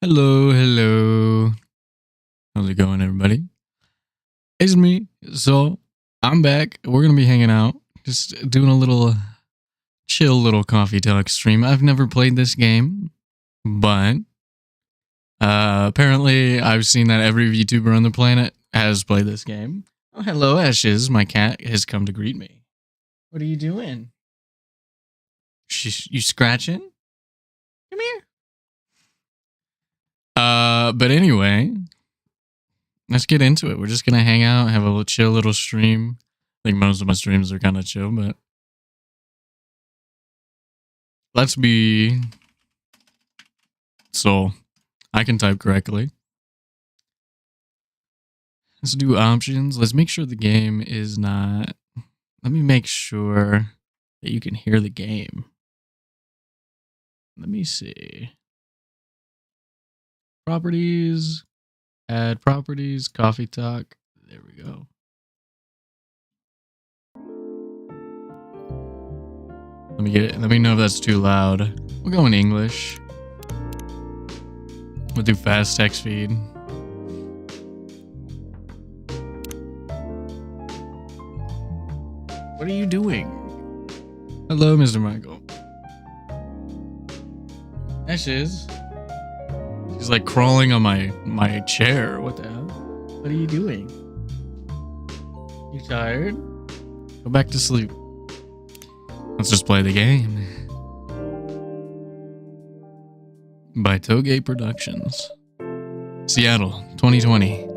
Hello, hello. How's it going, everybody? It's me. So I'm back. We're gonna be hanging out, just doing a little chill little coffee talk stream. I've never played this game, but apparently I've seen that every VTuber on the planet has played this game. Oh, hello, Ashes. My cat has come to greet me. What are you doing? You scratching? Come here. But anyway, let's get into it. We're just gonna hang out, have a little chill little stream. I think most of my streams are kind of chill, but let's be Soul. I can type correctly. Let's do options. Let's make sure the game is not. Let me make sure that you can hear the game. Let me see. Properties. Add properties. Coffee talk. There we go. Let me get it. Let me know if that's too loud. We'll go in English. We'll do fast text feed. What are you doing? Hello, Mr. Michael. Ashes. She's like crawling on my chair. What the hell? What are you doing? You tired? Go back to sleep. Let's just play the game. By Toge Productions. Seattle, 2020.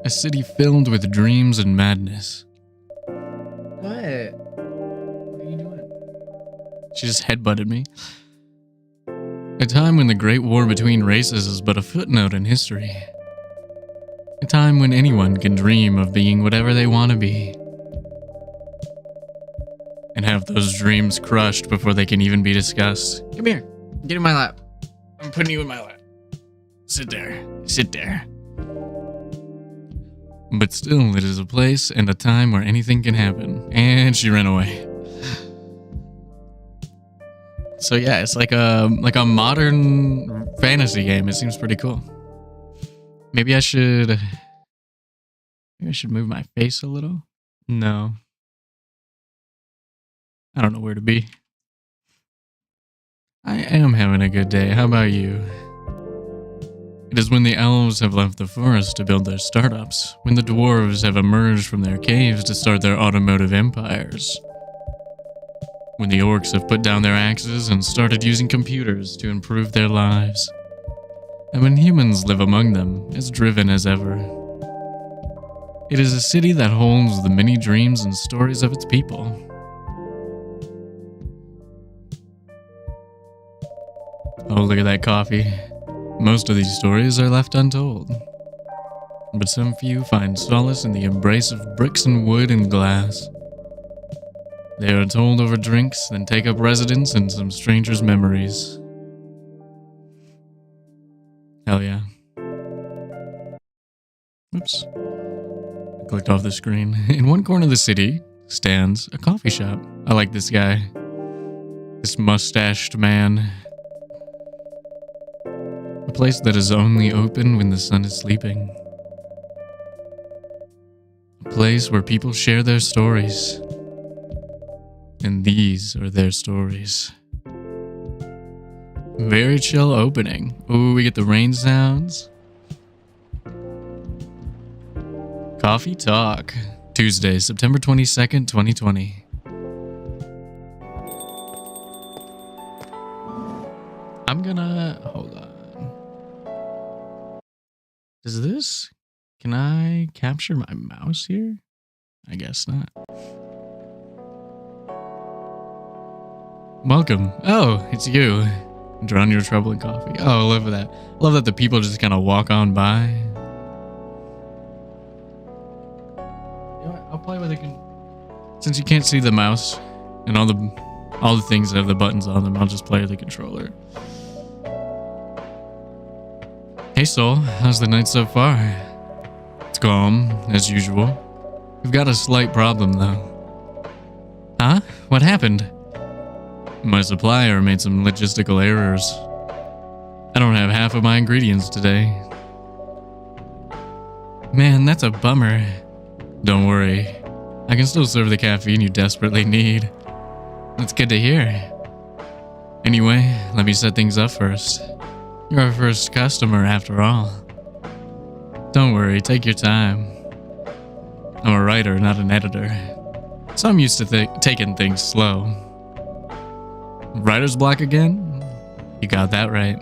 A city filled with dreams and madness. What? What are you doing? She just headbutted me. A time when the great war between races is but a footnote in history. A time when anyone can dream of being whatever they want to be. And have those dreams crushed before they can even be discussed. Come here. Get in my lap. I'm putting you in my lap. Sit there. Sit there. But still, it is a place and a time where anything can happen. And she ran away. So yeah, it's like a modern fantasy game. It seems pretty cool. Maybe I should move my face a little. No. I don't know where to be. I am having a good day. How about you? It is when the elves have left the forest to build their startups, when the dwarves have emerged from their caves to start their automotive empires, when the orcs have put down their axes and started using computers to improve their lives, and when humans live among them, as driven as ever. It is a city that holds the many dreams and stories of its people. Oh, look at that coffee. Most of these stories are left untold, but some few find solace in the embrace of bricks and wood and glass. They are told over drinks, then take up residence in some stranger's memories. Hell yeah. Oops. I clicked off the screen. In one corner of the city stands a coffee shop. I like this guy. This mustached man. A place that is only open when the sun is sleeping. A place where people share their stories. And these are their stories. Very chill opening. Ooh, we get the rain sounds. Coffee Talk. Tuesday, September 22nd, 2020. I'm gonna... Hold on. Does this... Can I capture my mouse here? I guess not. Welcome. Oh, it's you. Drown your trouble in coffee. Oh, I love that. I love that the people just kind of walk on by. You know what? I'll play with it. Since you can't see the mouse and all the things that have the buttons on them, I'll just play with the controller. Hey Soul, how's the night so far? It's calm, as usual. We've got a slight problem though. Huh? What happened? My supplier made some logistical errors. I don't have half of my ingredients today. Man, that's a bummer. Don't worry. I can still serve the caffeine you desperately need. That's good to hear. Anyway, let me set things up first. You're our first customer after all. Don't worry, take your time. I'm a writer, not an editor. So I'm used to taking things slow. Writer's block again? You got that right.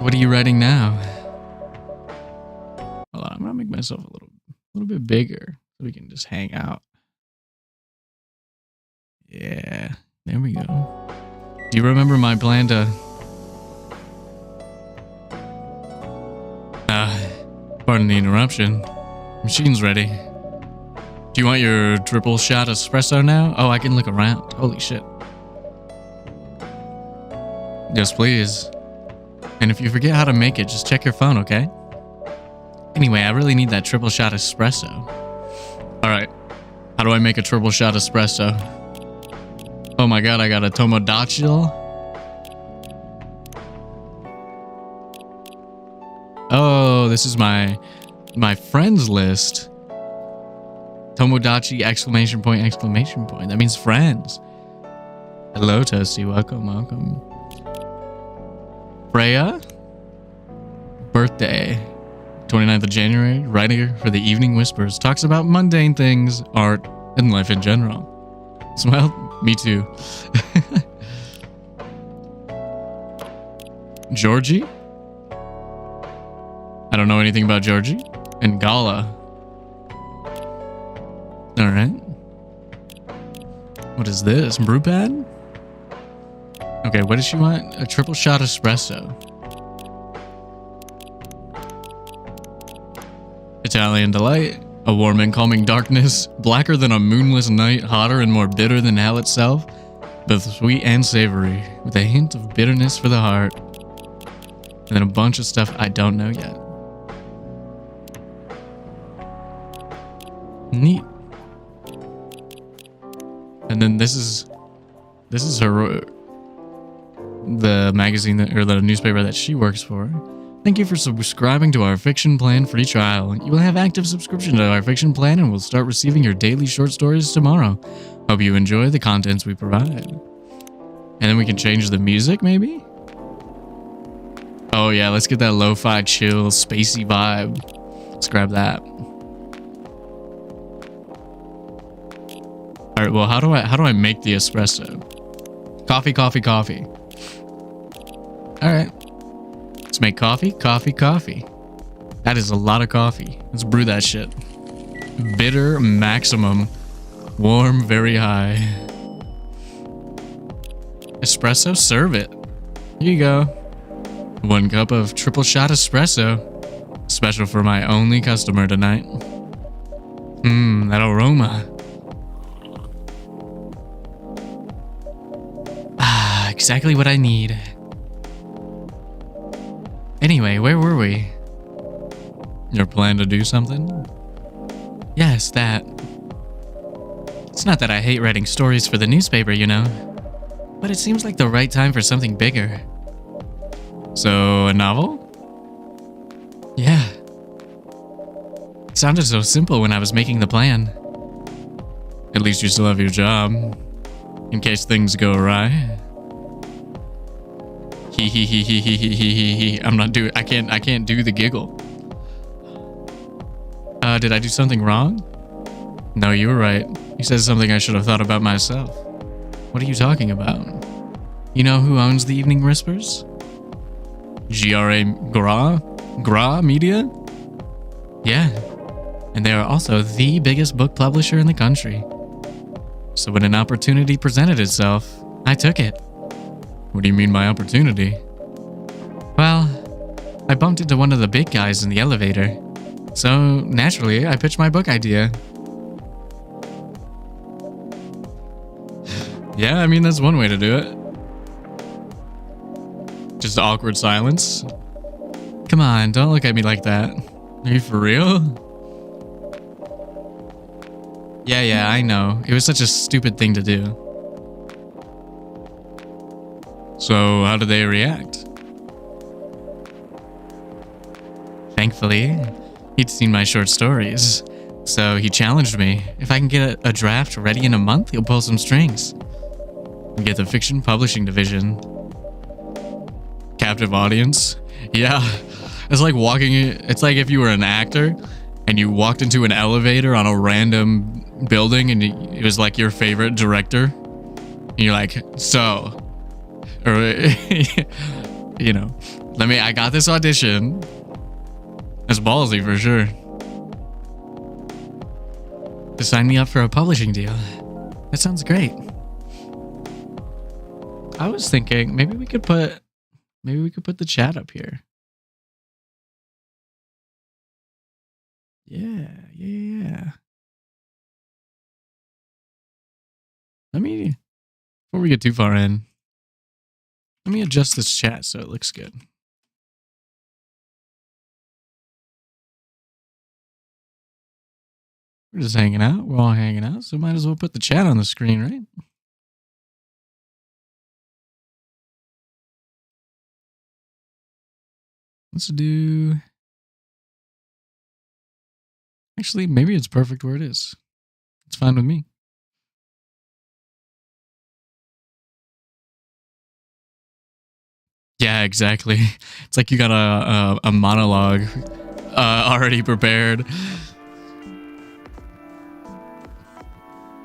What are you writing now? Hold on, I'm gonna make myself a little bit bigger so we can just hang out. Yeah, there we go. Do you remember my plan to... pardon the interruption. Machine's ready. Do you want your triple shot espresso now? Oh, I can look around. Holy shit. Yes, please. And if you forget how to make it, just check your phone, okay? Anyway, I really need that triple shot espresso. Alright. How do I make a triple shot espresso? Oh my god, I got a Tomodachi. Oh, this is my friends list. Tomodachi, exclamation point, exclamation point. That means friends. Hello, Toasty. Welcome, welcome. Freya? Birthday. 29th of January. Writer for the Evening Whispers. Talks about mundane things, art, and life in general. So, well, me too. Georgie? I don't know anything about Georgie. And Gala. Alright. What is this? Brewpad? Okay, what does she want? A triple shot espresso. Italian delight. A warm and calming darkness. Blacker than a moonless night. Hotter and more bitter than hell itself. Both sweet and savory. With a hint of bitterness for the heart. And then a bunch of stuff I don't know yet. Neat. And then this is her, the magazine or the newspaper that she works for. Thank you for subscribing to our fiction plan free trial. You will have active subscription to our fiction plan and will start receiving your daily short stories tomorrow. Hope you enjoy the contents we provide. And then we can change the music, maybe? Oh yeah, let's get that lo-fi, chill, spacey vibe. Let's grab that. All right, well, how do I make the espresso? Coffee, coffee, coffee. All right. Let's make coffee, coffee, coffee. That is a lot of coffee. Let's brew that shit. Bitter maximum. Warm very high. Espresso, serve it. Here you go. 1 cup of triple shot espresso. Special for my only customer tonight. That aroma. Exactly what I need. Anyway, where were we? Your plan to do something? Yes, that. It's not that I hate writing stories for the newspaper, you know. But it seems like the right time for something bigger. So, a novel? Yeah. It sounded so simple when I was making the plan. At least you still have your job. In case things go awry. I'm not doing. I can't do the giggle. Did I do something wrong? No, you were right. You said something I should have thought about myself. What are you talking about? You know who owns the Evening Whispers? Gra Media? Yeah. And they are also the biggest book publisher in the country. So when an opportunity presented itself, I took it. What do you mean by opportunity? Well, I bumped into one of the big guys in the elevator. So, naturally, I pitched my book idea. Yeah, I mean, that's one way to do it. Just awkward silence. Come on, don't look at me like that. Are you for real? Yeah, I know. It was such a stupid thing to do. So how did they react? Thankfully, he'd seen my short stories, so he challenged me. If I can get a draft ready in a month, he'll pull some strings. And get the fiction publishing division. Captive audience? Yeah, it's like it's like if you were an actor and you walked into an elevator on a random building and it was like your favorite director. And you're like, so, or, you know, I got this audition. That's ballsy for sure. To sign me up for a publishing deal. That sounds great. I was thinking maybe we could put the chat up here. Yeah. Before we get too far in, let me adjust this chat so it looks good. We're just hanging out. We're all hanging out, so might as well put the chat on the screen, right? Let's do... Actually, maybe it's perfect where it is. It's fine with me. Yeah, exactly. It's like you got a monologue already prepared.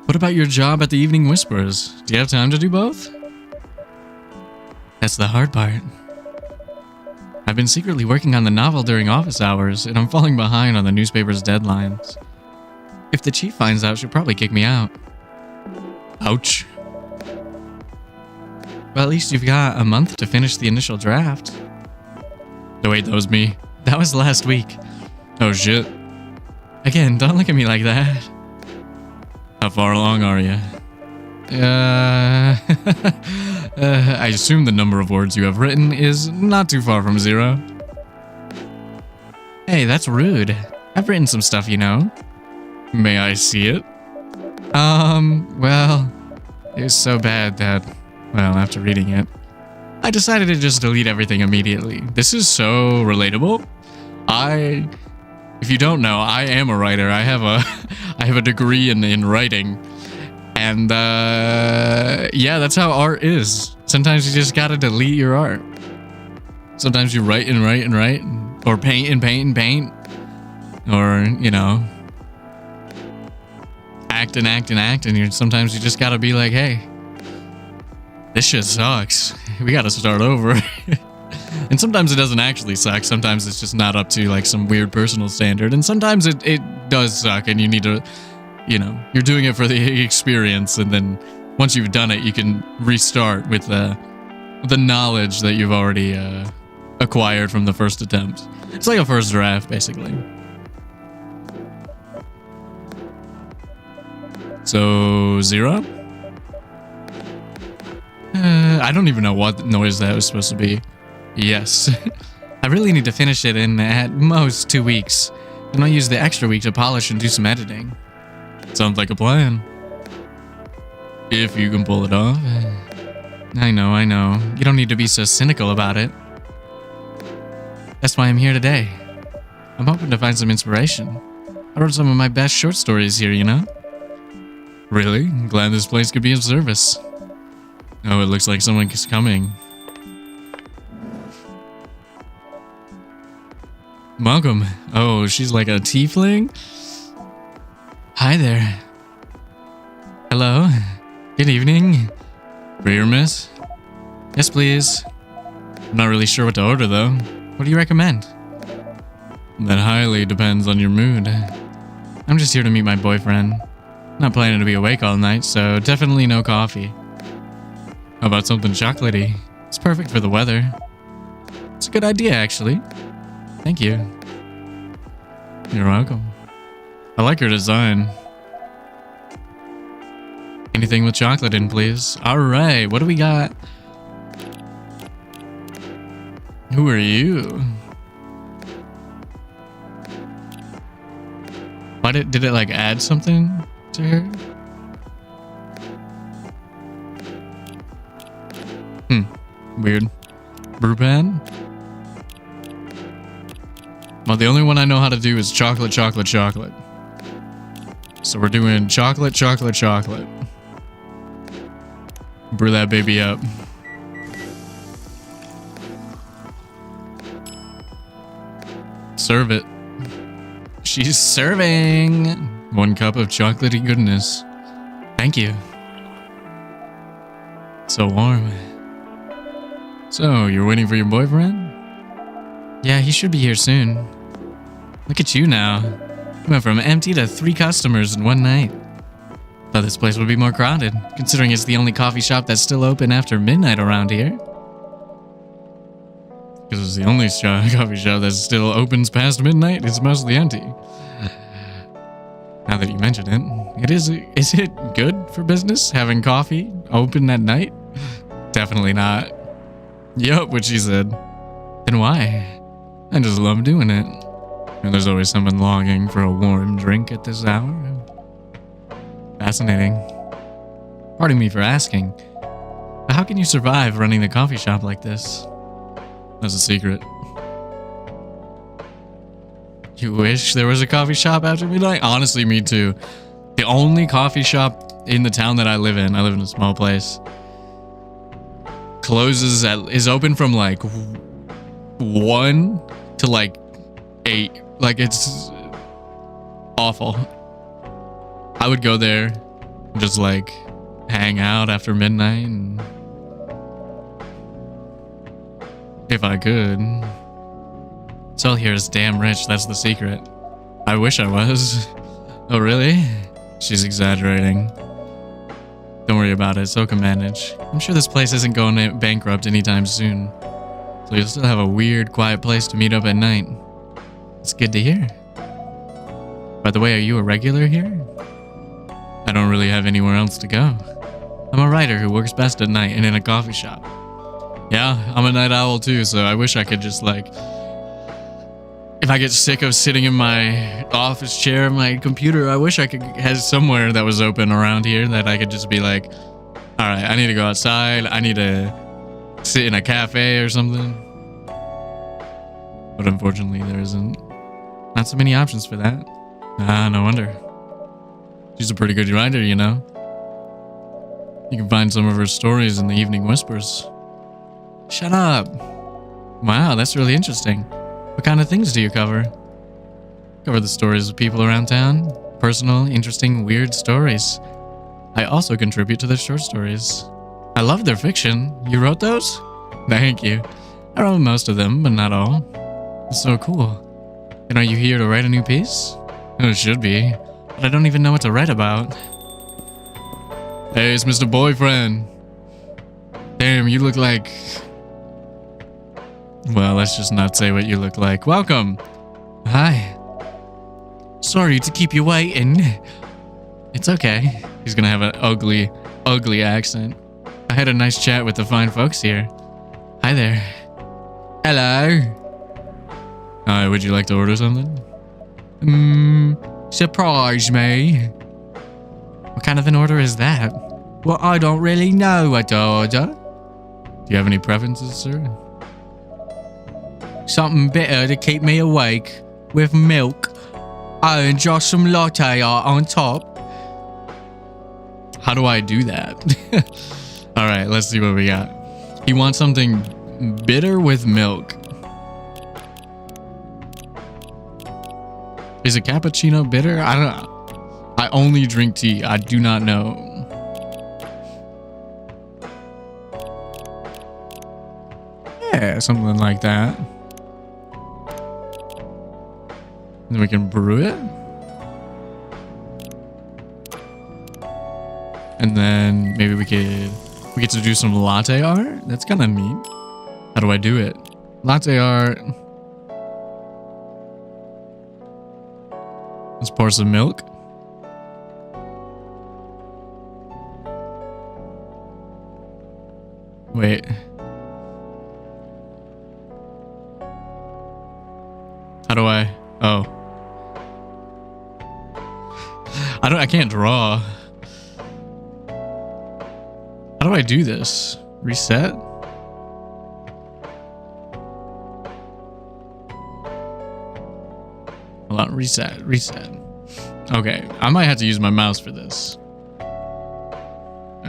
What about your job at the Evening Whispers? Do you have time to do both? That's the hard part. I've been secretly working on the novel during office hours, and I'm falling behind on the newspaper's deadlines. If the chief finds out, she'll probably kick me out. Ouch. Well, at least you've got a month to finish the initial draft. Oh wait, that was me. That was last week. Oh shit. Again, don't look at me like that. How far along are you? I assume the number of words you have written is not too far from 0. Hey, that's rude. I've written some stuff, you know. May I see it? Well, it was so bad that, well, after reading it, I decided to just delete everything immediately. This is so relatable. If you don't know, I am a writer. I have a degree in writing. And yeah, that's how art is. Sometimes you just gotta delete your art. Sometimes you write and write and write, or paint and paint and paint, or, you know, act and act and act, and sometimes you just gotta be like, hey, this shit sucks. We gotta start over. And sometimes it doesn't actually suck. Sometimes it's just not up to like some weird personal standard, and sometimes it does suck, and you need to, you know, you're doing it for the experience, and then once you've done it, you can restart with the knowledge that you've already acquired from the first attempt. It's like a first draft, basically. So 0? I don't even know what noise that was supposed to be. Yes. I really need to finish it in at most 2 weeks. Then I'll use the extra week to polish and do some editing. Sounds like a plan. If you can pull it off. I know. You don't need to be so cynical about it. That's why I'm here today. I'm hoping to find some inspiration. I wrote some of my best short stories here, you know? Really? I'm glad this place could be of service. Oh, it looks like someone is coming. Welcome. Oh, she's like a tiefling? Hi there. Hello. Good evening. Beer, miss? Yes, please. I'm not really sure what to order, though. What do you recommend? That highly depends on your mood. I'm just here to meet my boyfriend. Not planning to be awake all night, so definitely no coffee. How about something chocolatey? It's perfect for the weather. It's a good idea, actually. Thank you. You're welcome. I like your design. Anything with chocolate in, please. Alright, what do we got? Who are you? Why did it like add something to her? Weird. Brew pad? Well, the only one I know how to do is chocolate, chocolate, chocolate. So we're doing chocolate, chocolate, chocolate. Brew that baby up. Serve it. She's serving 1 cup of chocolatey goodness. Thank you. So warm. So, you're waiting for your boyfriend? Yeah, he should be here soon. Look at you now. You went from empty to 3 customers in one night. Thought this place would be more crowded, considering it's the only coffee shop that's still open after midnight around here. Because it's the only coffee shop that still opens past midnight, it's mostly empty. Now that you mention it, is it good for business having coffee open at night? Definitely not. Yup, what she said. Then why? I just love doing it. And there's always someone longing for a warm drink at this hour. Fascinating. Pardon me for asking, but how can you survive running the coffee shop like this? That's a secret. You wish there was a coffee shop after midnight? Honestly, me too. The only coffee shop in the town that I live in a small place, is open from like 1 to like 8. Like, it's awful. I would go there and just like hang out after midnight, and if I could. Soul here is damn rich, that's the secret. I wish I was. Oh really? She's exaggerating. Don't worry about it, so can manage. I'm sure this place isn't going bankrupt anytime soon. So you'll still have a weird, quiet place to meet up at night. It's good to hear. By the way, are you a regular here? I don't really have anywhere else to go. I'm a writer who works best at night and in a coffee shop. Yeah, I'm a night owl too, so I wish I could just like... If I get sick of sitting in my office chair, my computer, I wish I could have somewhere that was open around here that I could just be like, all right, I need to go outside. I need to sit in a cafe or something. But unfortunately, there isn't. Not so many options for that. Ah, no wonder. She's a pretty good writer, you know. You can find some of her stories in the Evening Whispers. Shut up. Wow, that's really interesting. What kind of things do you cover? Cover the stories of people around town. Personal, interesting, weird stories. I also contribute to their short stories. I love their fiction. You wrote those? Thank you. I wrote most of them, but not all. It's so cool. And are you here to write a new piece? Oh, it should be. But I don't even know what to write about. Hey, it's Mr. Boyfriend. Damn, you look like... Well, let's just not say what you look like. Welcome. Hi. Sorry to keep you waiting. It's okay. He's gonna have an ugly, ugly accent. I had a nice chat with the fine folks here. Hi there. Hello. Hi, would you like to order something? Surprise me. What kind of an order is that? Well, I don't really know what to order. Do you have any preferences, sir? Something bitter to keep me awake, with milk. Oh, and just some latte art on top. How do I do that? All right, let's see what we got. He wants something bitter with milk. Is a cappuccino bitter? I don't know. I only drink tea. I do not know. Yeah, something like that. Then we can brew it. And then maybe we get to do some latte art. That's kind of neat. How do I do it? Latte art. Let's pour some milk. Wait. How do I? Oh. I can't draw. How do I do this? Reset? Hold on, reset. Okay, I might have to use my mouse for this.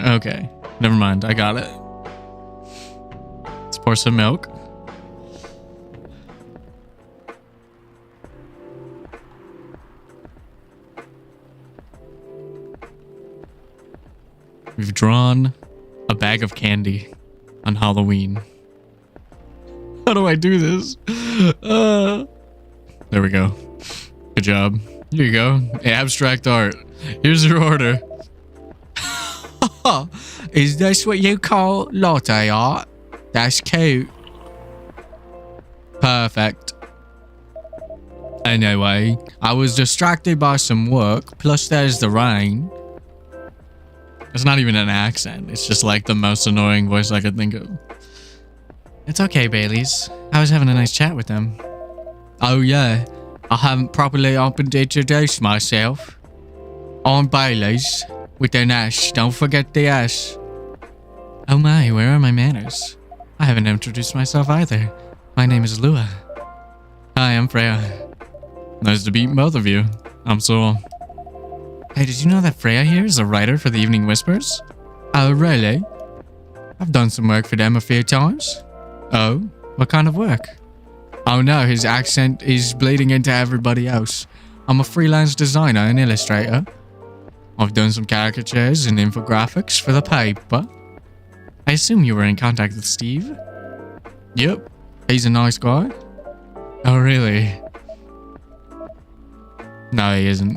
Okay, never mind. I got it. Let's pour some milk. We've drawn a bag of candy on Halloween. How do I do this? There we go. Good job. Here you go. Abstract art. Here's your order. Is this what you call latte art? That's cute. Perfect. Anyway, I was distracted by some work, plus there's the rain. It's not even an accent. It's just like the most annoying voice I could think of. It's okay, Baileys. I was having a nice chat with them. Oh yeah, I haven't properly opened to introduce myself. I'm Baileys, with an S. Don't forget the S. Oh my, where are my manners? I haven't introduced myself either. My name is Lua. Hi, I'm Freya. Nice to meet both of you. I'm Saul. Hey, did you know that Freya here is a writer for the Evening Whispers? Oh, really? I've done some work for them a few times. Oh, what kind of work? Oh no, his accent is bleeding into everybody else. I'm a freelance designer and illustrator. I've done some caricatures and infographics for the paper. I assume you were in contact with Steve? Yep, he's a nice guy. Oh, really? No, he isn't.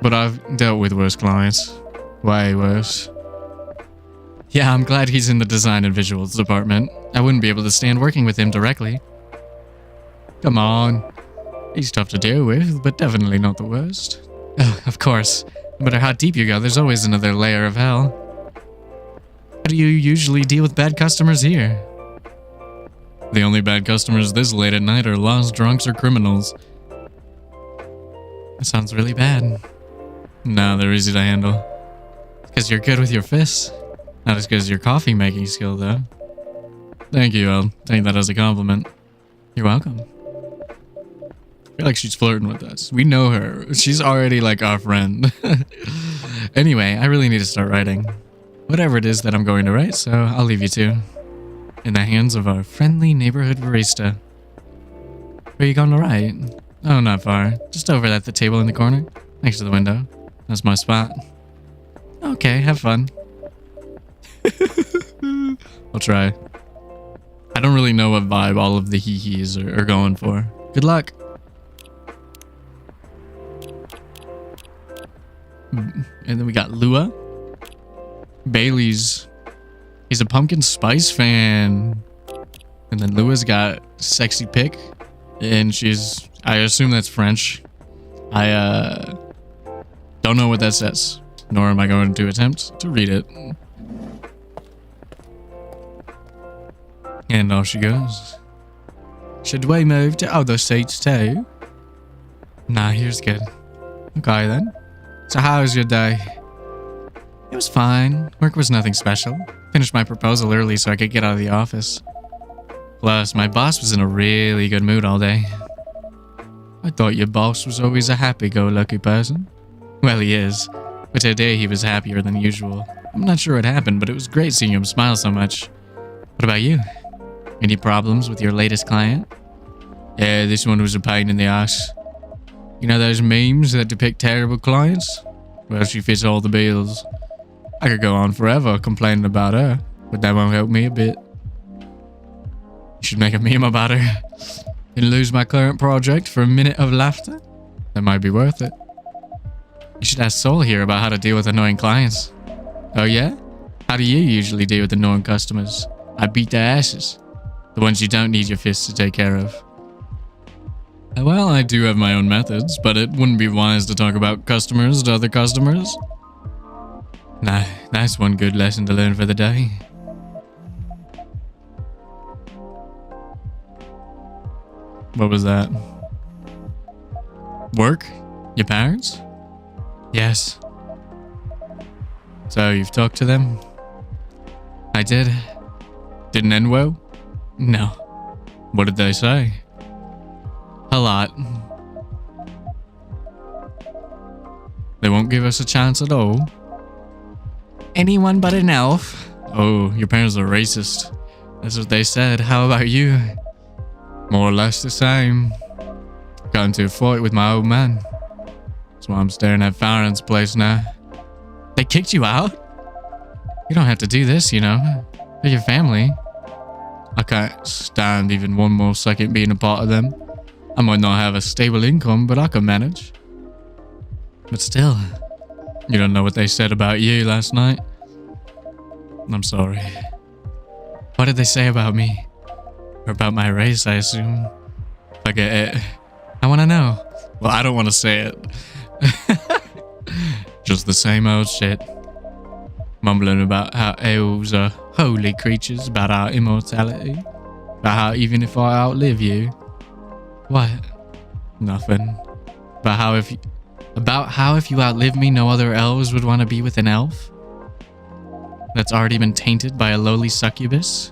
But I've dealt with worse clients. Way worse. Yeah, I'm glad he's in the design and visuals department. I wouldn't be able to stand working with him directly. Come on. He's tough to deal with, but definitely not the worst. Oh, of course. No matter how deep you go, there's always another layer of hell. How do you usually deal with bad customers here? The only bad customers this late at night are lost drunks or criminals. That sounds really bad. No, they're easy to handle. Because you're good with your fists. Not as good as your coffee making skill, though. Thank you, I'll take that as a compliment. You're welcome. I feel like she's flirting with us. We know her. She's already like our friend. Anyway, I really need to start writing. Whatever it is that I'm going to write, so I'll leave you to. In the hands of our friendly neighborhood barista. Where are you going to write? Oh, not far. Just over at the table in the corner, next to the window. That's my spot. Okay, have fun. I'll try. I don't really know what vibe all of the hee-hees are going for. Good luck. And then we got Lua. Bailey's. He's a pumpkin spice fan. And then Lua's got sexy pick. And she's... I assume that's French. I don't know what that says. Nor am I going to attempt to read it. And off she goes. Should we move to other seats too? Nah, here's good. Okay then. So how was your day? It was fine. Work was nothing special. Finished my proposal early so I could get out of the office. Plus, my boss was in a really good mood all day. I thought your boss was always a happy-go-lucky person. Well, he is. But today he was happier than usual. I'm not sure what happened, but it was great seeing him smile so much. What about you? Any problems with your latest client? Yeah, this one was a pain in the ass. You know those memes that depict terrible clients? Well, she fits all the bills. I could go on forever complaining about her, but that won't help me a bit. You should make a meme about her. And lose my current project for a minute of laughter? That might be worth it. You should ask Soul here about how to deal with annoying clients. Oh yeah? How do you usually deal with annoying customers? I beat their asses. The ones you don't need your fists to take care of. Well, I do have my own methods, but it wouldn't be wise to talk about customers to other customers. Nah, that's one good lesson to learn for the day. What was that? Work? Your parents? Yes. So you've talked to them? I did. Didn't end well? No. What did they say? A lot. They won't give us a chance at all. Anyone but an elf. Oh, your parents are racist. That's what they said. How about you? More or less the same. Got into a fight with my old man. That's why I'm staring at Farron's place now. They kicked you out? You don't have to do this, you know. They're your family. I can't stand even one more second being a part of them. I might not have a stable income, but I can manage. But still, you don't know what they said about you last night. I'm sorry. What did they say about me? Or about my race, I assume? If I get it. I want to know. Well, I don't want to say it. Just the same old shit. Mumbling about how elves are holy creatures, about our immortality, about how even if I outlive you. What? Nothing. About how if you outlive me, no other elves would want to be with an elf that's already been tainted by a lowly succubus.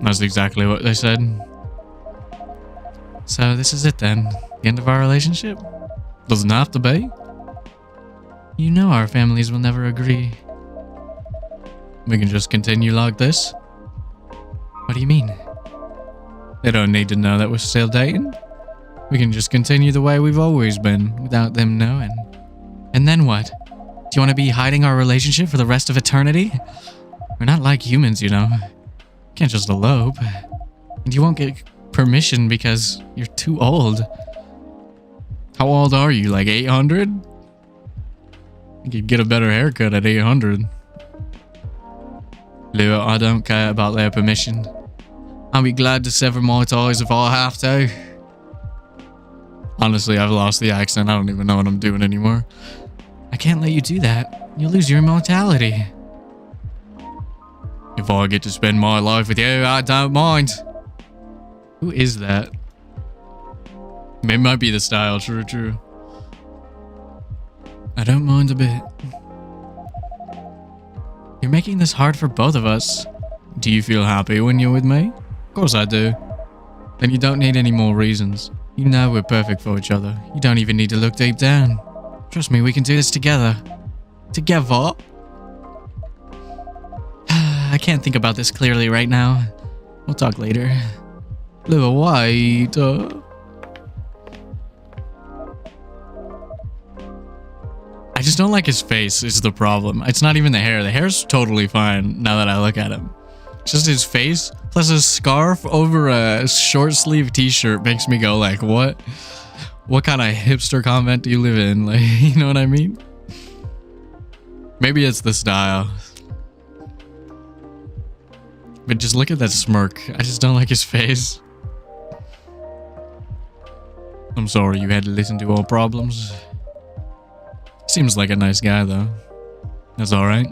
That's exactly what they said. So this is it then. The end of our relationship? Doesn't have to be. You know our families will never agree. We can just continue like this? What do you mean? They don't need to know that we're still dating. We can just continue the way we've always been, without them knowing. And then what? Do you want to be hiding our relationship for the rest of eternity? We're not like humans, you know. You can't just elope. And you won't get permission because you're too old. How old are you, like 800? You could get a better haircut at 800. Lou, I don't care about their permission. I'll be glad to sever my ties if I have to. Honestly, I've lost the accent. I don't even know what I'm doing anymore. I can't let you do that. You'll lose your immortality. If I get to spend my life with you, I don't mind. Who is that? It might be the style. True. I don't mind a bit. You're making this hard for both of us. Do you feel happy when you're with me? Of course I do. Then you don't need any more reasons. You know we're perfect for each other. You don't even need to look deep down. Trust me, we can do this together. Together? I can't think about this clearly right now. We'll talk later. Little white. I just don't like his face is the problem. It's not even the hair. The hair's totally fine now that I look at him. Just his face plus his scarf over a short sleeve t-shirt makes me go like, what? What kind of hipster convent do you live in? Like, you know what I mean? Maybe it's the style. But just look at that smirk. I just don't like his face. I'm sorry you had to listen to our problems. Seems like a nice guy though. That's alright.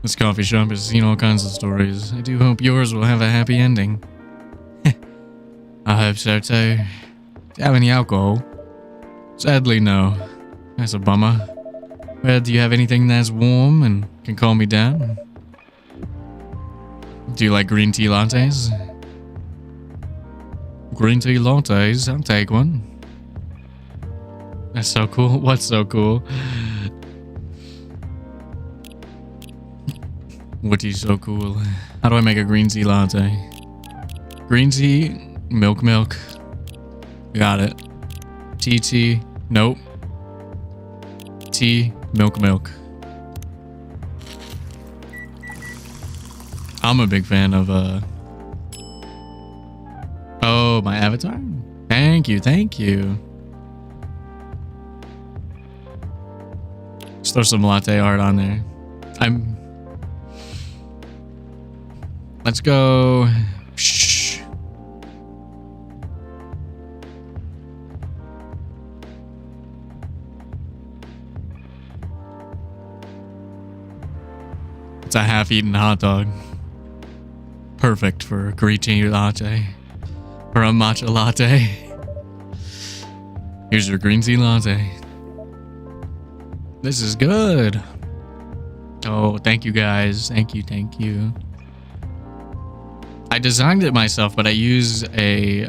This coffee shop has seen all kinds of stories. I do hope yours will have a happy ending. I hope so too. Do you have any alcohol? Sadly, no. That's a bummer. Well, do you have anything that's warm and can calm me down? Do you like green tea lattes? Green tea lattes? I'll take one. That's so cool. What's so cool? What is so cool? How do I make a green tea latte? Green tea, milk. Got it. Tea. Nope. Tea, milk. I'm a big fan of oh, my avatar? Thank you. Just throw some latte art on there. Let's go. Shh. It's a half-eaten hot dog. Perfect for a green tea latte. Or a matcha latte. Here's your green tea latte. This is good. Oh, thank you guys. Thank you. I designed it myself, but I use a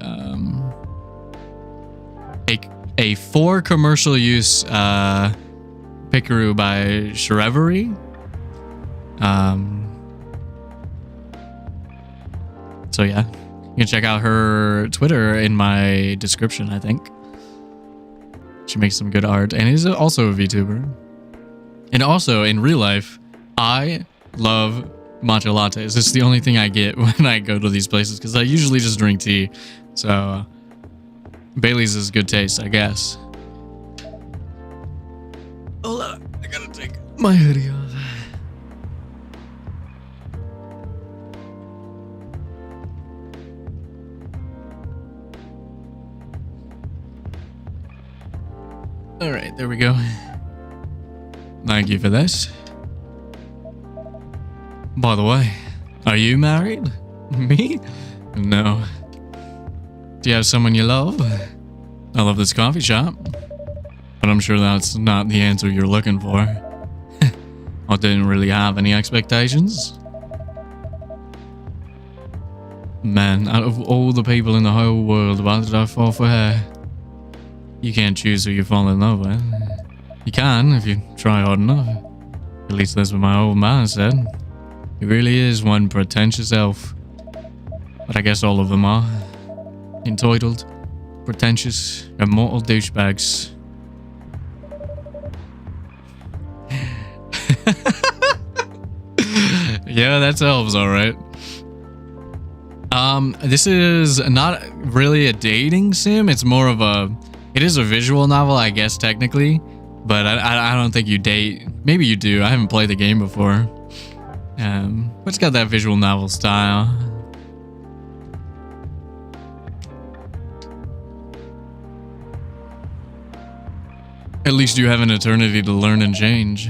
a 4 commercial use Pickaroo by Shrevery. So yeah, you can check out her Twitter in my description, I think. She makes some good art and is also a VTuber. And also in real life, I love matcha lattes. It's the only thing I get when I go to these places because I usually just drink tea. So Bailey's is good taste, I guess. Hold on, I gotta take my hoodie off. All right, there we go. Thank you for this. By the way, are you married? Me? No. Do you have someone you love? I love this coffee shop. But I'm sure that's not the answer you're looking for. I didn't really have any expectations. Man, out of all the people in the whole world, why did I fall for her? You can't choose who you fall in love with. You can if you try hard enough. At least that's what my old man said. He really is one pretentious elf. But I guess all of them are. Entitled, pretentious, immortal douchebags. Yeah, that's elves, alright. This is not really a dating sim. It's more of a... It is a visual novel, I guess, technically. But I don't think you date. Maybe you do. I haven't played the game before. But it's got that visual novel style. At least you have an eternity to learn and change.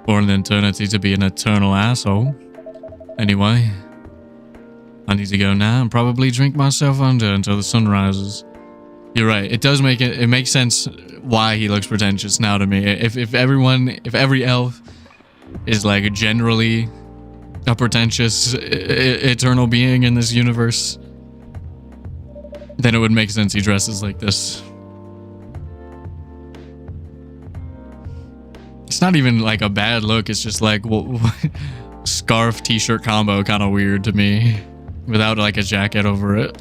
Or an eternity to be an eternal asshole. Anyway, I need to go now and probably drink myself under until the sun rises. You're right. It does make it makes sense why he looks pretentious now to me. If every elf is like generally a pretentious eternal being in this universe, then it would make sense he dresses like this. It's not even like a bad look. It's just like, well, scarf t-shirt combo kind of weird to me without like a jacket over it.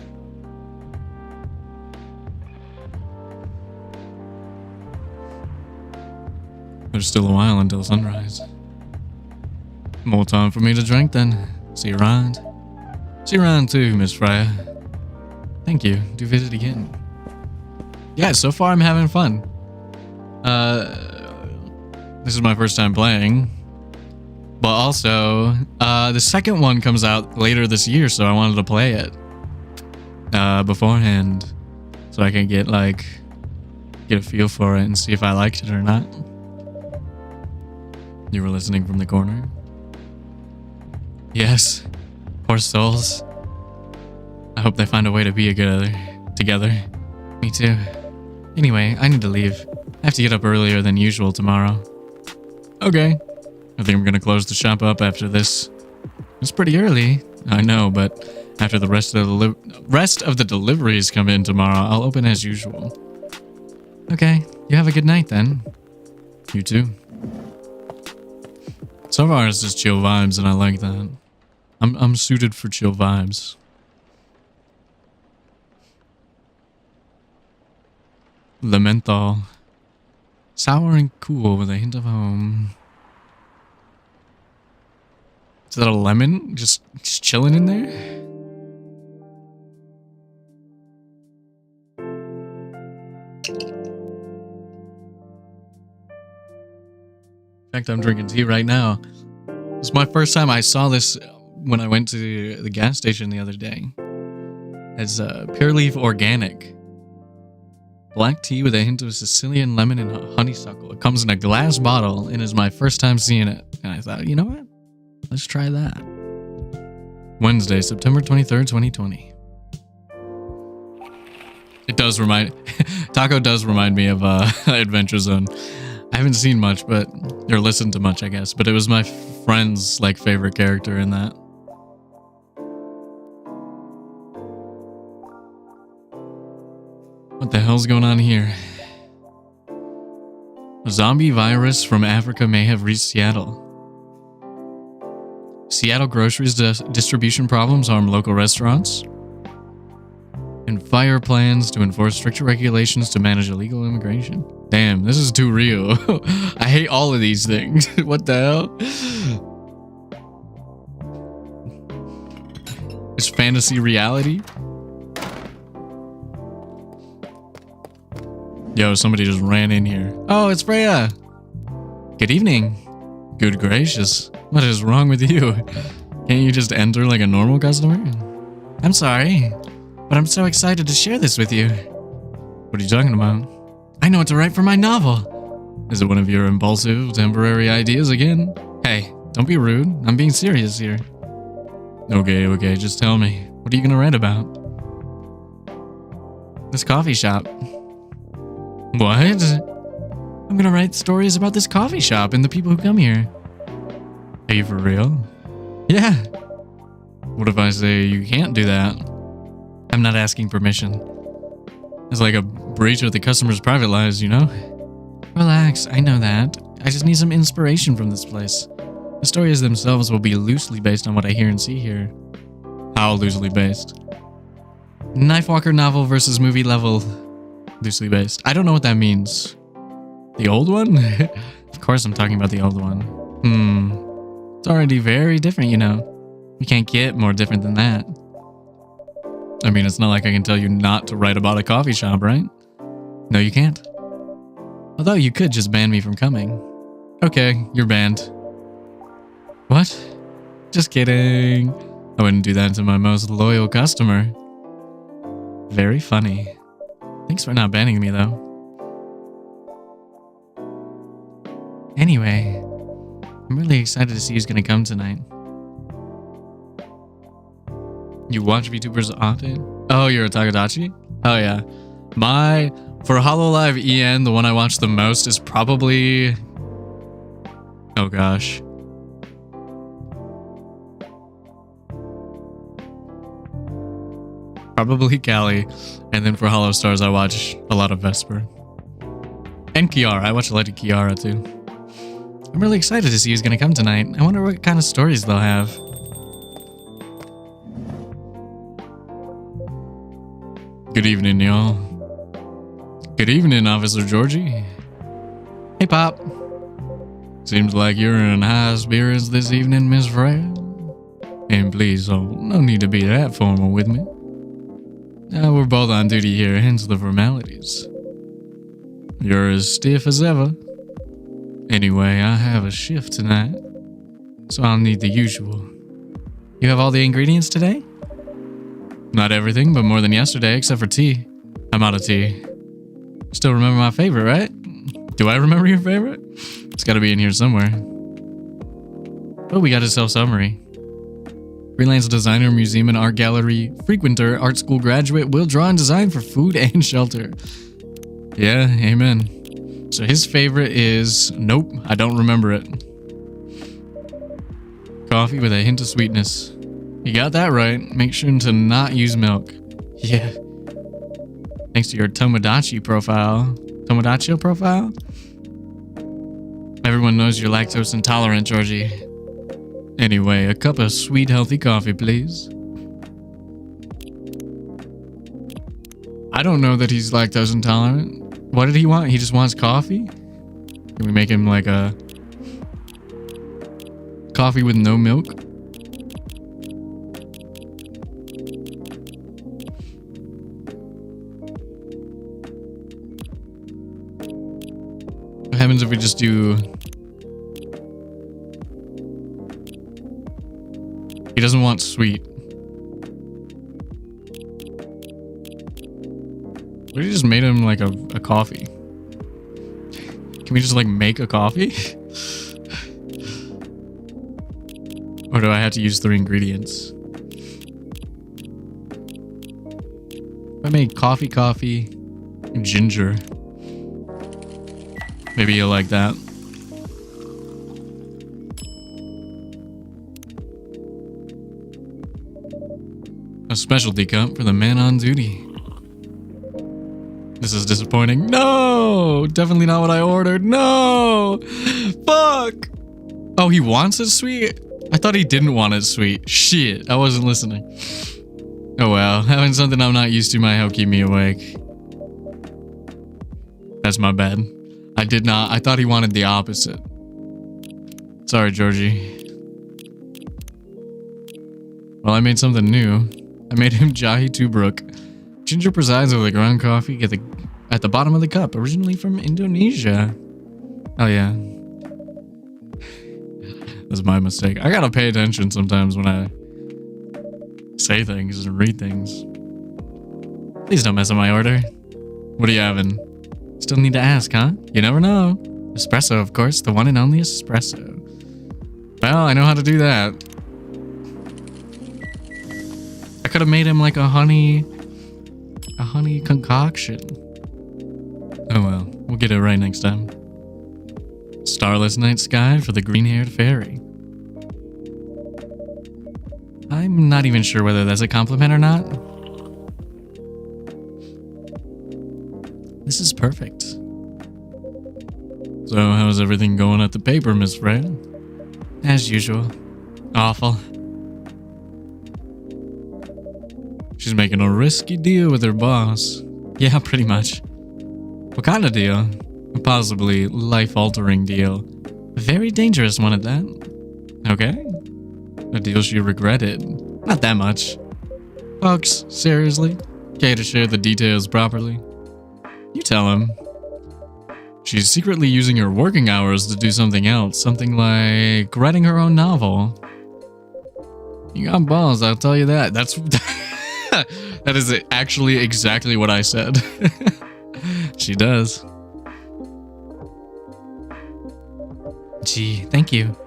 There's still a while until sunrise. More time for me to drink then. See you around. See you around too, Miss Freya. Thank you. Do visit again. Yeah, so far I'm having fun. This is my first time playing. But also, the second one comes out later this year, so I wanted to play it beforehand. So I can get a feel for it and see if I liked it or not. You were listening from the corner? Yes. Poor souls. I hope they find a way to be together. Me too. Anyway, I need to leave. I have to get up earlier than usual tomorrow. Okay. I think I'm gonna close the shop up after this. It's pretty early. I know, but after the rest of the deliveries come in tomorrow, I'll open as usual. Okay. You have a good night then. You too. So far, it's just chill vibes, and I like that. I'm suited for chill vibes. The menthol. Sour and cool with a hint of home. Is that a lemon? Just chilling in there? In fact, I'm drinking tea right now. It's my first time. I saw this when I went to the gas station the other day. It's Pure Leaf Organic. Black tea with a hint of Sicilian lemon and honeysuckle. It comes in a glass bottle and is my first time seeing it. And I thought, you know what? Let's try that. Wednesday, September 23rd, 2020. It does remind... Taco does remind me of Adventure Zone. I haven't seen much, or listened to much, I guess. But it was my friend's favorite character in that. What the hell's going on here? A zombie virus from Africa may have reached Seattle. Seattle groceries distribution problems harm local restaurants. And fire plans to enforce stricter regulations to manage illegal immigration. Damn, this is too real. I hate all of these things. What the hell? It's fantasy reality. Yo, somebody just ran in here. Oh, it's Freya. Good evening. Good gracious. What is wrong with you? Can't you just enter like a normal customer? I'm sorry, but I'm so excited to share this with you. What are you talking about? I know what to write for my novel. Is it one of your impulsive, temporary ideas again? Hey, don't be rude. I'm being serious here. Okay, just tell me. What are you gonna write about? This coffee shop. What? I'm gonna write stories about this coffee shop and the people who come here. Are you for real? Yeah. What if I say you can't do that? I'm not asking permission. It's like a breach of the customer's private lives, you know? Relax, I know that. I just need some inspiration from this place. The stories themselves will be loosely based on what I hear and see here. How loosely based? Knifewalker novel versus movie level. Loosely based. I don't know what that means. The old one? Of course I'm talking about the old one. It's already very different, you know. You can't get more different than that. I mean, it's not like I can tell you not to write about a coffee shop, right? No, you can't. Although you could just ban me from coming. Okay, you're banned. What? Just kidding. I wouldn't do that to my most loyal customer. Very funny. Thanks for not banning me, though. Anyway, I'm really excited to see who's gonna come tonight. You watch VTubers often? Oh, you're a Takadachi? Oh yeah. For HoloLive EN, the one I watch the most is probably... Oh gosh. Probably Callie. And then for Hollow Stars, I watch a lot of Vesper. And Kiara. I watch a lot of Kiara too. I'm really excited to see who's gonna come tonight. I wonder what kind of stories they'll have. Good evening, y'all. Good evening, Officer Georgie. Hey, Pop. Seems like you're in high spirits this evening, Miss Freya. And please, no need to be that formal with me. We're both on duty here, hence the formalities. You're as stiff as ever. Anyway, I have a shift tonight, so I'll need the usual. You have all the ingredients today? Not everything, but more than yesterday, except for tea. I'm out of tea. Still remember my favorite, right? Do I remember your favorite? It's gotta be in here somewhere. Oh, we got a self-summary. Freelance designer, museum and art gallery frequenter, art school graduate, will draw and design for food and shelter. Yeah, amen. So his favorite is... Nope, I don't remember it. Coffee with a hint of sweetness. You got that right. Make sure to not use milk. Yeah. Thanks to your Tomodachi profile. Tomodachi profile? Everyone knows you're lactose intolerant, Georgie. Anyway, a cup of sweet, healthy coffee, please. I don't know that he's lactose intolerant. What did he want? He just wants coffee? Can we make him like a coffee with no milk? What happens if we just do... He doesn't want sweet. We just made him like a coffee. Can we just like make a coffee? Or do I have to use 3 ingredients? I made coffee, and ginger. Maybe you'll like that. A specialty cup for the man on duty. This is disappointing. No! Definitely not what I ordered. No! Fuck! Oh, he wants it sweet? I thought he didn't want it sweet. Shit, I wasn't listening. Oh well, having something I'm not used to might help keep me awake. That's my bad. I thought he wanted the opposite. Sorry, Georgie. Well, I made something new. I made him Jahi Tubruk. Ginger presides over the ground coffee at the bottom of the cup, originally from Indonesia. Oh yeah. That's my mistake. I gotta pay attention sometimes when I say things and read things. Please don't mess up my order. What are you having? Still need to ask, huh? You never know. Espresso, of course. The one and only espresso. Well, I know how to do that. I could have made him like a honey concoction. Oh well, we'll get it right next time. Starless night sky for the green-haired fairy. I'm not even sure whether that's a compliment or not. This is perfect. So, how's everything going at the paper, Miss Freya? As usual. Awful. She's making a risky deal with her boss. Yeah, pretty much. What kind of deal? A possibly life-altering deal. A very dangerous one at that. Okay. A deal she regretted. Not that much. Folks, seriously? Okay to share the details properly? You tell him. She's secretly using her working hours to do something else. Something like writing her own novel. You got balls, I'll tell you that. That's... that is actually exactly what I said. She does. Gee, thank you.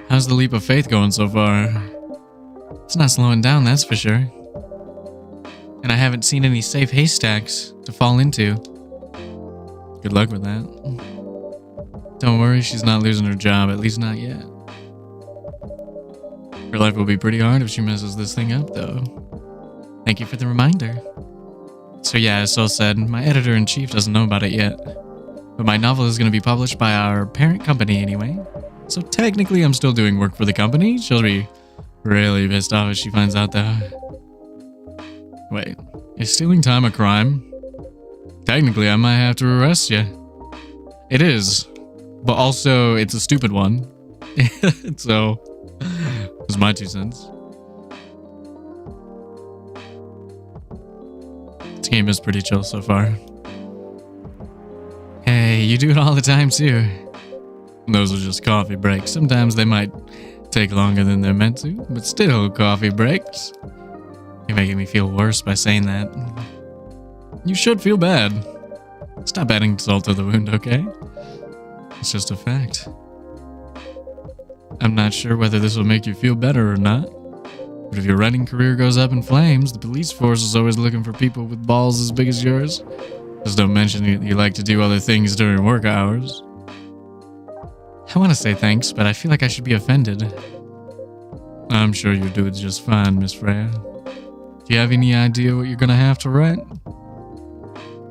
How's the leap of faith going so far? It's not slowing down, that's for sure. And I haven't seen any safe haystacks to fall into. Good luck with that. Don't worry, she's not losing her job, at least not yet. Her life will be pretty hard if she messes this thing up, though. Thank you for the reminder. So yeah, as Sol said, my editor-in-chief doesn't know about it yet. But my novel is going to be published by our parent company anyway. So technically I'm still doing work for the company. She'll be really pissed off if she finds out though. Wait, is stealing time a crime? Technically I might have to arrest you. It is. But also it's a stupid one. So, that's my 2 cents. This game is pretty chill so far. Hey, you do it all the time too. Those are just coffee breaks. Sometimes they might take longer than they're meant to, but still coffee breaks. You're making me feel worse by saying that. You should feel bad. Stop adding salt to the wound, okay? It's just a fact. I'm not sure whether this will make you feel better or not. But if your writing career goes up in flames, the police force is always looking for people with balls as big as yours. Just don't mention you like to do other things during work hours. I want to say thanks, but I feel like I should be offended. I'm sure you'll do it just fine, Miss Freya. Do you have any idea what you're gonna have to write?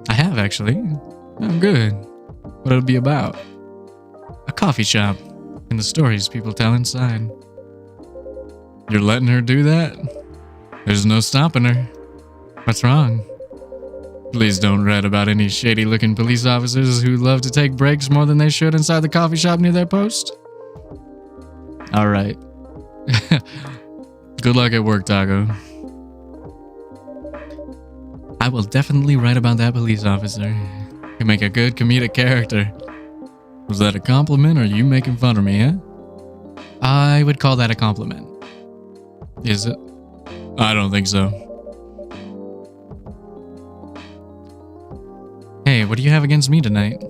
I have, actually. Oh, good. What it'll be about? A coffee shop, and the stories people tell inside. You're letting her do that? There's no stopping her. What's wrong? Please don't write about any shady-looking police officers who love to take breaks more than they should inside the coffee shop near their post. All right. Good luck at work, Taco. I will definitely write about that police officer. You make a good comedic character. Was that a compliment or you making fun of me, huh? I would call that a compliment. Is it? I don't think so. Hey, what do you have against me tonight?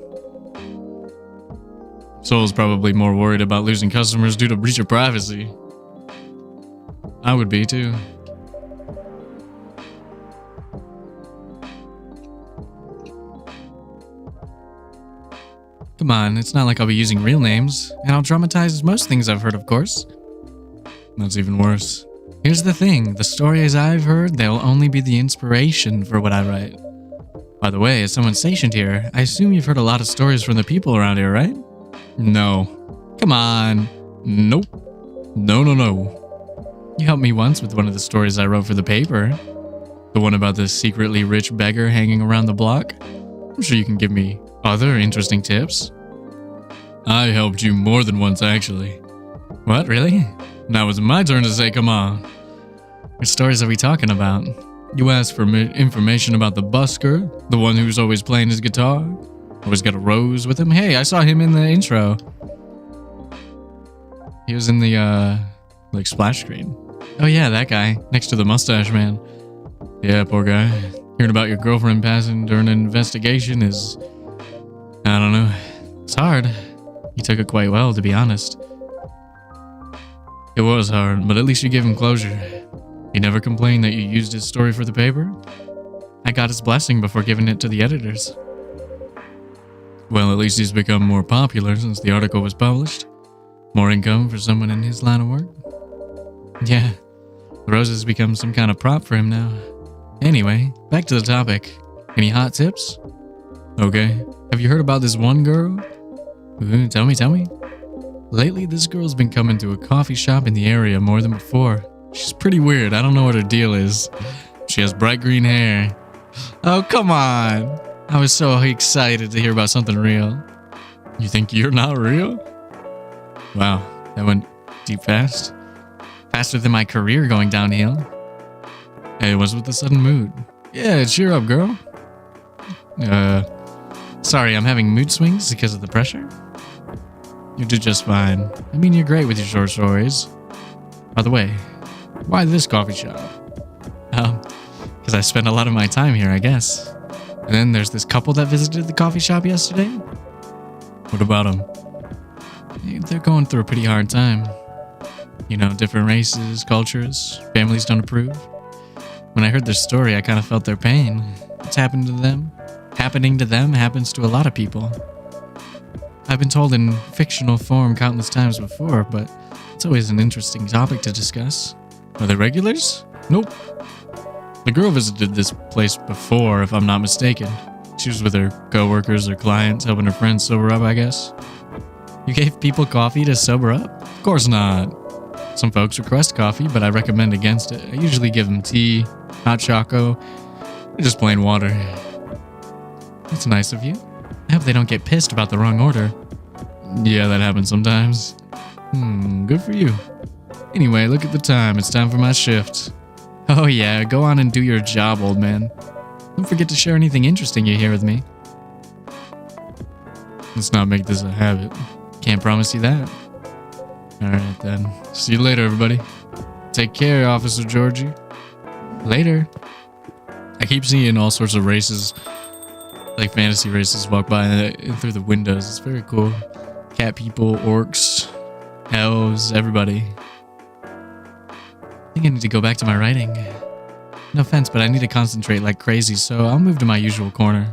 Soul's probably more worried about losing customers due to breach of privacy. I would be too. Come on, it's not like I'll be using real names, and I'll dramatize most things I've heard, of course. That's even worse. Here's the thing, the stories I've heard, they'll only be the inspiration for what I write. By the way, as someone stationed here, I assume you've heard a lot of stories from the people around here, right? No. Come on. Nope. No. You helped me once with one of the stories I wrote for the paper. The one about the secretly rich beggar hanging around the block. I'm sure you can give me other interesting tips. I helped you more than once, actually. What, really? Now it's my turn to say come on. What stories are we talking about? You asked for information about the busker, the one who's always playing his guitar. Always got a rose with him. Hey, I saw him in the intro. He was in the, like, splash screen. Oh yeah, that guy, next to the mustache man. Yeah, poor guy. Hearing about your girlfriend passing during an investigation is... I don't know. It's hard. He took it quite well, to be honest. It was hard, but at least you gave him closure. He never complained that you used his story for the paper. I got his blessing before giving it to the editors. Well, at least he's become more popular since the article was published. More income for someone in his line of work. Yeah, the rose has become some kind of prop for him now. Anyway, back to the topic. Any hot tips? Okay. Have you heard about this one girl? Tell me. Lately, this girl's been coming to a coffee shop in the area more than before. She's pretty weird. I don't know what her deal is. She has bright green hair. Oh, come on. I was so excited to hear about something real. You think you're not real? Wow, that went deep fast. Faster than my career going downhill. Hey, what's with the sudden mood? Yeah, cheer up, girl. Sorry, I'm having mood swings because of the pressure. You did just fine. I mean, you're great with your short stories. By the way, why this coffee shop? Because I spend a lot of my time here, I guess. And then there's this couple that visited the coffee shop yesterday. What about them? They're going through a pretty hard time. You know, different races, cultures, families don't approve. When I heard their story, I kind of felt their pain. What's happened to them? Happening to them happens to a lot of people. I've been told in fictional form countless times before, but it's always an interesting topic to discuss. Are they regulars? Nope. The girl visited this place before, if I'm not mistaken. She was with her co-workers or clients, helping her friends sober up, I guess. You gave people coffee to sober up? Of course not. Some folks request coffee, but I recommend against it. I usually give them tea, hot choco, or just plain water. That's nice of you. I hope they don't get pissed about the wrong order. Yeah, that happens sometimes. Good for you. Anyway, look at the time. It's time for my shift. Oh yeah, go on and do your job, old man. Don't forget to share anything interesting you hear with me. Let's not make this a habit. Can't promise you that. Alright then. See you later, everybody. Take care, Officer Georgie. Later. I keep seeing all sorts of races, like fantasy races, walk by through the windows. It's very cool. Cat people, orcs, elves, everybody. I think I need to go back to my writing. No offense, but I need to concentrate like crazy, so I'll move to my usual corner.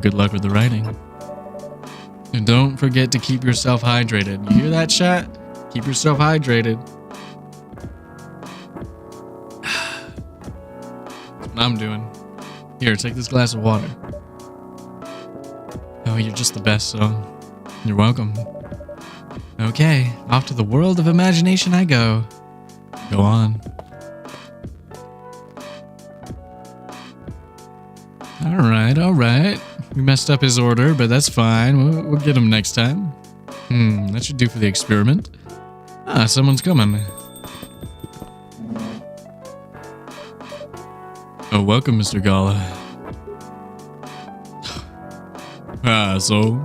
Good luck with the writing. And don't forget to keep yourself hydrated. You hear that, chat? Keep yourself hydrated. That's what I'm doing. Here, take this glass of water. Oh, you're just the best, so you're welcome. Okay, off to the world of imagination I go. Go on. Alright. We messed up his order, but that's fine. We'll get him next time. That should do for the experiment. Ah, someone's coming. Oh, welcome, Mr. Gala. So,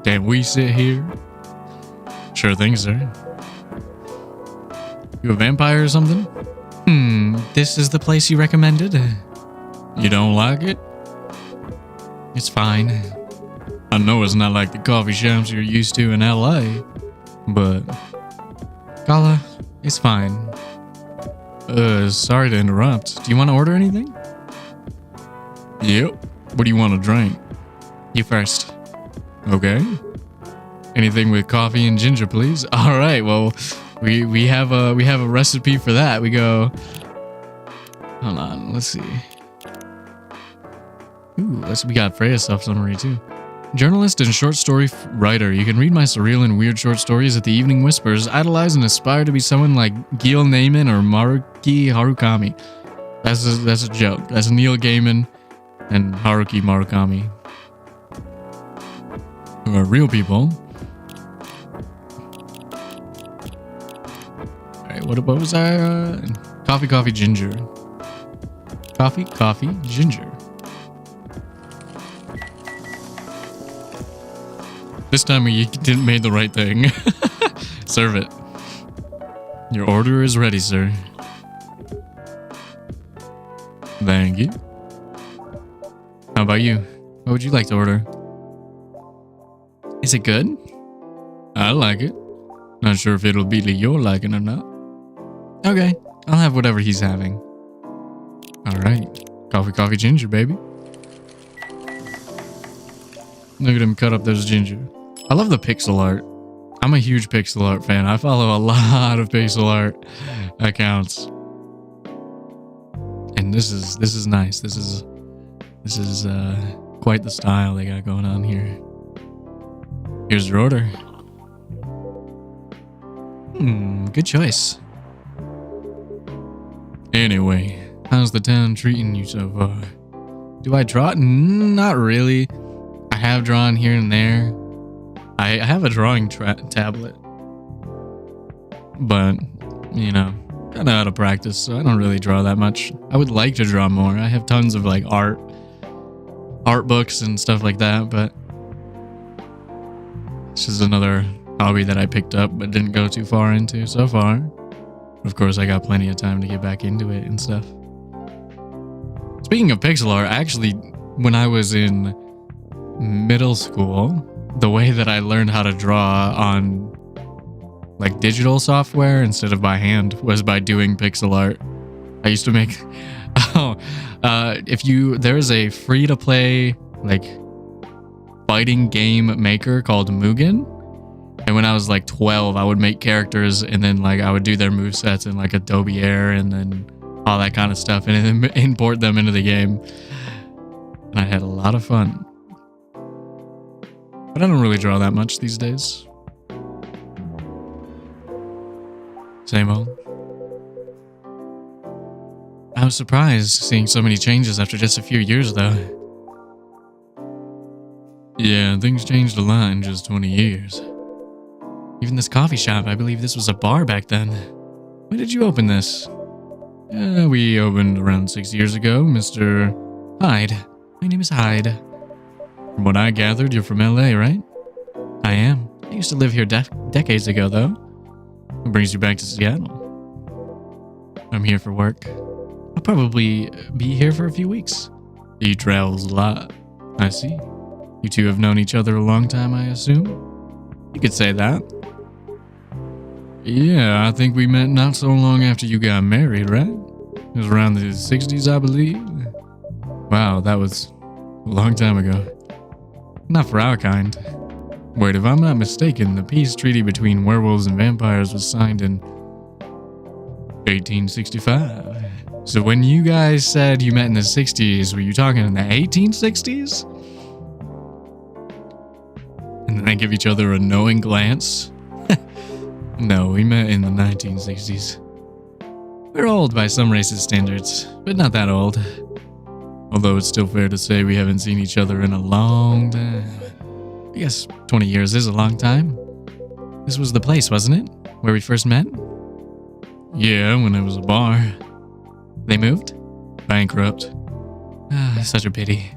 can we sit here? Sure thing, sir. You a vampire or something? This is the place you recommended? You don't like it? It's fine. I know it's not like the coffee shops you're used to in LA, but... Gala, it's fine. Sorry to interrupt. Do you want to order anything? Yep. What do you want to drink? You first. Okay. Anything with coffee and ginger, please? All right, well, we have a recipe for that. We go... Hold on, let's see. Ooh, we got Freya's self-summary too. Journalist and short story writer. You can read my surreal and weird short stories at the Evening Whispers. Idolize and aspire to be someone like Gil Naiman or Maruki Harukami. That's a joke. That's Neil Gaiman and Haruki Murakami, who are real people. All right, what was our coffee, ginger? Coffee, ginger. This time you didn't made the right thing. Serve it. Your order is ready, sir. Thank you. How about you? What would you like to order? Is it good? I like it. Not sure if it'll be to your liking or not. Okay, I'll have whatever he's having. All right. Coffee, ginger, baby. Look at him cut up those ginger. I love the pixel art. I'm a huge pixel art fan. I follow a lot of pixel art accounts. And this is nice. This is quite the style they got going on here. Here's your order. Good choice. Anyway, how's the town treating you so far? Do I draw? Not really. I have drawn here and there. I have a drawing tablet, but you know, kind of out of practice, so I don't really draw that much. I would like to draw more. I have tons of like art books and stuff like that, but this is another hobby that I picked up but didn't go too far into so far. Of course, I got plenty of time to get back into it and stuff. Speaking of pixel art, actually, when I was in middle school, the way that I learned how to draw on like digital software instead of by hand was by doing pixel art. I used to make there's a free to play like fighting game maker called Mugen, and when I was like 12 I would make characters and then like I would do their movesets in like Adobe Air and then all that kind of stuff and then import them into the game, and I had a lot of fun. But I don't really draw that much these days. Same old. I was surprised seeing so many changes after just a few years, though. Yeah, things changed a lot in just 20 years. Even this coffee shop, I believe this was a bar back then. When did you open this? We opened around 6 years ago, Mr. Hyde. My name is Hyde. From what I gathered, you're from LA, right? I am. I used to live here decades ago, though. What brings you back to Seattle? I'm here for work. I'll probably be here for a few weeks. He travels a lot. I see. You two have known each other a long time, I assume? You could say that. Yeah, I think we met not so long after you got married, right? It was around the 60s, I believe. Wow, that was a long time ago. Not for our kind. Wait, if I'm not mistaken, the peace treaty between werewolves and vampires was signed in 1865. So when you guys said you met in the 60s, were you talking in the 1860s? And then they give each other a knowing glance? No, we met in the 1960s. We're old by some races' standards, but not that old. Although it's still fair to say we haven't seen each other in a long time. I guess 20 years is a long time. This was the place, wasn't it? Where we first met? Yeah, when it was a bar. They moved? Bankrupt. Such a pity.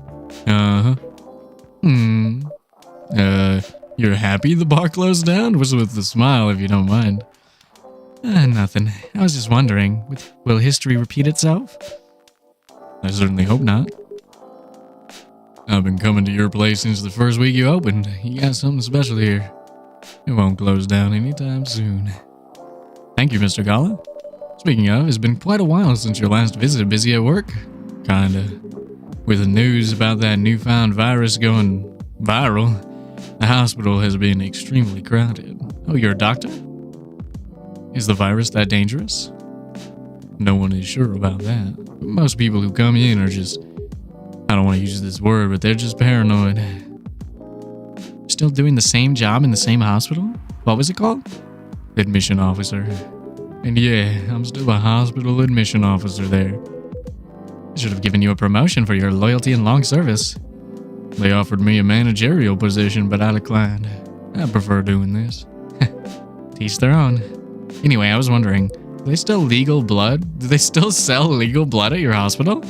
Uh-huh. You're happy the bar closed down? Was with a smile, if you don't mind. Nothing. I was just wondering, will history repeat itself? I certainly hope not. I've been coming to your place since the first week you opened. You got something special here. It won't close down anytime soon. Thank you, Mr. Gala. Speaking of, it's been quite a while since your last visit. Busy at work? Kinda. With the news about that newfound virus going viral, the hospital has been extremely crowded. Oh, you're a doctor? Is the virus that dangerous? No one is sure about that. But most people who come in are just I don't want to use this word, but they're just paranoid. Still doing the same job in the same hospital? What was it called? Admission officer. And yeah, I'm still a hospital admission officer there. I should have given you a promotion for your loyalty and long service. They offered me a managerial position, but I declined. I prefer doing this. To each their own. Anyway, I was wondering, do they still legal blood? Do they still sell legal blood at your hospital?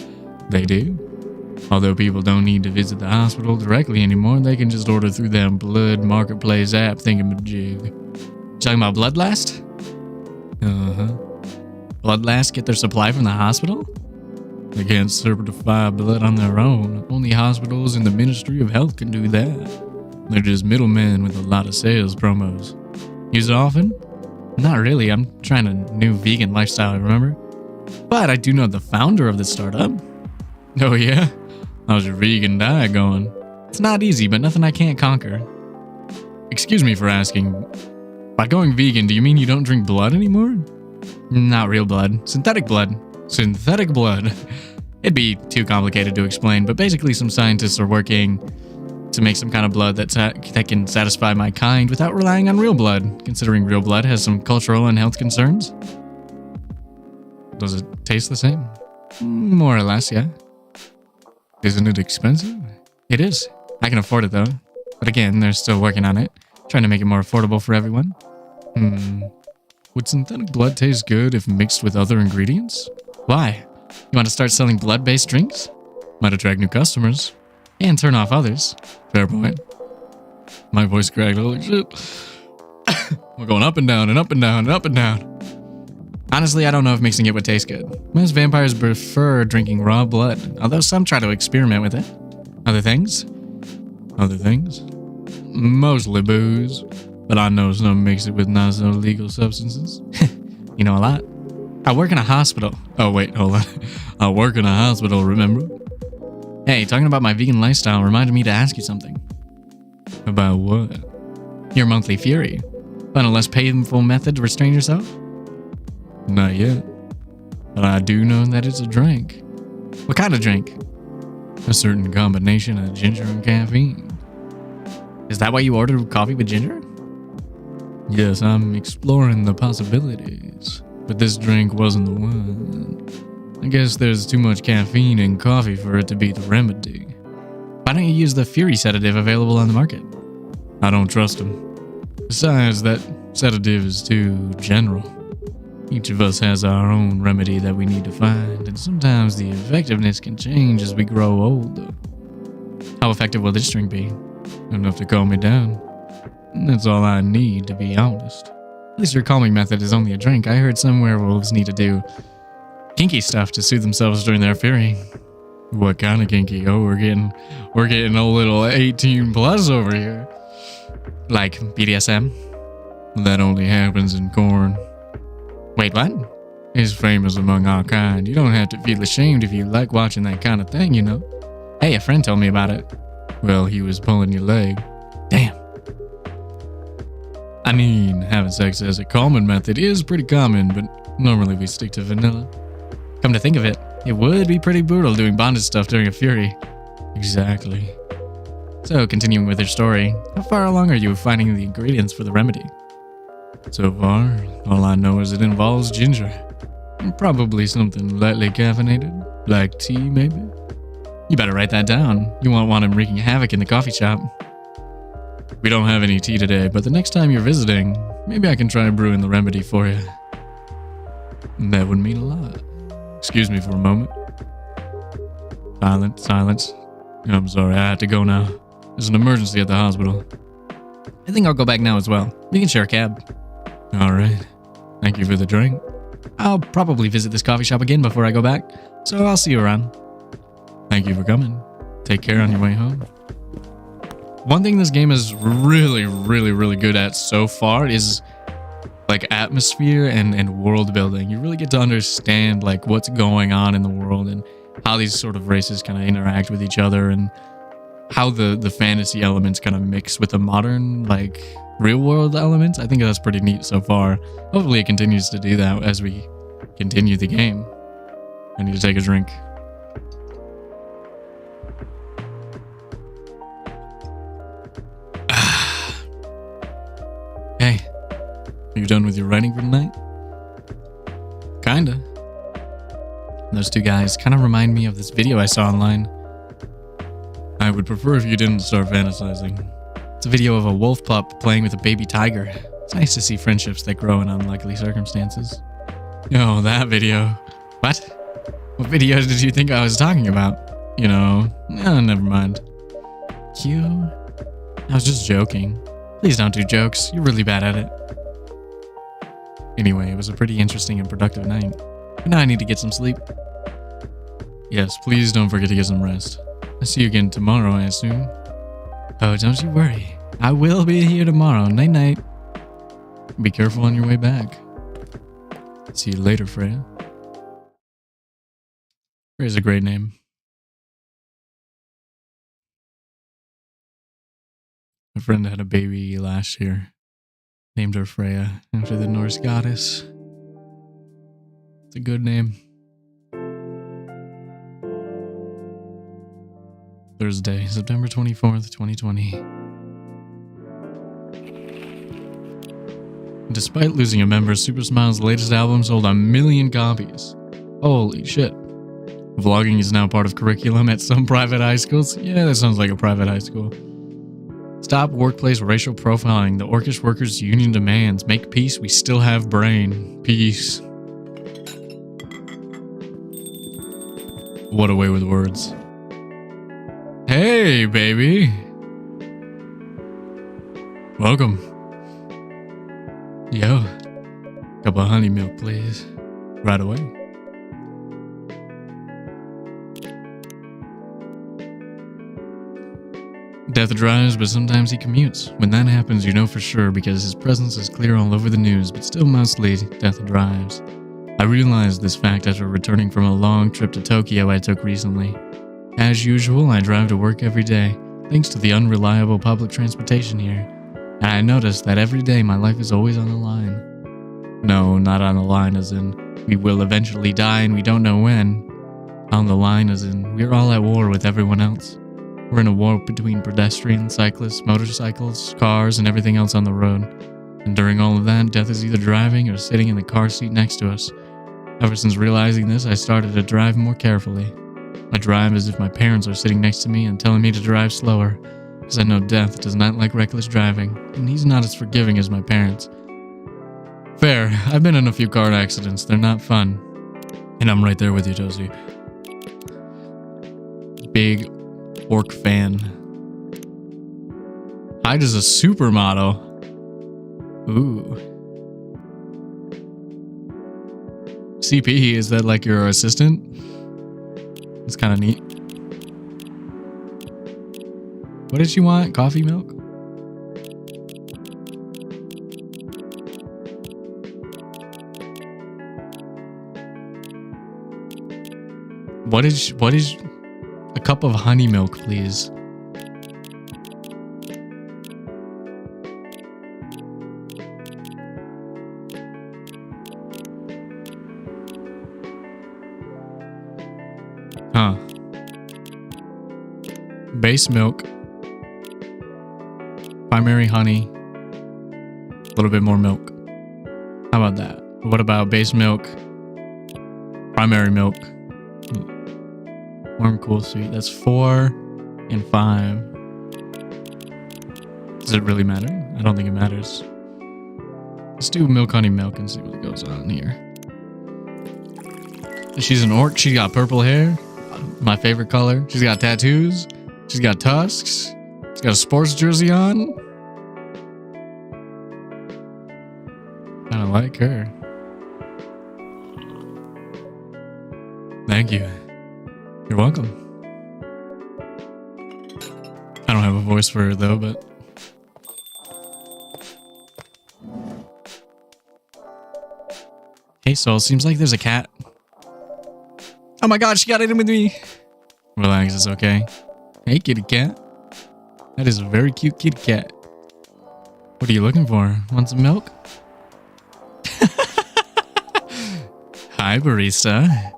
They do. Although people don't need to visit the hospital directly anymore, they can just order through their blood marketplace app thingamajig. You talking about Bloodlast? Bloodlast get their supply from the hospital? They can't certify blood on their own. Only hospitals in the Ministry of Health can do that. They're just middlemen with a lot of sales promos. Use it often? Not really. I'm trying a new vegan lifestyle, remember? But I do know the founder of the startup. Oh yeah? How's your vegan diet going? It's not easy, but nothing I can't conquer. Excuse me for asking. By going vegan, do you mean you don't drink blood anymore? Not real blood. Synthetic blood. Synthetic blood. It'd be too complicated to explain, but basically some scientists are working to make some kind of blood that can satisfy my kind without relying on real blood, considering real blood has some cultural and health concerns. Does it taste the same? More or less, yeah. Isn't it expensive? It is. I can afford it though. But again, they're still working on it, trying to make it more affordable for everyone. Would synthetic blood taste good if mixed with other ingredients? Why? You want to start selling blood-based drinks? Might attract new customers. And turn off others. Fair point. My voice cracked, holy shit. We're going up and down and up and down and up and down. Honestly, I don't know if mixing it would taste good. Most vampires prefer drinking raw blood, although some try to experiment with it. Other things? Other things? Mostly booze. But I know some mix it with not so legal substances. You know a lot. I work in a hospital. Oh wait, hold on. I work in a hospital, remember? Hey, talking about my vegan lifestyle reminded me to ask you something. About what? Your monthly fury. Find a less painful method to restrain yourself? Not yet. But I do know that it's a drink. What kind of drink? A certain combination of ginger and caffeine. Is that why you ordered coffee with ginger? Yes, I'm exploring the possibilities. But this drink wasn't the one. I guess there's too much caffeine in coffee for it to be the remedy. Why don't you use the Fury sedative available on the market? I don't trust them. Besides, that sedative is too general. Each of us has our own remedy that we need to find, and sometimes the effectiveness can change as we grow older. How effective will this drink be? Enough to calm me down. That's all I need, to be honest. At least your calming method is only a drink. I heard some werewolves need to do kinky stuff to soothe themselves during their fury. What kind of kinky? Oh, we're getting a little 18 plus over here. Like BDSM? That only happens in corn. Wait, what? It's famous among our kind. You don't have to feel ashamed if you like watching that kind of thing, you know? Hey, a friend told me about it. Well, he was pulling your leg. Damn. I mean, having sex as a calming method is pretty common, but normally we stick to vanilla. Come to think of it, it would be pretty brutal doing bondage stuff during a fury. Exactly. So, continuing with your story, how far along are you finding the ingredients for the remedy? So far, all I know is it involves ginger. Probably something lightly caffeinated, black tea maybe. You better write that down. You won't want him wreaking havoc in the coffee shop. We don't have any tea today, but the next time you're visiting, maybe I can try brewing the remedy for you. That would mean a lot. Excuse me for a moment. Silence. I'm sorry, I have to go now. There's an emergency at the hospital. I think I'll go back now as well. We can share a cab. Alright. Thank you for the drink. I'll probably visit this coffee shop again before I go back, so I'll see you around. Thank you for coming. Take care on your way home. One thing this game is really good at so far is like atmosphere and world building. You really get to understand like what's going on in the world and how these sort of races kind of interact with each other and how the fantasy elements kind of mix with the modern like real world elements. I think that's pretty neat so far. Hopefully it continues to do that as we continue the game. I need to take a drink. Are you done with your writing for tonight? Kinda. Those two guys kind of remind me of this video I saw online. I would prefer if you didn't start fantasizing. It's a video of a wolf pup playing with a baby tiger. It's nice to see friendships that grow in unlikely circumstances. Oh, that video. What? What video did you think I was talking about? You know, never mind. Q? I was just joking. Please don't do jokes. You're really bad at it. Anyway, it was a pretty interesting and productive night. But now I need to get some sleep. Yes, please don't forget to get some rest. I'll see you again tomorrow, I assume. Oh, don't you worry. I will be here tomorrow. Night-night. Be careful on your way back. See you later, Freya. Freya's a great name. My friend had a baby last year. Named her Freya after the Norse goddess. It's a good name. Thursday, September 24th, 2020. Despite losing a member, Super Smile's latest album sold 1 million copies. Holy shit. Vlogging is now part of curriculum at some private high schools. Yeah, that sounds like a private high school. Stop workplace racial profiling. The Orcish Workers Union demands. Make peace, we still have brain. Peace. What a way with words. Hey, baby. Welcome. Yo. Cup of honey milk, please. Right away. Death drives, but sometimes he commutes. When that happens, you know for sure because his presence is clear all over the news, but still mostly Death drives. I realized this fact after returning from a long trip to Tokyo I took recently. As usual, I drive to work every day, thanks to the unreliable public transportation here. And I noticed that every day my life is always on the line. No, not on the line as in, we will eventually die and we don't know when. On the line as in, we're all at war with everyone else. We're in a war between pedestrians, cyclists, motorcycles, cars, and everything else on the road. And during all of that, Death is either driving or sitting in the car seat next to us. Ever since realizing this, I started to drive more carefully. I drive as if my parents are sitting next to me and telling me to drive slower, because I know Death does not like reckless driving, and he's not as forgiving as my parents. Fair, I've been in a few car accidents, they're not fun. And I'm right there with you, Tozy. Big orc fan. Hyde is a supermodel. Ooh. CP, is that like your assistant? It's kind of neat. What did she want? Coffee milk? What is a cup of honey milk, please? Huh. Base milk. Primary honey. A little bit more milk. How about that? What about base milk? Primary milk. Warm, cool, sweet. That's 4 and 5. Does it really matter? I don't think it matters. Let's do milk, honey, milk and see what goes on here. She's an orc. She got purple hair. My favorite color. She's got tattoos. She's got tusks. She's got a sports jersey on. Kind of like her. Thank you. You're welcome. I don't have a voice for her though, but... Hey, Soul, seems like there's a cat. Oh my god, she got in with me! Relax, it's okay. Hey, kitty cat. That is a very cute kitty cat. What are you looking for? Want some milk? Hi, barista.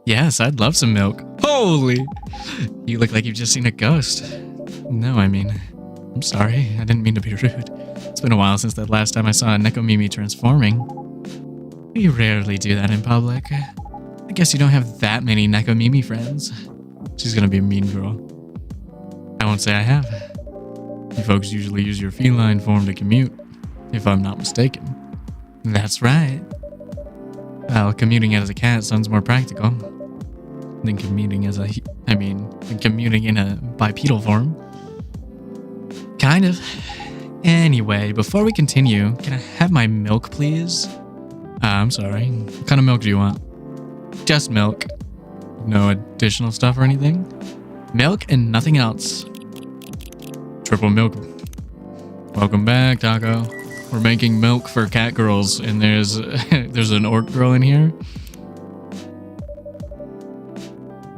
Yes, I'd love some milk. Holy! You look like you've just seen a ghost. No, I mean... I'm sorry, I didn't mean to be rude. It's been a while since that last time I saw a Nekomimi transforming. We rarely do that in public. I guess you don't have that many Nekomimi friends. She's gonna be a mean girl. I won't say I have. You folks usually use your feline form to commute, if I'm not mistaken. That's right. Well, commuting as a cat sounds more practical than commuting as than commuting in a bipedal form. Kind of. Anyway, before we continue, can I have my milk, please? I'm sorry. What kind of milk do you want? Just milk. No additional stuff or anything? Milk and nothing else. Triple milk. Welcome back, Taco. We're making milk for cat girls, and there's an orc girl in here.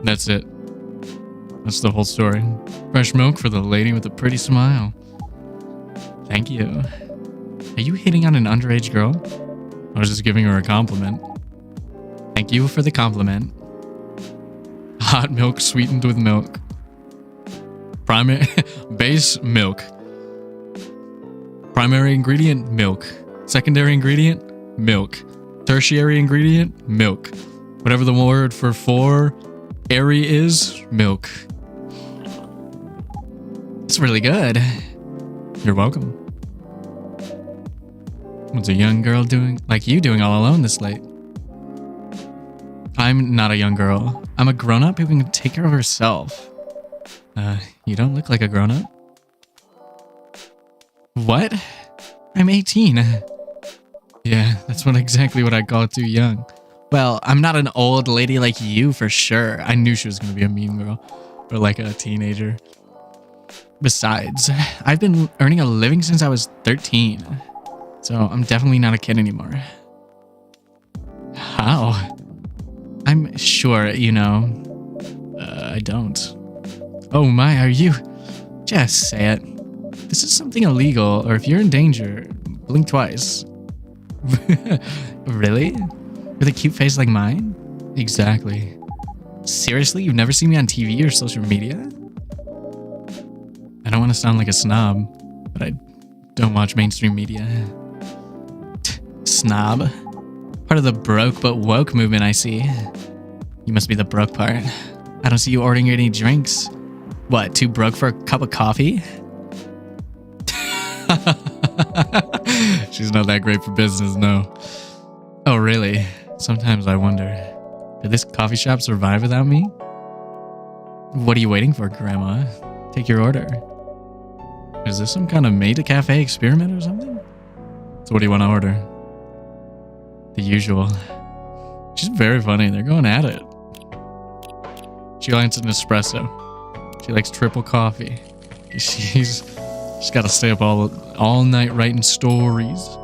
That's it. That's the whole story. Fresh milk for the lady with the pretty smile. Thank you. Are you hitting on an underage girl? I was just giving her a compliment. Thank you for the compliment. Hot milk sweetened with milk. Base milk. Primary ingredient, milk. Secondary ingredient, milk. Tertiary ingredient, milk. Whatever the word for airy is, milk. It's really good. You're welcome. What's a young girl doing all alone this late? I'm not a young girl. I'm a grown-up who can take care of herself. You don't look like a grown-up. What? I'm 18. Yeah, that's exactly what I call too young. Well, I'm not an old lady like you for sure. I knew she was going to be a mean girl. Or like a teenager. Besides, I've been earning a living since I was 13. So I'm definitely not a kid anymore. How? I'm sure, I don't. Oh my, are you? Just say it. This is something illegal, or if you're in danger, blink twice. Really? With a cute face like mine? Exactly. Seriously? You've never seen me on TV or social media? I don't want to sound like a snob, but I don't watch mainstream media. Snob? Part of the broke but woke movement, I see. You must be the broke part. I don't see you ordering any drinks. What, too broke for a cup of coffee? She's not that great for business, no. Oh, really? Sometimes I wonder, did this coffee shop survive without me? What are you waiting for, Grandma? Take your order. Is this some kind of made-to-cafe experiment or something? So what do you want to order? The usual. She's very funny. They're going at it. She likes an espresso. She likes triple coffee. She's got to stay up all night writing stories.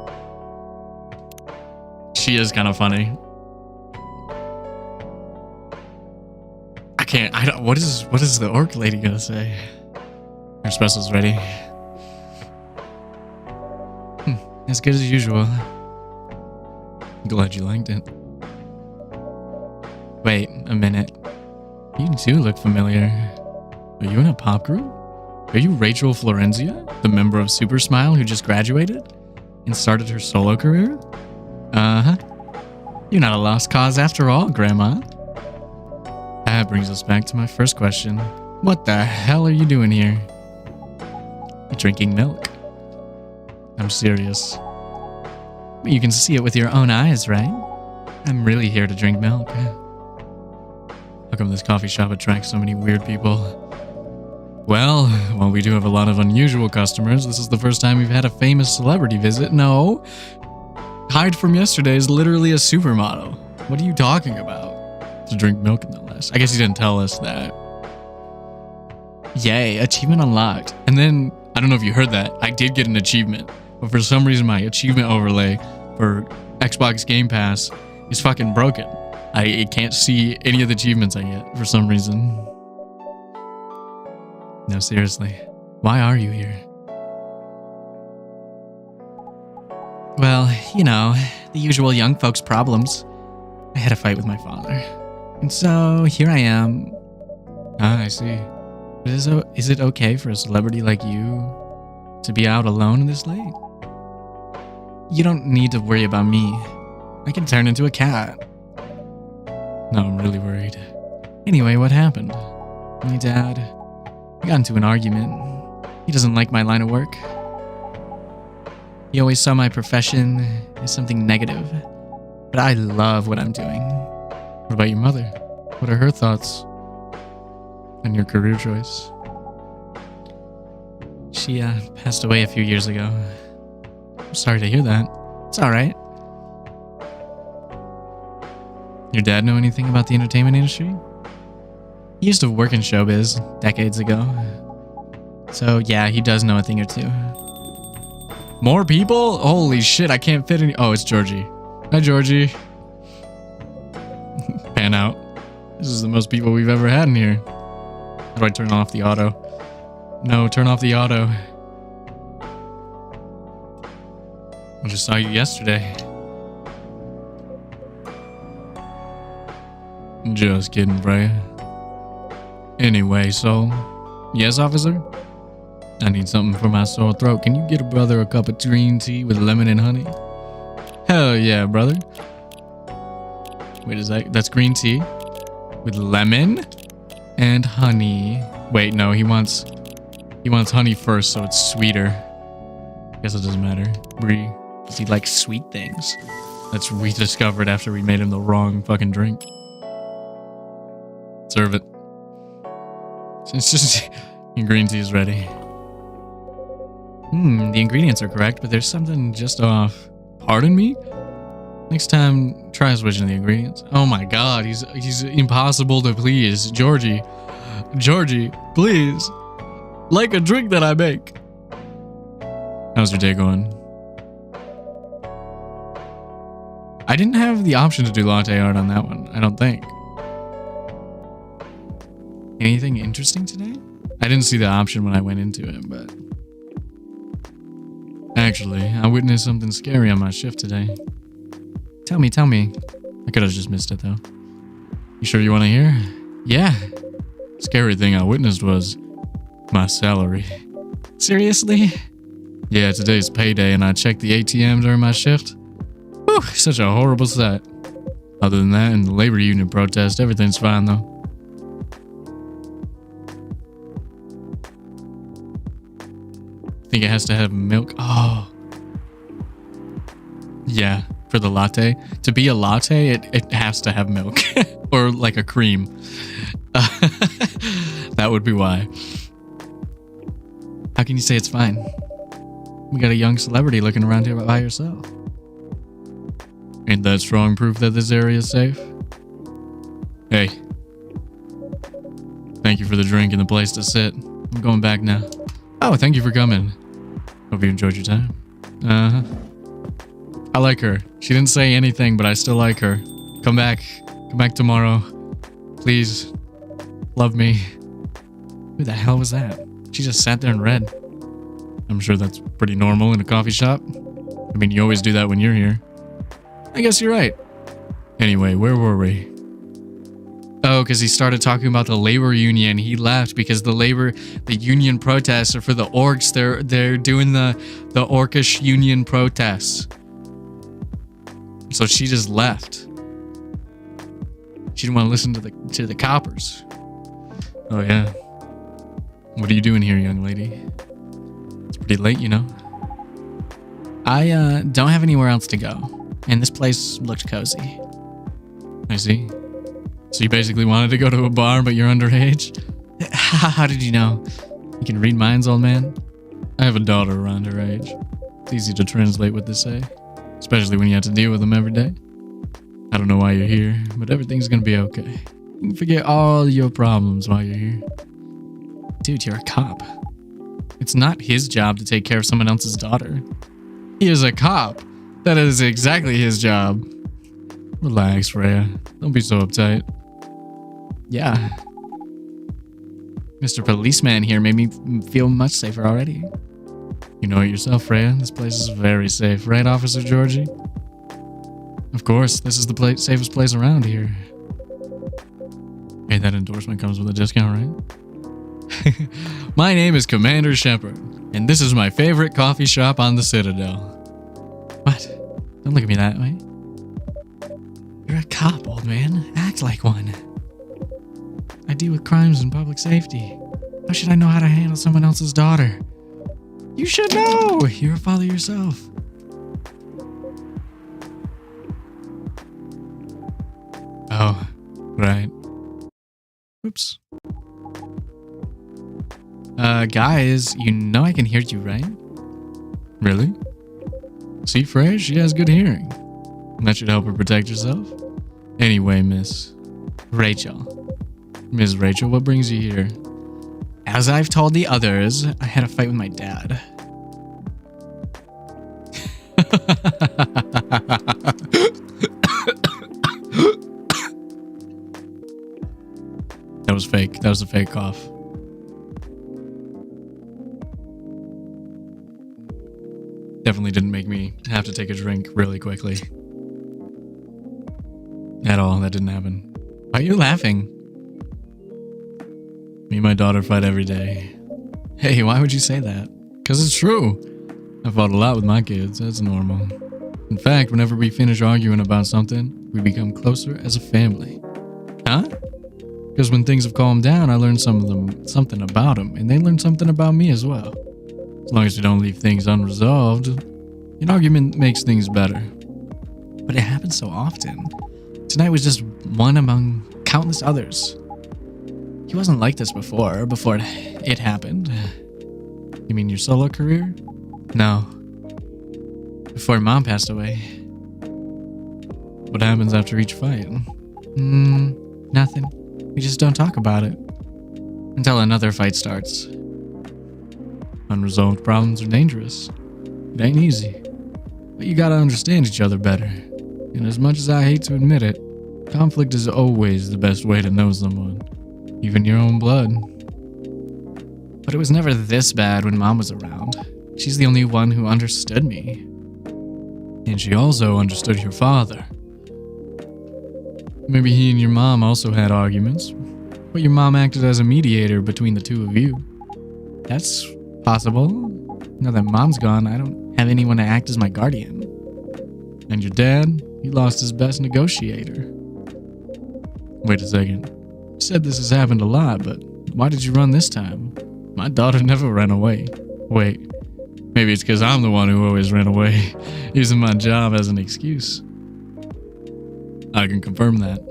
She is kind of funny. What is the orc lady gonna say? Her espresso's ready. As good as usual. Glad you liked it. Wait a minute. You do look familiar. Are you in a pop group? Are you Rachel Florenzia, the member of Super Smile who just graduated and started her solo career? Uh-huh. You're not a lost cause after all, Grandma. That brings us back to my first question. What the hell are you doing here? You're drinking milk. I'm serious. But you can see it with your own eyes, right? I'm really here to drink milk. How come this coffee shop attracts so many weird people? Well, while we do have a lot of unusual customers, this is the first time we've had a famous celebrity visit. No. Hyde from yesterday is literally a supermodel. What are you talking about? To drink milk in the list. I guess he didn't tell us that. Yay, achievement unlocked. And then, I don't know if you heard that, I did get an achievement. But for some reason, my achievement overlay for Xbox Game Pass is fucking broken. I can't see any of the achievements I get for some reason. No, seriously. Why are you here? Well, the usual young folks' problems. I had a fight with my father. And so, here I am. Ah, I see. But is it okay for a celebrity like you to be out alone this late? You don't need to worry about me. I can turn into a cat. No, I'm really worried. Anyway, what happened? My dad, we got into an argument. He doesn't like my line of work. He always saw my profession as something negative. But I love what I'm doing. What about your mother? What are her thoughts on your career choice? She passed away a few years ago. I'm sorry to hear that. It's alright. Your dad know anything about the entertainment industry? He used to work in showbiz decades ago. So yeah, he does know a thing or two. More people? Holy shit, I can't fit any. Oh, it's Georgie. Hi, Georgie. Pan out. This is the most people we've ever had in here. How do I turn off the auto? No, turn off the auto. I just saw you yesterday. Just kidding, Freya. Anyway, so... Yes, officer? I need something for my sore throat. Can you get a brother a cup of green tea with lemon and honey? Hell yeah, brother. Wait, is that's green tea? With lemon and honey. Wait, no, he wants honey first, so it's sweeter. Guess it doesn't matter. Brie, does he like sweet things? That's what we discovered after we made him the wrong fucking drink. Serve it. It's just... Your green tea is ready. The ingredients are correct, but there's something just off. Pardon me? Next time, try switching the ingredients. Oh my god, he's impossible to please. Georgie, please. Like a drink that I make. How's your day going? I didn't have the option to do latte art on that one, I don't think. Anything interesting today? I didn't see the option when I went into it, but... Actually, I witnessed something scary on my shift today. Tell me. I could have just missed it, though. You sure you want to hear? Yeah. Scary thing I witnessed was... my salary. Seriously? Yeah, today's payday and I checked the ATM during my shift. Whew, such a horrible sight. Other than that and the labor union protest, everything's fine, though. Think it has to have milk? Oh. Yeah, for the latte. To be a latte, it has to have milk. Or like a cream. That would be why. How can you say it's fine? We got a young celebrity looking around here by yourself. Ain't that strong proof that this area is safe? Hey. Thank you for the drink and the place to sit. I'm going back now. Oh, thank you for coming. Hope you enjoyed your time. Uh-huh. I like her. She didn't say anything, but I still like her. Come back. Come back tomorrow. Please. Love me. Who the hell was that? She just sat there and read. I'm sure that's pretty normal in a coffee shop. I mean, you always do that when you're here. I guess you're right. Anyway, where were we? Oh, because he started talking about the labor union. He left because the union protests are for the orcs. They're doing the orcish union protests. So she just left. She didn't want to listen to the coppers. Oh yeah. What are you doing here, young lady? It's pretty late, you know. I don't have anywhere else to go, and this place looked cozy. I see. So you basically wanted to go to a bar, but you're underage? How did you know? You can read minds, old man? I have a daughter around her age. It's easy to translate what they say, especially when you have to deal with them every day. I don't know why you're here, but everything's gonna be okay. You can forget all your problems while you're here. Dude, you're a cop. It's not his job to take care of someone else's daughter. He is a cop. That is exactly his job. Relax, Freya. Don't be so uptight. Yeah. Mr. Policeman here made me feel much safer already. You know it yourself, Freya. This place is very safe, right, Officer Georgie? Of course, this is the safest place around here. Hey, that endorsement comes with a discount, right? My name is Commander Shepard, and this is my favorite coffee shop on the Citadel. What? Don't look at me that way. You're a cop, old man. Act like one. I deal with crimes and public safety. How should I know how to handle someone else's daughter? You should know! You're a father yourself. Oh, right. Oops. Guys, you know I can hear you, right? Really? See, Freya, she has good hearing. That should help her protect herself. Anyway, Miss Rachel, what brings you here? As I've told the others, I had a fight with my dad. That was fake. That was a fake cough. Definitely didn't make me have to take a drink really quickly. At all. That didn't happen. Why are you laughing? Me and my daughter fight every day. Hey, why would you say that? Because it's true. I fought a lot with my kids. That's normal. In fact, whenever we finish arguing about something, we become closer as a family. Huh? Because when things have calmed down, I learn something about them, and they learn something about me as well. As long as we don't leave things unresolved, an argument makes things better. But it happens so often. Tonight was just one among countless others. He wasn't like this before it happened. You mean your solo career? No. Before Mom passed away. What happens after each fight? Nothing. We just don't talk about it. Until another fight starts. Unresolved problems are dangerous. It ain't easy. But you gotta understand each other better. And as much as I hate to admit it, conflict is always the best way to know someone. Even your own blood. But it was never this bad when Mom was around. She's the only one who understood me. And she also understood your father. Maybe he and your mom also had arguments, but your mom acted as a mediator between the two of you. That's possible. Now that Mom's gone, I don't have anyone to act as my guardian. And your dad, he lost his best negotiator. Wait a second. You said this has happened a lot, but why did you run this time? My daughter never ran away. Wait, maybe it's because I'm the one who always ran away, using my job as an excuse. I can confirm that.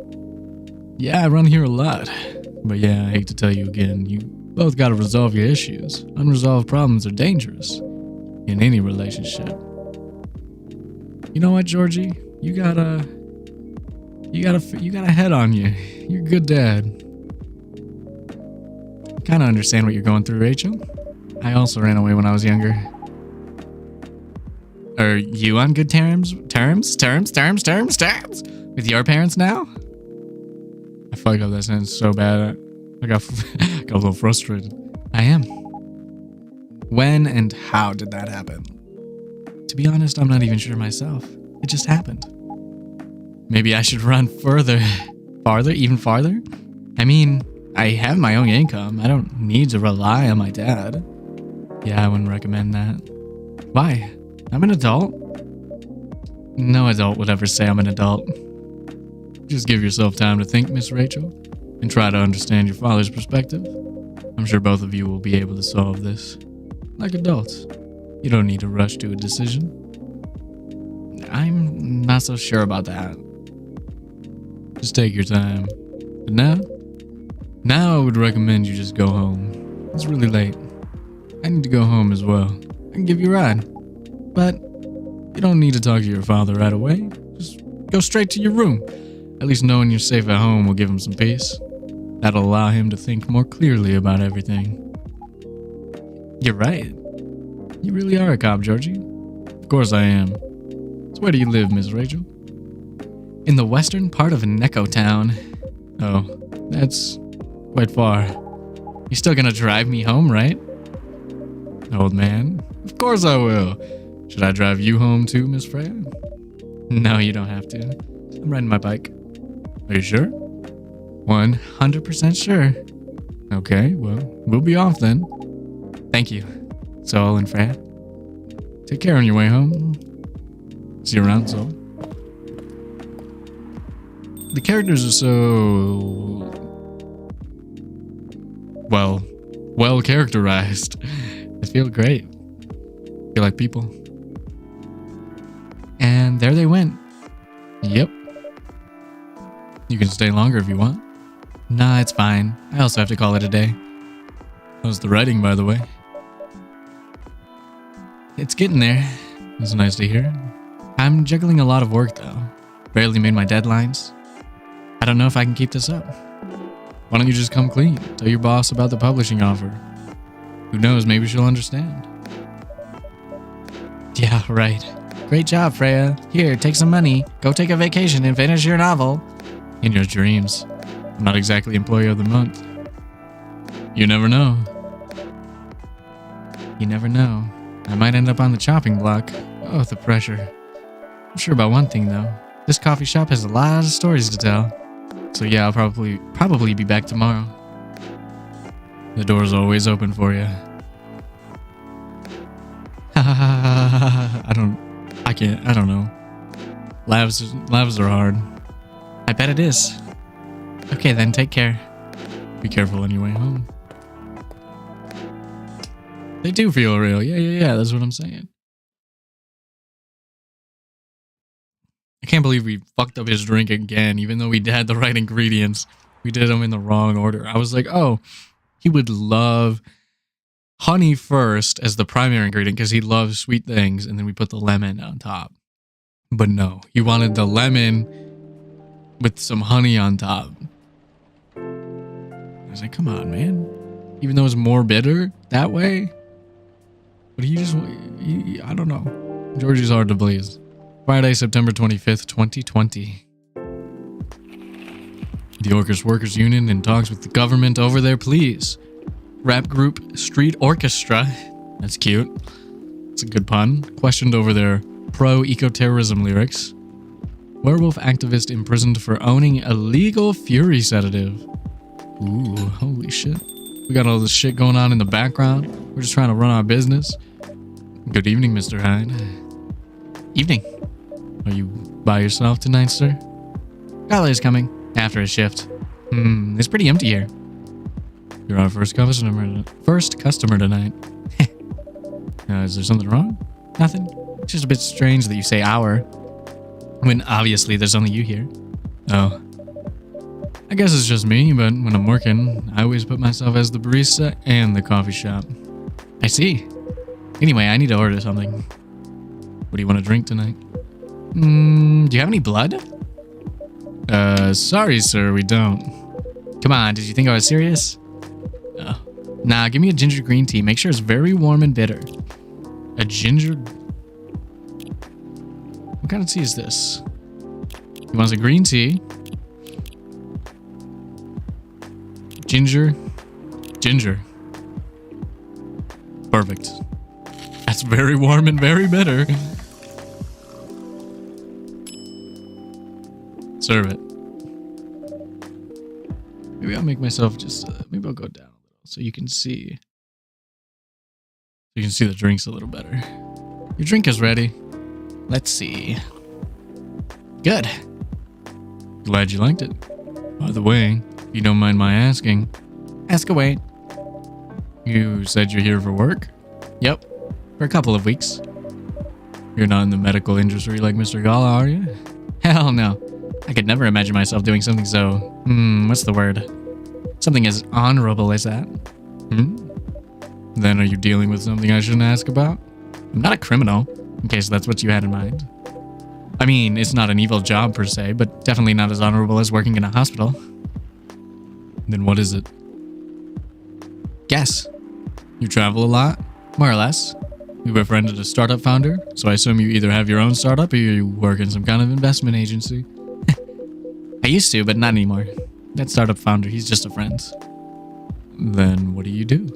Yeah, I run here a lot. But yeah, I hate to tell you again, you both gotta resolve your issues. Unresolved problems are dangerous in any relationship. You know what, Georgie? You got a head on you. You're a good dad. I kinda understand what you're going through, Rachel. I also ran away when I was younger. Are you on good terms? With your parents now? I fucked up that sentence so bad. I got a little frustrated. I am. When and how did that happen? To be honest, I'm not even sure myself. It just happened. Maybe I should run further. Even farther? I mean, I have my own income. I don't need to rely on my dad. Yeah, I wouldn't recommend that. Why? I'm an adult. No adult would ever say I'm an adult. Just give yourself time to think, Miss Rachel, and try to understand your father's perspective. I'm sure both of you will be able to solve this. Like adults, you don't need to rush to a decision. I'm not so sure about that. Just take your time. But now I would recommend you just go home. It's really late. I need to go home as well. I can give you a ride. But you don't need to talk to your father right away. Just go straight to your room. At least knowing you're safe at home will give him some peace. That'll allow him to think more clearly about everything. You're right. You really are a cop, Georgie. Of course I am. So where do you live, Miss Rachel? In the western part of Neko Town. Oh, that's quite far. You're still gonna drive me home, right? Old man, of course I will. Should I drive you home too, Miss Freya? No, you don't have to. I'm riding my bike. Are you sure? 100% sure. Okay, well, we'll be off then. Thank you, Sol and Freya. Take care on your way home. See you around, Soul. The characters are so... well characterized. They feel great. Feel like people. And there they went. Yep. You can stay longer if you want. Nah, it's fine. I also have to call it a day. How's the writing, by the way? It's getting there. It's nice to hear. I'm juggling a lot of work, though. Barely made my deadlines. I don't know if I can keep this up. Why don't you just come clean? Tell your boss about the publishing offer. Who knows, maybe she'll understand. Yeah, right. Great job, Freya. Here, take some money. Go take a vacation and finish your novel. In your dreams. I'm not exactly employee of the month. You never know. You never know. I might end up on the chopping block. Oh, the pressure. I'm sure about one thing, though. This coffee shop has a lot of stories to tell. So yeah, I'll probably be back tomorrow. The door's always open for you. I don't know. Laughs are hard. I bet it is. Okay then, take care. Be careful on your way home. They do feel real. Yeah, that's what I'm saying. I can't believe we fucked up his drink again, even though we had the right ingredients. We did them in the wrong order. I was like, oh, he would love honey first as the primary ingredient because he loves sweet things, and then we put the lemon on top. But no, he wanted the lemon with some honey on top. I was like, come on, man. Even though it's more bitter that way? But I don't know. Georgie's hard to please. Friday, September 25th, 2020. The Orchestra Workers Union in talks with the government over their pleas. Rap group Street Orchestra, that's cute. It's a good pun. Questioned over their pro-eco-terrorism lyrics. Werewolf activist imprisoned for owning illegal fury sedative. Ooh, holy shit. We got all this shit going on in the background. We're just trying to run our business. Good evening, Mr. Hyde. Evening. Are you by yourself tonight, sir? Carly's coming after a shift. It's pretty empty here. You're our first customer tonight. Is there something wrong? Nothing. It's just a bit strange that you say our, when obviously there's only you here. Oh. I guess it's just me, but when I'm working, I always put myself as the barista and the coffee shop. I see. Anyway, I need to order something. What do you want to drink tonight? Do you have any blood? Sorry, sir, we don't. Come on, did you think I was serious? Oh. Nah, give me a ginger green tea. Make sure it's very warm and bitter. A ginger... What kind of tea is this? He wants a green tea. Ginger. Perfect. That's very warm and very bitter. Serve it. Maybe I'll make myself just... maybe I'll go down a little so you can see. You can see the drinks a little better. Your drink is ready. Let's see. Good. Glad you liked it. By the way, if you don't mind my asking. Ask away. You said you're here for work? Yep. For a couple of weeks. You're not in the medical industry like Mr. Gala, are you? Hell no. I could never imagine myself doing something so... what's the word? Something as honorable as that. Then are you dealing with something I shouldn't ask about? I'm not a criminal, in case that's what you had in mind. I mean, it's not an evil job per se, but definitely not as honorable as working in a hospital. Then what is it? Guess. You travel a lot? More or less. You befriended a startup founder, so I assume you either have your own startup or you work in some kind of investment agency. I used to, but not anymore. That startup founder, he's just a friend. Then what do you do?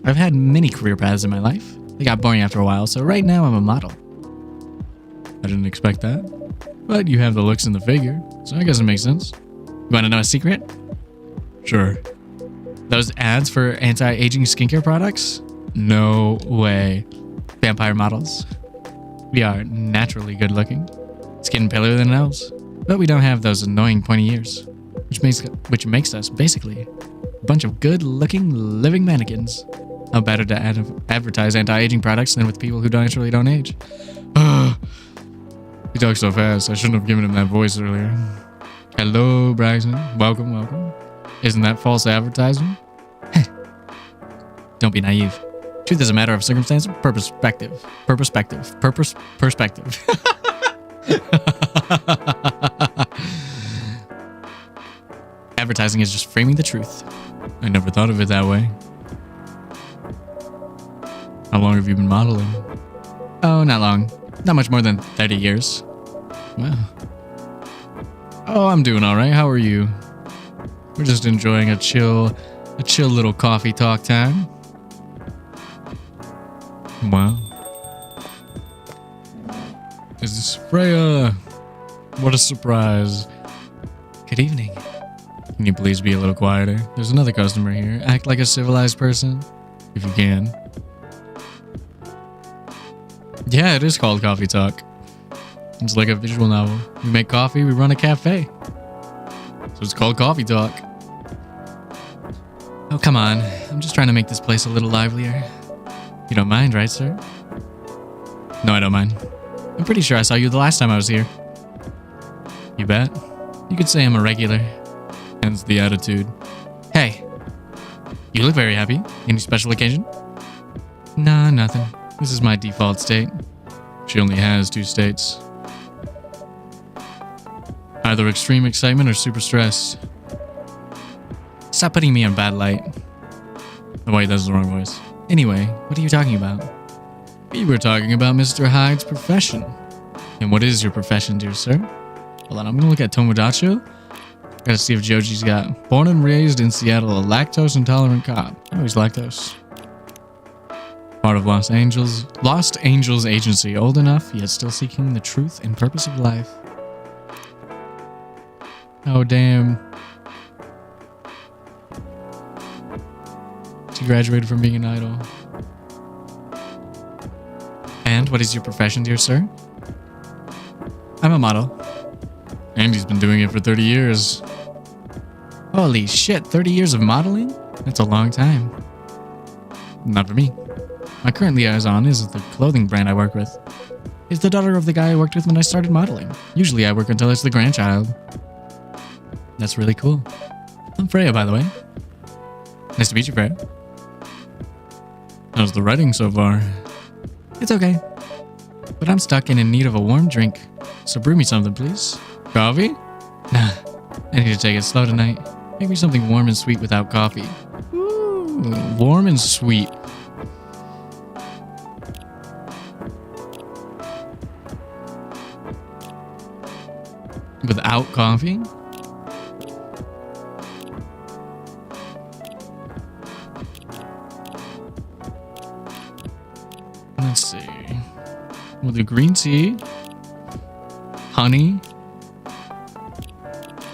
I've had many career paths in my life. They got boring after a while, so right now I'm a model. I didn't expect that. But you have the looks and the figure, so I guess it makes sense. You want to know a secret? Sure. Those ads for anti-aging skincare products? No way. Vampire models. We are naturally good looking, skin paler than elves, but we don't have those annoying pointy ears, which makes us basically a bunch of good looking living mannequins. How better to advertise anti-aging products than with people who naturally don't age? He talks so fast, I shouldn't have given him that voice earlier. Hello, Bryson. Welcome, welcome. Isn't that false advertising? Don't be naive. Truth is a matter of circumstance, perspective. Perspective. Advertising is just framing the truth. I never thought of it that way. How long have you been modeling? Oh, not long. Not much more than 30 years. Wow. Oh, I'm doing all right. How are you? We're just enjoying a chill little coffee talk time. Wow. Is this Freya? What a surprise. Good evening. Can you please be a little quieter? There's another customer here. Act like a civilized person, if you can. Yeah, it is called Coffee Talk. It's like a visual novel. We make coffee, we run a cafe. So it's called Coffee Talk. Oh, come on. I'm just trying to make this place a little livelier. You don't mind, right, sir? No, I don't mind. I'm pretty sure I saw you the last time I was here. You bet. You could say I'm a regular. Hence the attitude. Hey. You look very happy. Any special occasion? Nah, nothing. This is my default state. She only has 2 states. Either extreme excitement or super stressed. Stop putting me in bad light. Oh wait, that's the wrong voice. Anyway, what are you talking about? We were talking about Mr. Hyde's profession. And what is your profession, dear sir? Hold on, I'm gonna look at Tomodachi. Gotta see if Joji's got born and raised in Seattle, a lactose intolerant cop. Oh, he's lactose. Part of Lost Angels Agency, old enough, yet still seeking the truth and purpose of life. Oh, damn. She graduated from being an idol. And what is your profession, dear sir? I'm a model. And he's been doing it for 30 years. Holy shit, 30 years of modeling? That's a long time. Not for me. My current liaison is the clothing brand I work with. It's the daughter of the guy I worked with when I started modeling. Usually I work until it's the grandchild. That's really cool. I'm Freya, by the way. Nice to meet you, Freya. How's the writing so far? It's okay. But I'm stuck and in need of a warm drink. So brew me something, please. Coffee? Nah, I need to take it slow tonight. Make me something warm and sweet without coffee. Ooh, warm and sweet. Without coffee? Let's see. We'll do green tea, honey.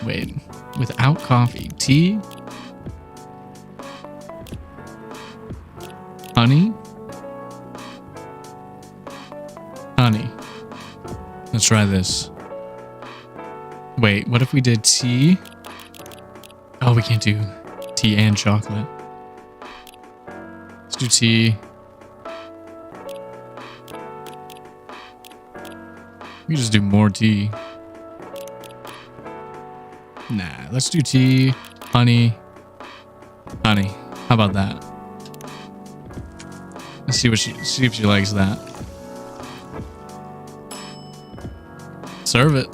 Wait, without coffee. Tea, honey, honey. Let's try this. Wait, what if we did tea? Oh, we can't do tea and chocolate. Let's do tea. We just do more tea. Nah, let's do tea, honey, honey. How about that? Let's see if she likes that. Serve it.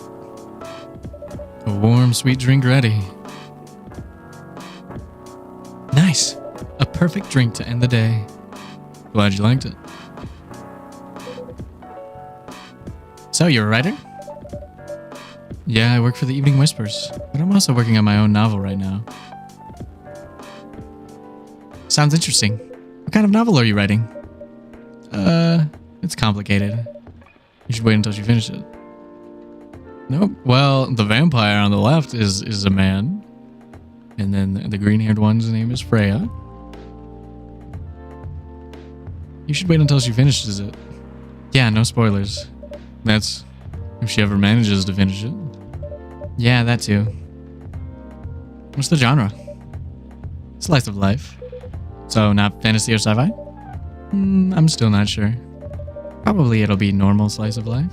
A warm, sweet drink ready. Nice. A perfect drink to end the day. Glad you liked it. So, you're a writer? Yeah, I work for the Evening Whispers, but I'm also working on my own novel right now. Sounds interesting. What kind of novel are you writing? It's complicated. You should wait until she finishes it. Nope. Well, the vampire on the left is a man. And then the green-haired one's name is Freya. You should wait until she finishes it. Yeah, Yeah, no spoilers. That's if she ever manages to finish it. Yeah, that too. What's the genre? Slice of life. So not fantasy or sci-fi? I'm still not sure. Probably it'll be normal slice of life.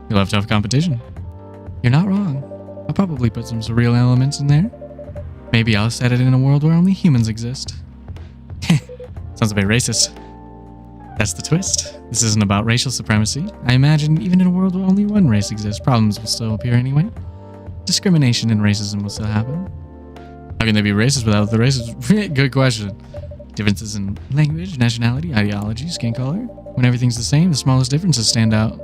You'll have tough competition. You're not wrong. I'll probably put some surreal elements in there. Maybe I'll set it in a world where only humans exist. Sounds a bit racist. That's the twist. This isn't about racial supremacy. I imagine even in a world where only one race exists, problems will still appear anyway. Discrimination and racism will still happen. How can they be racist without the racism? Good question. Differences in language, nationality, ideology, skin color. When everything's the same, the smallest differences stand out.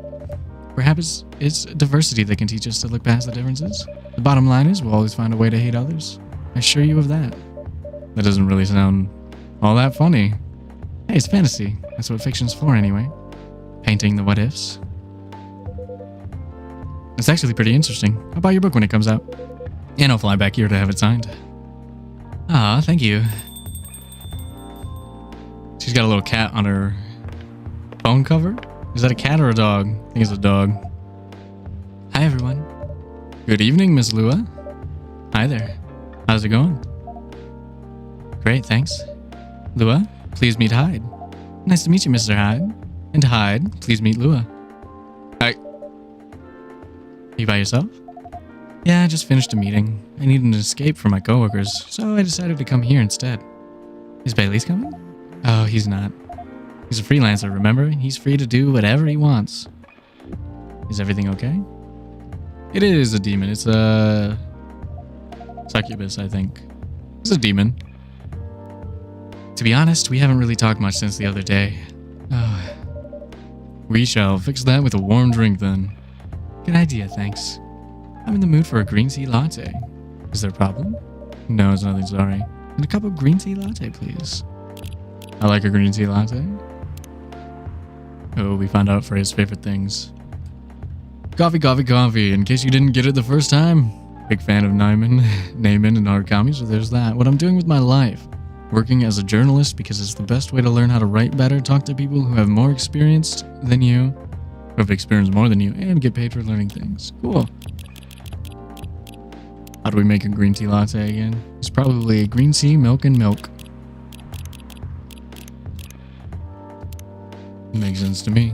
Perhaps it's diversity that can teach us to look past the differences. The bottom line is we'll always find a way to hate others. I assure you of that. That doesn't really sound all that funny. Hey, it's fantasy. That's what fiction's for anyway. Painting the what-ifs. It's actually pretty interesting. I'll buy your book when it comes out. And I'll fly back here to have it signed. Ah, thank you. She's got a little cat on her phone cover. Is that a cat or a dog? I think it's a dog. Hi, everyone. Good evening, Miss Lua. Hi there. How's it going? Great, thanks. Lua, please meet Hyde. Nice to meet you, Mr. Hyde. And Hyde, please meet Lua. Hi. You by yourself? Yeah, I just finished a meeting. I needed an escape from my coworkers, so I decided to come here instead. Is Bailey's coming? Oh, he's not. He's a freelancer, remember? He's free to do whatever he wants. Is everything okay? It is a demon. It's a succubus, I think. It's a demon. To be honest, we haven't really talked much since the other day. Oh. We shall fix that with a warm drink then. Good idea, thanks. I'm in the mood for a green tea latte. Is there a problem? No, it's nothing, sorry. And a cup of green tea latte, please. I like a green tea latte. Oh, we found out for his favorite things. Coffee, coffee, coffee. In case you didn't get it the first time. Big fan of Naaman and hard commies, so there's that. What I'm doing with my life. Working as a journalist because it's the best way to learn how to write better, talk to people who have more experience than you, who have experienced more than you, and get paid for learning things. Cool. How do we make a green tea latte again? It's probably green tea, milk, and milk. Makes sense to me.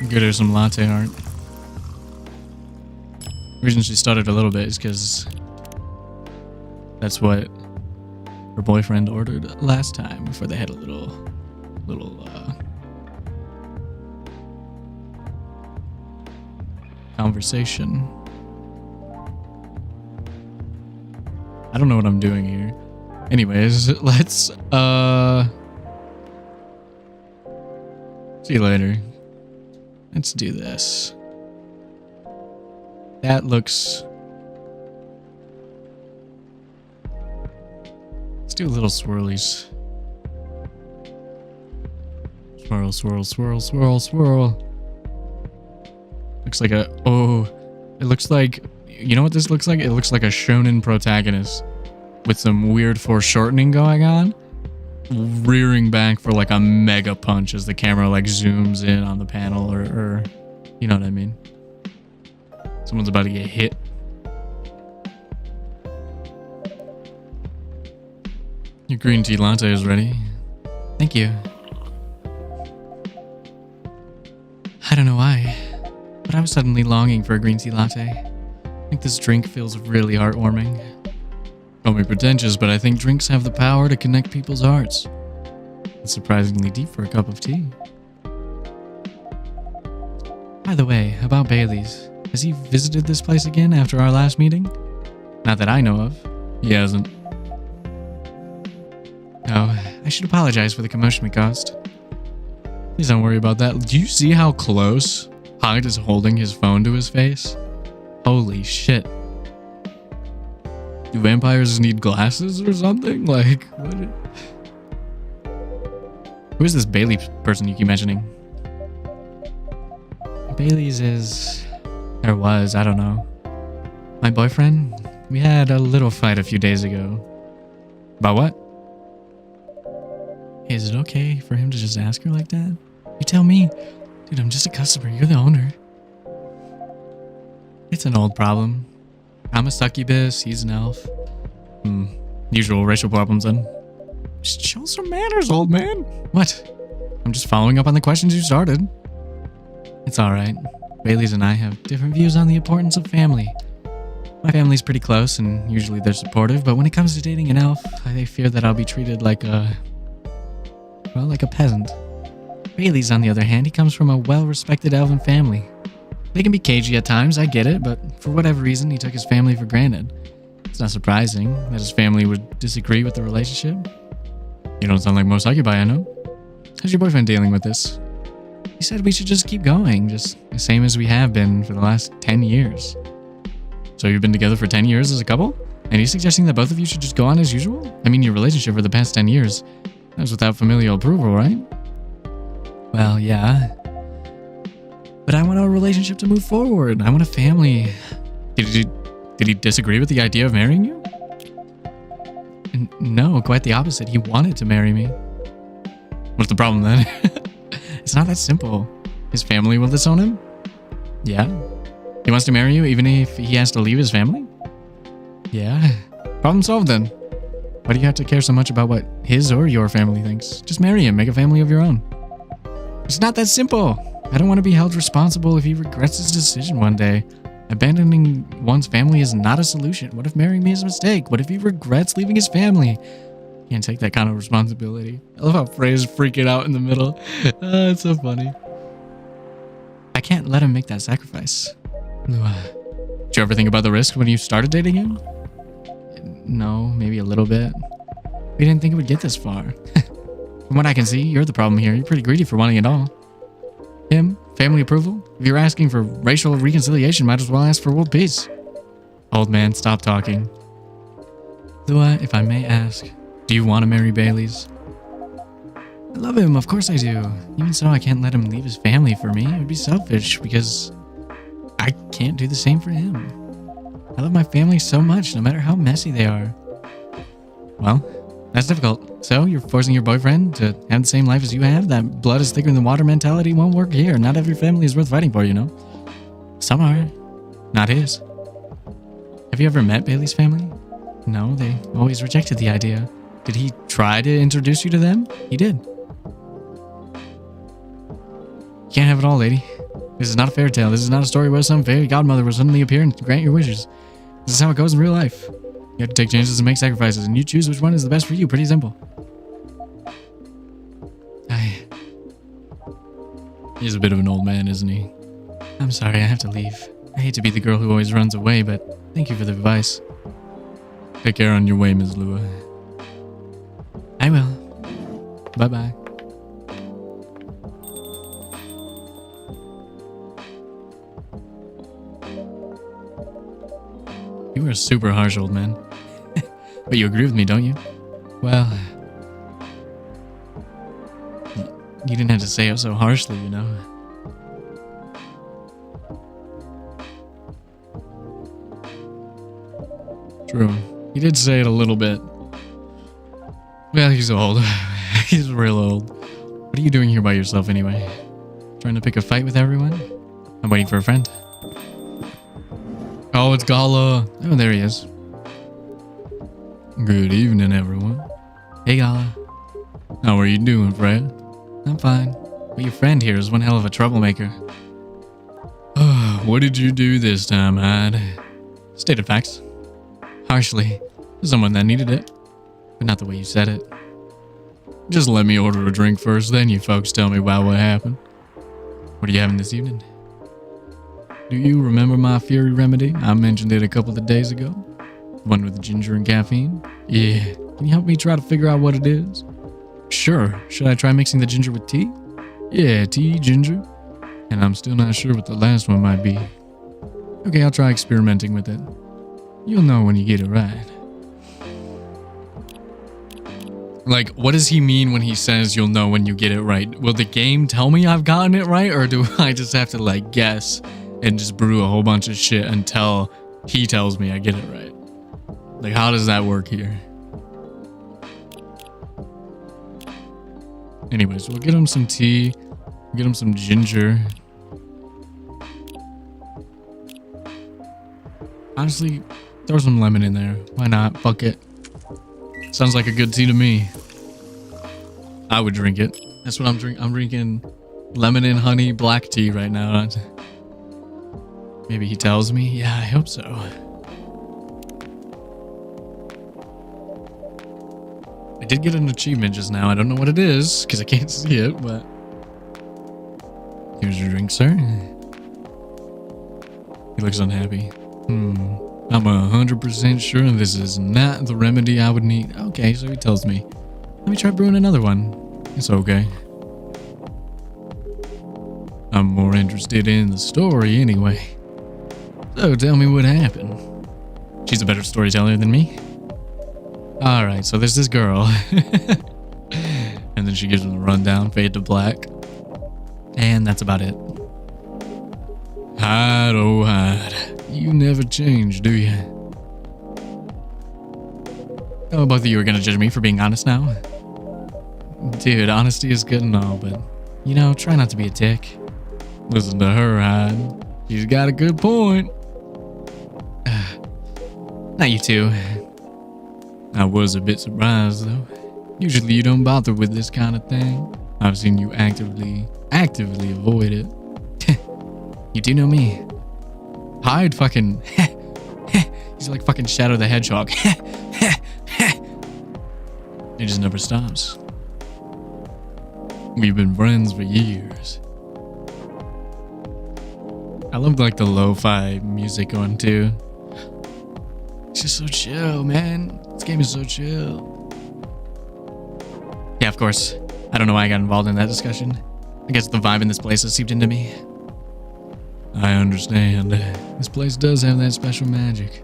Get her some latte art. The reason she stuttered a little bit is because that's what her boyfriend ordered last time before they had a little conversation. I don't know what I'm doing here. Anyways, let's see you later. Let's do this. That looks... Let's do little swirlies. Swirl, swirl, swirl, swirl, swirl. Looks like a... Oh, it looks like... You know what this looks like? It looks like a shonen protagonist with some weird foreshortening going on. Rearing back for like a mega punch as the camera like zooms in on the panel or you know what I mean. Someone's about to get hit. Your green tea latte is ready. Thank you. I don't know why, but I was suddenly longing for a green tea latte. I think this drink feels really heartwarming. Call me pretentious, but I think drinks have the power to connect people's hearts. It's surprisingly deep for a cup of tea. By the way, about Bailey's. Has he visited this place again after our last meeting? Not that I know of. He hasn't. Oh, I should apologize for the commotion we caused. Please don't worry about that. Do you see how close Hyde is holding his phone to his face? Holy shit. Do vampires need glasses or something? Like, what? Who is this Bailey person you keep mentioning? Bailey's is... There was, I don't know. My boyfriend? We had a little fight a few days ago. About what? Is it okay for him to just ask her like that? You tell me. Dude, I'm just a customer. You're the owner. It's an old problem. I'm a succubus. He's an elf. Usual racial problems then. Just show some manners, old man. What? I'm just following up on the questions you started. It's alright. Bailey's and I have different views on the importance of family. My family's pretty close and usually they're supportive, but when it comes to dating an elf, I fear that I'll be treated like a peasant. Bailey's, on the other hand, he comes from a well-respected elven family. They can be cagey at times, I get it, but for whatever reason, he took his family for granted. It's not surprising that his family would disagree with the relationship. You don't sound like most occupied, I know. How's your boyfriend dealing with this? He said we should just keep going, just the same as we have been for the last 10 years. So you've been together for 10 years as a couple? And he's suggesting that both of you should just go on as usual? I mean, your relationship for the past 10 years, that was without familial approval, right? Well, yeah. But I want our relationship to move forward. I want a family. Did he disagree with the idea of marrying you? No, quite the opposite. He wanted to marry me. What's the problem then? It's not that simple. His family will disown him? Yeah. He wants to marry you even if he has to leave his family? Yeah. Problem solved then. Why do you have to care so much about what his or your family thinks? Just marry him. Make a family of your own. It's not that simple. I don't want to be held responsible if he regrets his decision one day. Abandoning one's family is not a solution. What if marrying me is a mistake? What if he regrets leaving his family? Can't take that kind of responsibility. I love how Frey's freaking out in the middle. It's so funny. I can't let him make that sacrifice. Did you ever think about the risk when you started dating him? No, maybe a little bit. We didn't think it would get this far. From what I can see, you're the problem here. You're pretty greedy for wanting it all. Him? Family approval? If you're asking for racial reconciliation, might as well ask for world peace. Old man, stop talking. Lua, if I may ask, do you want to marry Bailey's? I love him, of course I do. Even so, I can't let him leave his family for me. It would be selfish because I can't do the same for him. I love my family so much, no matter how messy they are. Well, that's difficult. So, you're forcing your boyfriend to have the same life as you have? That blood is thicker than water mentality won't work here. Not every family is worth fighting for, you know? Some are. Not his. Have you ever met Bailey's family? No, they always rejected the idea. Did he try to introduce you to them? He did. You can't have it all, lady. This is not a fairy tale. This is not a story where some fairy godmother will suddenly appear and grant your wishes. This is how it goes in real life. You have to take chances and make sacrifices, and you choose which one is the best for you. Pretty simple. He's a bit of an old man, isn't he? I'm sorry, I have to leave. I hate to be the girl who always runs away, but thank you for the advice. Take care on your way, Ms. Lua. I will. Bye-bye. You are super harsh, old man. But you agree with me, don't you? Well, you didn't have to say it so harshly, you know. True. He did say it a little bit. Well, he's old. He's real old. What are you doing here by yourself anyway? Trying to pick a fight with everyone? I'm waiting for a friend. Oh, it's Gala. Oh, there he is. Good evening, everyone. Hey, Gala. How are you doing, Fred? I'm fine. But your friend here is one hell of a troublemaker. What did you do this time, Hyde? Stated facts. Harshly. To someone that needed it. But not the way you said it. Just let me order a drink first, then you folks tell me about what happened. What are you having this evening? Do you remember my fury remedy? I mentioned it a couple of days ago. The one with the ginger and caffeine? Yeah. Can you help me try to figure out what it is? Sure. Should I try mixing the ginger with tea? Yeah, tea, ginger. And I'm still not sure what the last one might be. Okay, I'll try experimenting with it. You'll know when you get it right. Like, what does he mean when he says you'll know when you get it right? Will the game tell me I've gotten it right? Or do I just have to, like, guess and just brew a whole bunch of shit until he tells me I get it right? Like, how does that work here? Anyways, we'll get him some tea. Get him some ginger. Honestly, throw some lemon in there. Why not? Fuck it. Sounds like a good tea to me. I would drink it. That's what I'm drinking. I'm drinking lemon and honey black tea right now. Maybe he tells me. Yeah, I hope so. I did get an achievement just now. I don't know what it is because I can't see it, but here's your drink, sir. He looks unhappy. I'm 100% sure this is not the remedy I would need. Okay, so he tells me. Let me try brewing another one. It's okay. I'm more interested in the story anyway. So tell me what happened. She's a better storyteller than me. Alright, so there's this girl. And then she gives him the rundown, fade to black. And that's about it. Hide, oh hide. You never change, do you? Oh, both of you are gonna judge me for being honest now? Dude, honesty is good and all, but, you know, try not to be a dick. Listen to her, Hyde. She's got a good point. Not you two. I was a bit surprised, though. Usually you don't bother with this kind of thing. I've seen you actively avoid it. You do know me. Hyde fucking... He's like fucking Shadow the Hedgehog. It just never stops. We've been friends for years. I love like the lo-fi music going too. It's just so chill, man. This game is so chill. Yeah, of course. I don't know why I got involved in that discussion. I guess the vibe in this place has seeped into me. I understand. This place does have that special magic.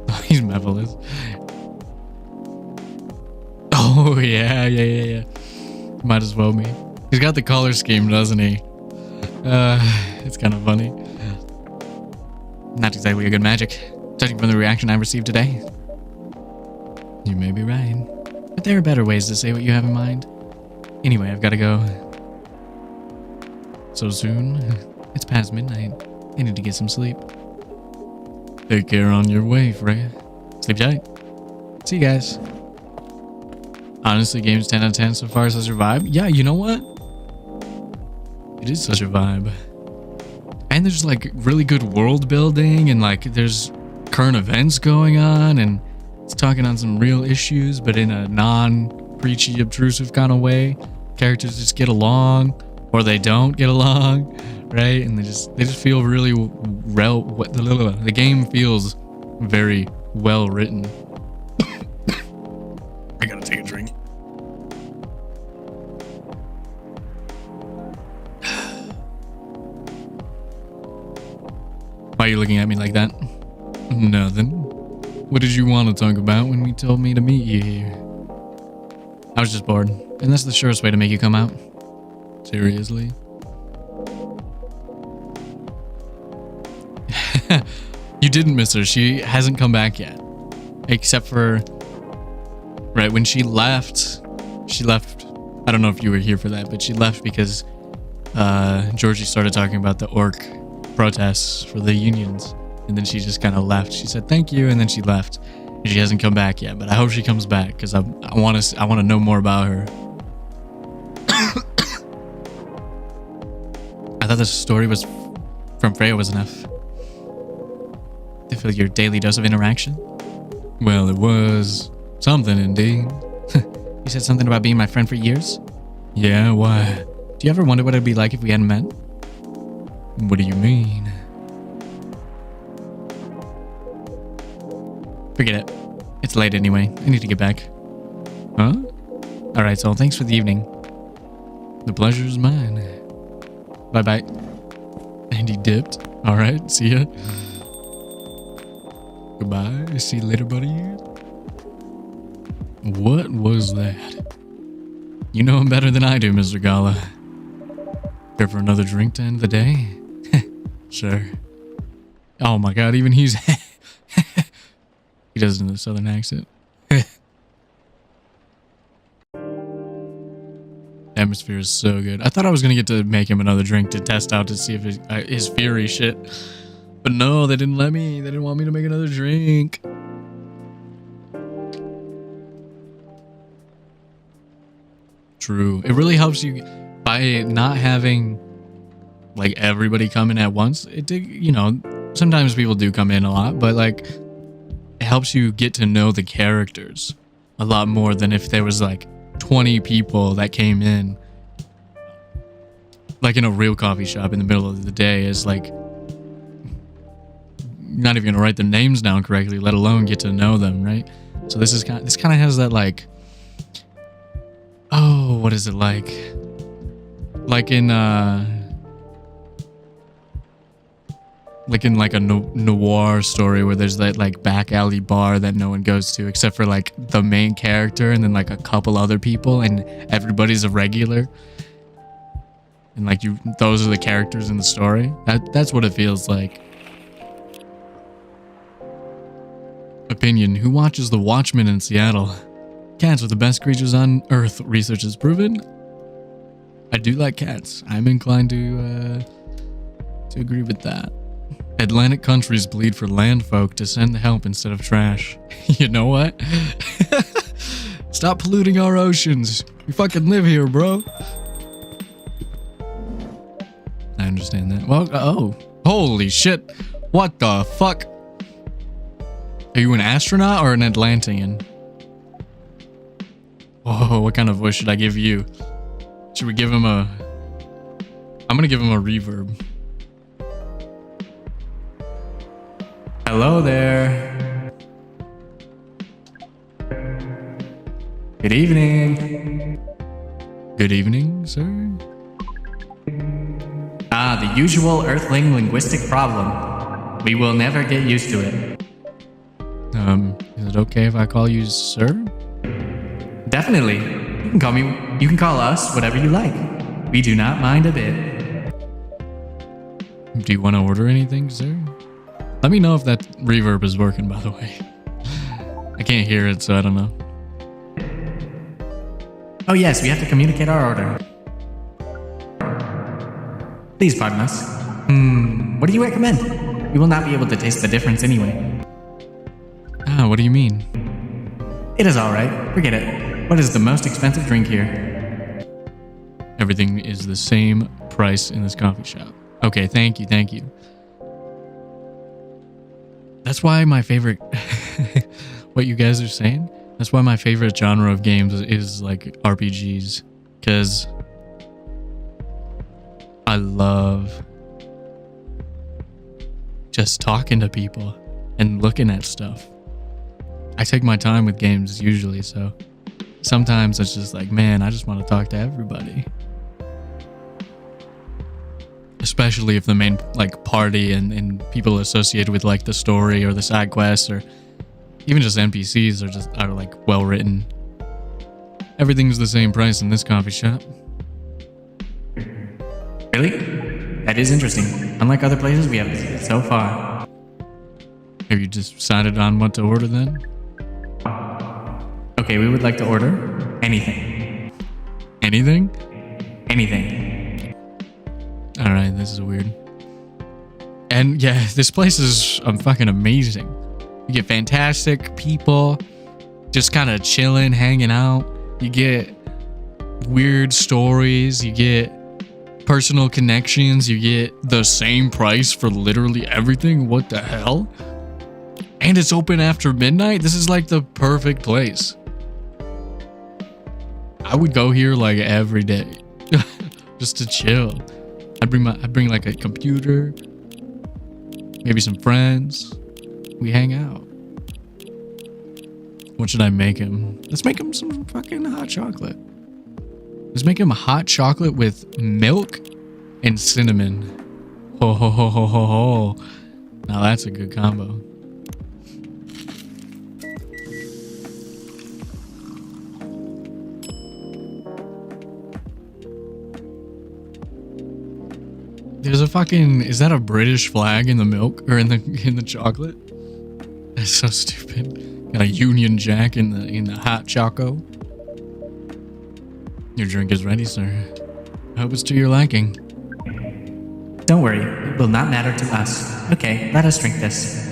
Oh, he's marvelous. Oh, yeah. Might as well be. He's got the color scheme, doesn't he? It's kind of funny. Not exactly a good magic, judging from the reaction I received today. You may be right, but there are better ways to say what you have in mind. Anyway, I've got to go. So soon? It's past midnight. I need to get some sleep. Take care on your way, Freya. Sleep tight. See you guys. Honestly, game's 10 out of 10 so far. Such a vibe. Yeah, you know what? It is such a vibe. And there's like really good world building and like there's current events going on and it's talking on some real issues, but in a non-preachy, obtrusive kind of way. Characters just get along or they don't get along, right? And they just feel really the game feels very well written. I gotta take a drink. Why are you looking at me like that? Nothing. What did you want to talk about when we told me to meet you here? I was just bored, and that's the surest way to make you come out. Seriously? You didn't miss her. She hasn't come back yet. Except for... Right, when she left... I don't know if you were here for that, but she left because Georgie started talking about the orc protests for the unions. And then she just kind of left. She said thank you, and then she left. And she hasn't come back yet, but I hope she comes back because I want to know more about her. I thought the story was from Freya was enough to fill your daily dose of interaction. Well, it was something indeed. You said something about being my friend for years? Yeah, why? Do you ever wonder what it'd be like if we hadn't met? What do you mean? Forget it. It's late anyway. I need to get back. Huh? Alright, so thanks for the evening. The pleasure is mine. Bye-bye. And he dipped. Alright, see ya. Goodbye. See you later, buddy. What was that? You know him better than I do, Mr. Gala. Care for another drink to end the day? Sure. Oh my god, even he's... He does it in a southern accent. Atmosphere is so good. I thought I was gonna get to make him another drink to test out to see if his fury shit. But no, they didn't let me. They didn't want me to make another drink. True. It really helps you by not having like everybody come in at once. You know, sometimes people do come in a lot, but like it helps you get to know the characters a lot more than if there was like 20 people that came in like in a real coffee shop in the middle of the day. Is like not even gonna write their names down correctly, let alone get to know them, right? So this kind of has that like, oh, what is it like in like a noir story where there's that like back alley bar that no one goes to except for like the main character and then like a couple other people, and everybody's a regular, and like those are the characters in the story. That's what it feels like. Opinion: who watches The Watchmen in Seattle? Cats are the best creatures on Earth, research has proven. I do like cats. I'm inclined to agree with that. Atlantic countries bleed for land folk to send help instead of trash. You know what? Stop polluting our oceans. We fucking live here, bro. I understand that. Well, oh, holy shit. What the fuck? Are you an astronaut or an Atlantean? Whoa, what kind of voice should I give you? Should we give him a... I'm gonna give him a reverb. Hello there. Good evening. Good evening, sir. Ah, the usual Earthling linguistic problem. We will never get used to it. Is it okay if I call you sir? Definitely. You can call us whatever you like. We do not mind a bit. Do you want to order anything, sir? Let me know if that reverb is working, by the way. I can't hear it, so I don't know. Oh yes, we have to communicate our order. Please pardon us. What do you recommend? We will not be able to taste the difference anyway. Ah, what do you mean? It is alright. Forget it. What is the most expensive drink here? Everything is the same price in this coffee shop. Okay, thank you. That's why my favorite... what you guys are saying? That's why my favorite genre of games is like RPGs. Because I love just talking to people and looking at stuff. I take my time with games usually, so sometimes it's just like, man, I just want to talk to everybody. Especially if the main like party and people associated with like the story or the side quests or even just NPCs are like well written. Everything's the same price in this coffee shop. Really? That is interesting. Unlike other places we have visited so far. Have you just decided on what to order then? Okay, we would like to order anything. Anything? Anything. Alright, this is weird. And yeah, this place is fucking amazing. You get fantastic people just kind of chilling, hanging out. You get weird stories. You get personal connections. You get the same price for literally everything. What the hell? And it's open after midnight? This is like the perfect place. I would go here like every day just to chill. I'd bring like a computer, maybe some friends. We hang out. What should I make him? Let's make him some fucking hot chocolate. Let's make him a hot chocolate with milk and cinnamon. Ho ho ho ho ho ho. Now that's a good combo. There's a fucking... Is that a British flag in the milk? Or in the chocolate? That's so stupid. Got a Union Jack in the hot choco. Your drink is ready, sir. I hope it's to your liking. Don't worry, it will not matter to us. Okay, let us drink this.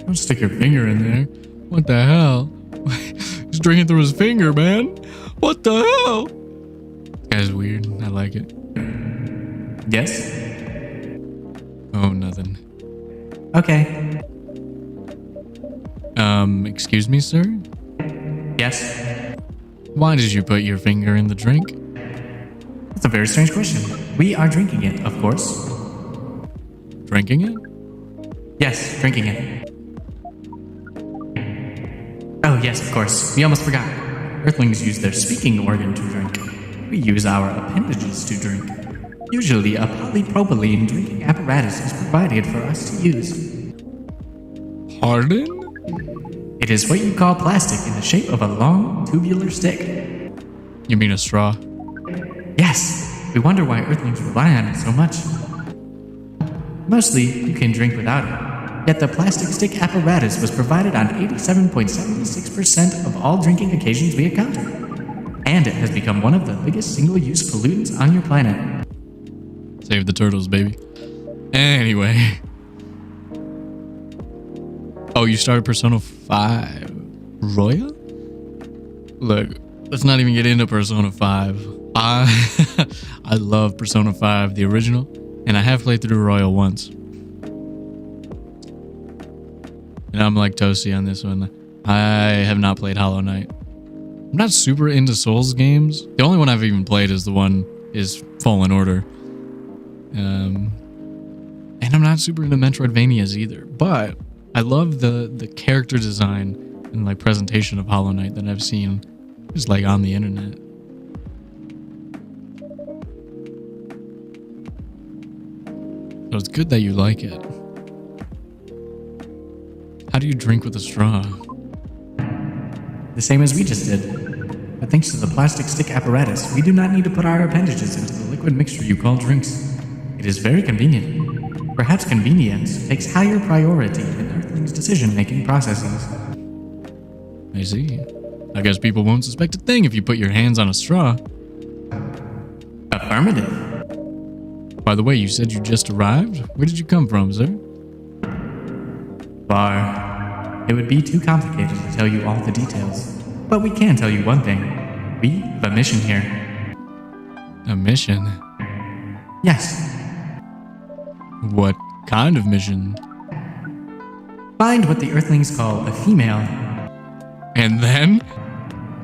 Don't stick your finger in there. What the hell? He's drinking through his finger, man. What the hell? This guy's weird. I like it. Yes? Oh, nothing. Okay. Excuse me, sir? Yes? Why did you put your finger in the drink? That's a very strange question. We are drinking it, of course. Drinking it? Yes, drinking it. Oh, yes, of course. We almost forgot. Earthlings use their speaking organ to drink. We use our appendages to drink. Usually, a polypropylene drinking apparatus is provided for us to use. Pardon? It is what you call plastic in the shape of a long, tubular stick. You mean a straw? Yes, we wonder why Earthlings rely on it so much. Mostly, you can drink without it. Yet the plastic stick apparatus was provided on 87.76% of all drinking occasions we encounter. And it has become one of the biggest single-use pollutants on your planet. Save the turtles, baby. Anyway. Oh, you started Persona 5 Royal? Look, let's not even get into Persona 5. I love Persona 5, the original, and I have played through Royal once. And I'm like Toasty on this one. I have not played Hollow Knight. I'm not super into Souls games. The only one I've even played is Fallen Order. And I'm not super into Metroidvanias either, but I love the character design and like presentation of Hollow Knight that I've seen just like on the internet. So it's good that you like it. How do you drink with a straw? The same as we just did. But thanks to the plastic stick apparatus, we do not need to put our appendages into the liquid mixture you call drinks. It is very convenient. Perhaps convenience takes higher priority in Earthlings' decision-making processes. I see. I guess people won't suspect a thing if you put your hands on a straw. Affirmative. By the way, you said you just arrived? Where did you come from, sir? Bar. It would be too complicated to tell you all the details. But we can tell you one thing. We have a mission here. A mission? Yes. What kind of mission? Find what the Earthlings call a female. And then?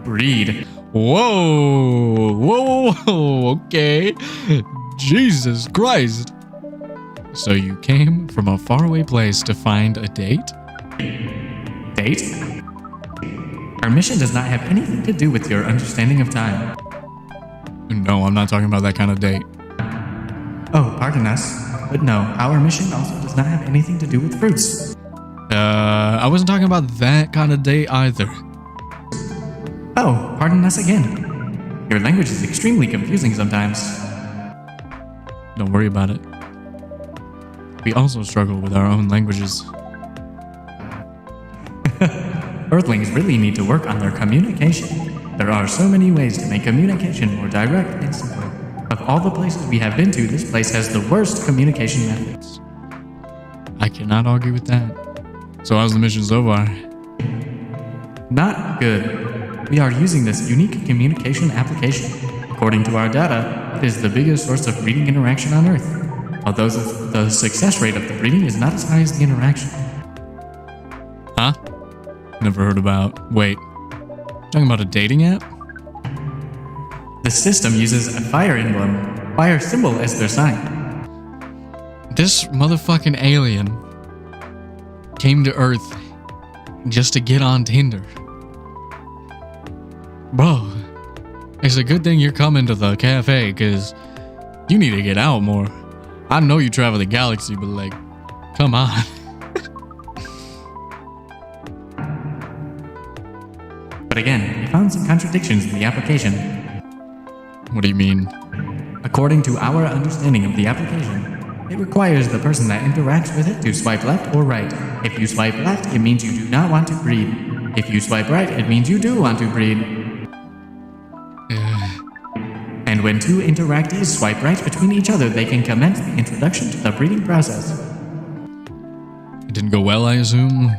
Breed. Whoa! Whoa! Okay. Jesus Christ. So you came from a faraway place to find a date? Date? Our mission does not have anything to do with your understanding of time. No, I'm not talking about that kind of date. Oh, pardon us. But no, our mission also does not have anything to do with fruits. I wasn't talking about that kind of date either. Oh, pardon us again. Your language is extremely confusing sometimes. Don't worry about it. We also struggle with our own languages. Earthlings really need to work on their communication. There are so many ways to make communication more direct and simple. Of all the places we have been to, this place has the worst communication methods. I cannot argue with that. So how's the mission so far? Not good. We are using this unique communication application. According to our data, it is the biggest source of breeding interaction on Earth. Although the success rate of the breeding is not as high as the interaction. Huh? Never heard about. Wait. Talking about a dating app? The system uses a fire symbol as their sign. This motherfucking alien came to Earth just to get on Tinder. Bro, it's a good thing you're coming to the cafe, because you need to get out more. I know you travel the galaxy, but like, come on. But again, we found some contradictions in the application. What do you mean? According to our understanding of the application, it requires the person that interacts with it to swipe left or right. If you swipe left, it means you do not want to breed. If you swipe right, it means you do want to breed. And when two interactees swipe right between each other, they can commence the introduction to the breeding process. It didn't go well, I assume?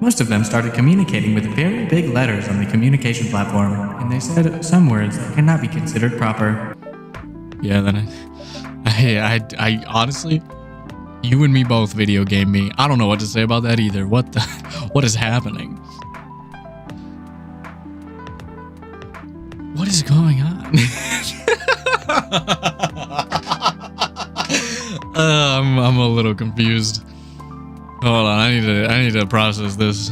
Most of them started communicating with very big letters on the communication platform, and they said some words that cannot be considered proper. Yeah, then I honestly, you and me both video game me. I don't know what to say about that either. What is happening? What is going on? I'm a little confused. Hold on, I need to process this.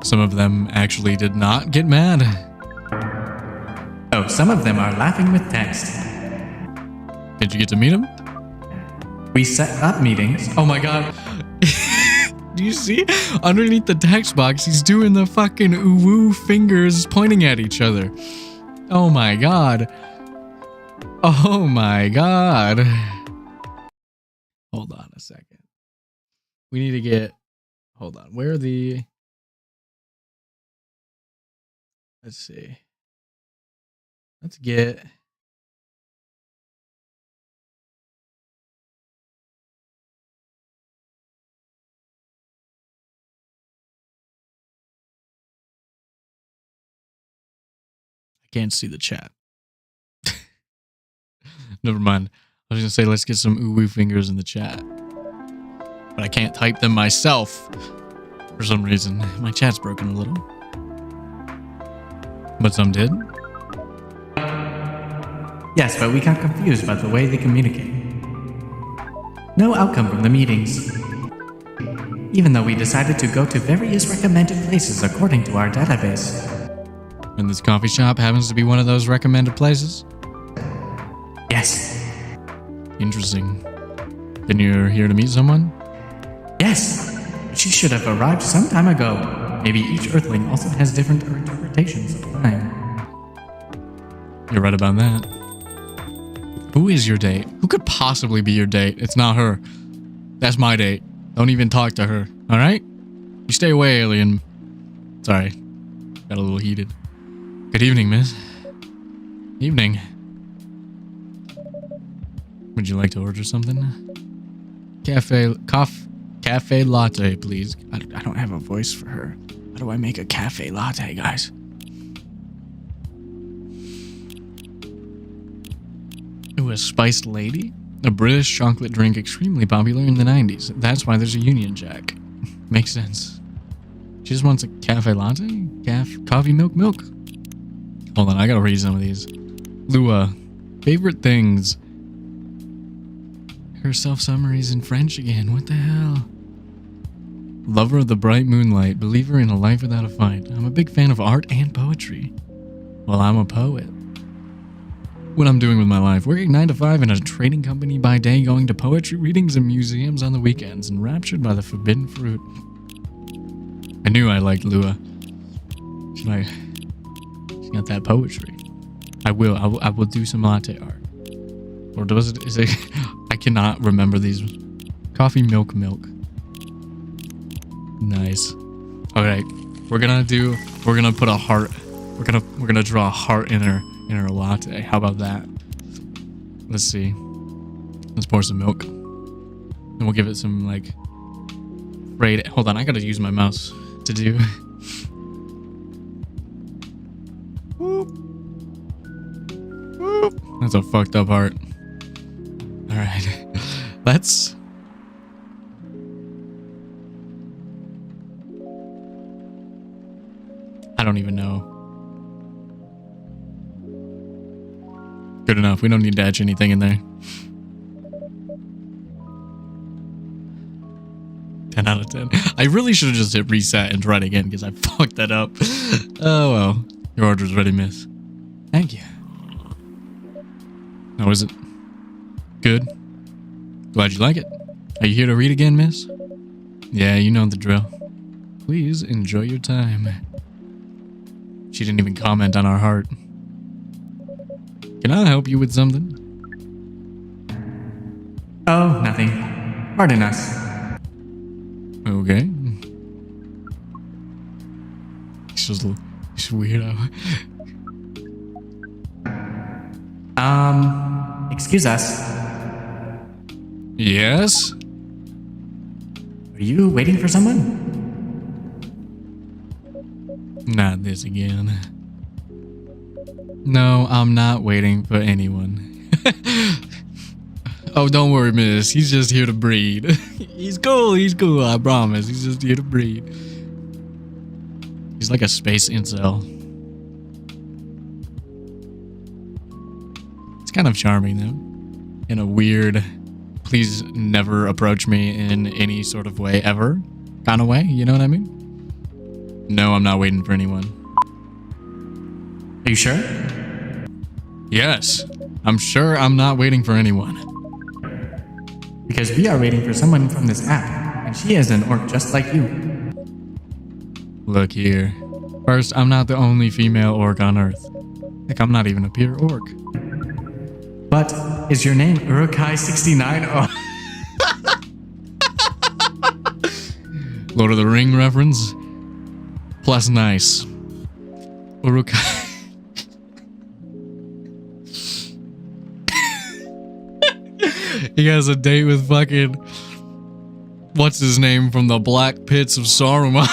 Some of them actually did not get mad. Oh, some of them are laughing with text. Did you get to meet them? We set up meetings. Oh my god. Do you see? Underneath the text box, he's doing the fucking ooh-woo fingers pointing at each other. Oh my god. Oh my god. Hold on a second. We need to get... Hold on. Where are the... Let's see. Let's get... I can't see the chat. Never mind. I was gonna say let's get some ooh-woo fingers in the chat. But I can't type them myself. For some reason. My chat's broken a little. But some did. Yes, but we got confused about the way they communicate. No outcome from the meetings. Even though we decided to go to various recommended places according to our database. And this coffee shop happens to be one of those recommended places? Yes. Interesting. Then you're here to meet someone? Yes. She should have arrived some time ago. Maybe each Earthling also has different interpretations of time. You're right about that. Who is your date? Who could possibly be your date? It's not her. That's my date. Don't even talk to her. Alright? You stay away, alien. Sorry. Got a little heated. Good evening, miss. Evening. Would you like to order something? Cafe latte, please. I don't have a voice for her. How do I make a cafe latte, guys? Ooh, a spiced lady? A British chocolate drink extremely popular in the 90s. That's why there's a Union Jack. Makes sense. She just wants a cafe latte? Coffee milk? Hold on, I gotta read some of these. Lua. Favorite things. Her self-summaries in French again. What the hell? Lover of the bright moonlight. Believer in a life without a fight. I'm a big fan of art and poetry. Well, I'm a poet. What I'm doing with my life. Working 9 to 5 in a trading company by day. Going to poetry readings and museums on the weekends. Enraptured by the forbidden fruit. I knew I liked Lua. She got that poetry. I will do some latte art. Or is it I cannot remember these. Coffee milk. Nice. Alright. We're gonna put a heart. We're gonna draw a heart in her latte. How about that? Let's see. Let's pour some milk. And we'll give it some like frayed. Hold on, I gotta use my mouse to do. That's a fucked up heart. Alright. Let's... I don't even know. Good enough. We don't need to etch anything in there. 10 out of 10. I really should have just hit reset and tried again because I fucked that up. Oh well. Your order's ready, miss. Thank you. How is it? Good. Glad you like it. Are you here to read again, miss? Yeah, you know the drill. Please enjoy your time. She didn't even comment on our heart. Can I help you with something? Oh, nothing. Pardon us. Okay. He's weirdo. Excuse us. Yes? Are you waiting for someone? Not this again. No, I'm not waiting for anyone. Oh, don't worry, miss. He's just here to breed. He's cool, I promise. He's just here to breed. He's like a space incel. It's kind of charming, though. In a weird, please never approach me in any sort of way ever kind of way. You know what I mean? No, I'm not waiting for anyone. Are you sure? Yes, I'm sure I'm not waiting for anyone. Because we are waiting for someone from this app, and she is an orc just like you. Look here. First, I'm not the only female orc on Earth. Heck, I'm not even a pure orc. But is your name Urukai69? Oh. Lord of the Ring reference? Plus nice. Urukai. He has a date with fucking... What's his name from the Black Pits of Saruman?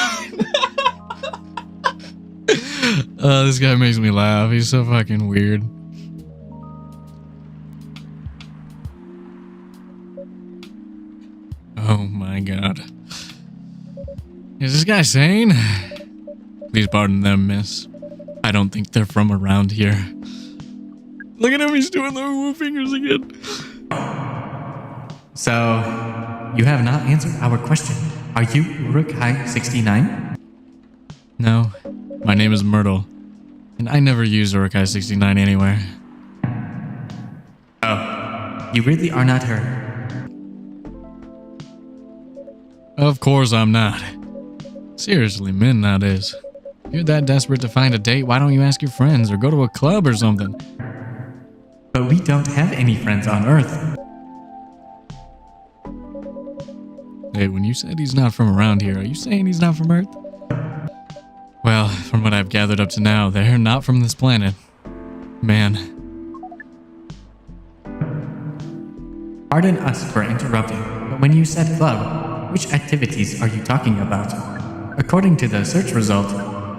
This guy makes me laugh. He's so fucking weird. Oh my god. Is this guy sane? Please pardon them, miss. I don't think they're from around here. Look at him, he's doing the woo fingers again. So, you have not answered our question. Are you Urukai69? No, my name is Myrtle, and I never use Urukai69 anywhere. Oh, you really are not her. Of course I'm not. Seriously, men nowadays. If you're that desperate to find a date, why don't you ask your friends or go to a club or something? But we don't have any friends on Earth. Hey, when you said he's not from around here, are you saying he's not from Earth? Well, from what I've gathered up to now, they're not from this planet. Man. Pardon us for interrupting, but when you said club, which activities are you talking about? According to the search result,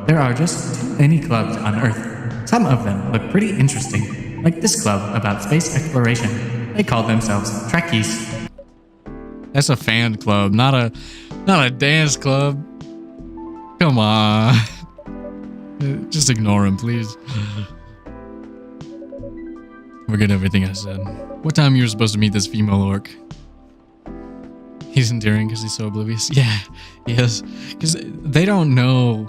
there are just too many clubs on Earth. Some of them look pretty interesting, like this club about space exploration. They call themselves Trekkies. That's a fan club, not a dance club. Come on. Just ignore him, please. Forget everything I said. What time you were supposed to meet this female orc? He's endearing because he's so oblivious. Yeah, he is. Because they don't know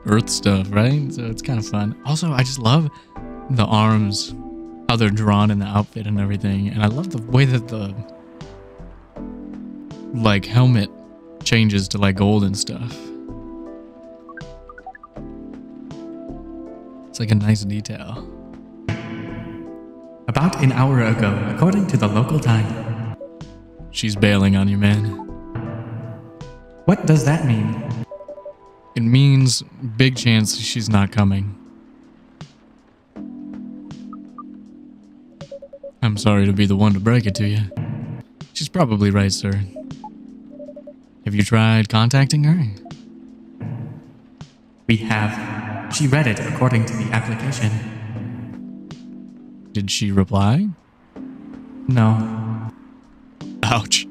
Earth stuff, right? So it's kind of fun. Also, I just love the arms, how they're drawn in the outfit and everything. And I love the way that the like helmet changes to like gold and stuff. It's like a nice detail. About an hour ago, according to the local time. She's bailing on you, man. What does that mean? It means big chance she's not coming. I'm sorry to be the one to break it to you. She's probably right, sir. Have you tried contacting her? We have. She read it according to the application. Did she reply? No. Ouch.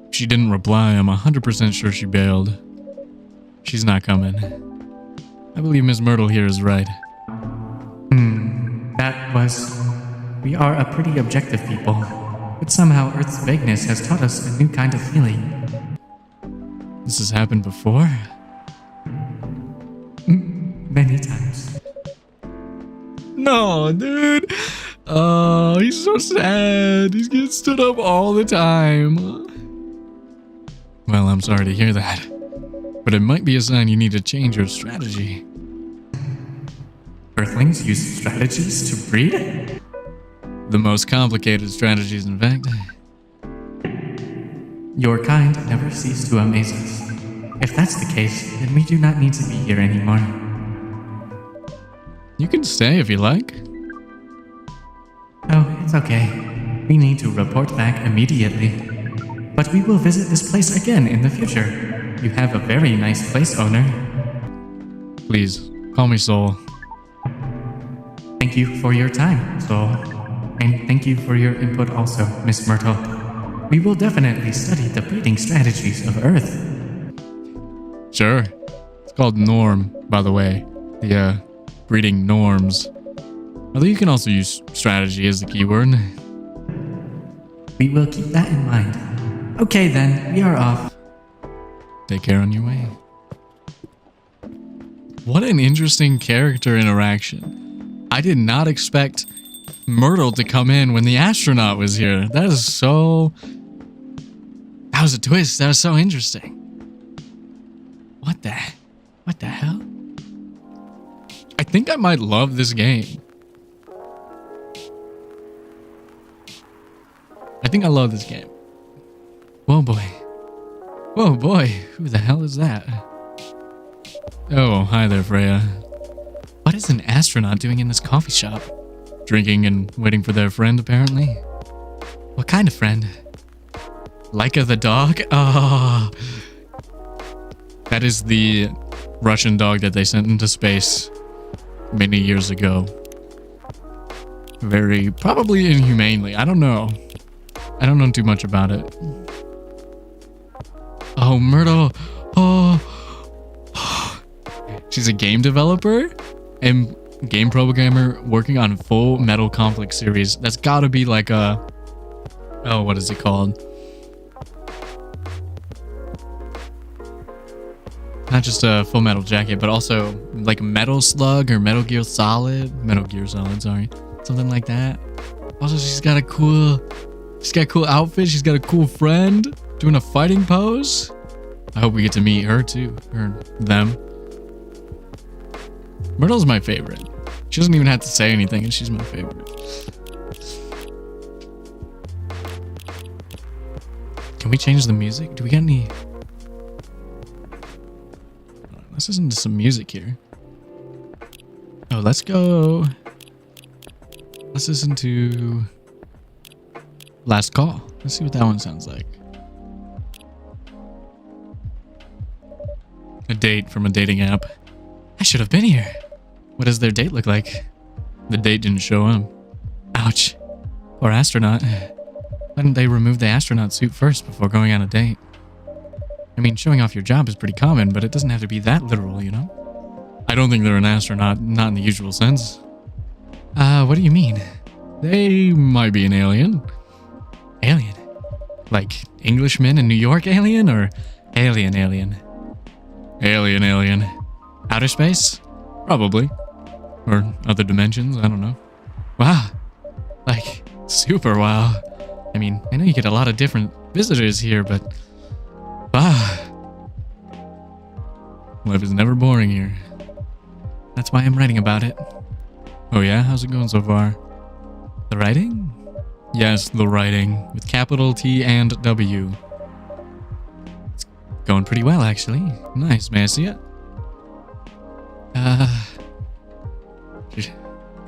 If she didn't reply, I'm 100% sure she bailed. She's not coming. I believe Miss Myrtle here is right. That was... We are a pretty objective people, but somehow Earth's vagueness has taught us a new kind of feeling. This has happened before? Many times. No, dude. Oh, he's so sad. He's getting stood up all the time. Well, I'm sorry to hear that. But it might be a sign you need to change your strategy. Earthlings use strategies to breed? The most complicated strategies, in fact. Your kind never cease to amaze us. If that's the case, then we do not need to be here anymore. You can stay if you like. Oh, it's okay. We need to report back immediately. But we will visit this place again in the future. You have a very nice place, owner. Please, call me Soul. Thank you for your time, Soul. And thank you for your input also, Miss Myrtle. We will definitely study the breeding strategies of Earth. Sure. It's called Norm, by the way. The, breeding norms. Although you can also use strategy as the keyword. We will keep that in mind. Okay then, we are off. Take care on your way. What an interesting character interaction. I did not expect Myrtle to come in when the astronaut was here. That is so... That was a twist. That was so interesting. What the hell? I think I might love this game. I think I love this game. Whoa, boy. Whoa, boy. Who the hell is that? Oh, hi there, Freya. What is an astronaut doing in this coffee shop? Drinking and waiting for their friend, apparently. What kind of friend? Laika the dog? Oh. That is the Russian dog that they sent into space many years ago. Very, probably inhumanely. I don't know. I don't know too much about it. Oh, Myrtle. Oh. She's a game developer and game programmer working on Full Metal Conflict series. That's gotta be like a... Oh, what is it called? Not just a Full Metal Jacket, but also like Metal Slug or Metal Gear Solid. Metal Gear Solid, sorry. Something like that. Also, she's got a cool outfit. She's got a cool friend doing a fighting pose. I hope we get to meet her too, or them. Myrtle's my favorite. She doesn't even have to say anything and she's my favorite. Can we change the music? Do we get any... Let's listen to some music here. Oh, let's go. Let's listen to Last Call. Let's see what that one sounds like. A date from a dating app. I should have been here. What does their date look like? The date didn't show up. Ouch. Poor astronaut. Why didn't they remove the astronaut suit first before going on a date? I mean, showing off your job is pretty common, but it doesn't have to be that literal, you know? I don't think they're an astronaut, not in the usual sense. What do you mean? They might be an alien. Alien? Like Englishman in New York alien, or alien? Alien. Outer space? Probably. Or other dimensions, I don't know. Wow. Like, super wow. I mean, I know you get a lot of different visitors here, but... Wow. Life is never boring here. That's why I'm writing about it. Oh yeah? How's it going so far? The writing? Yes, the writing. With capital T and W. It's going pretty well, actually. Nice. May I see it? Are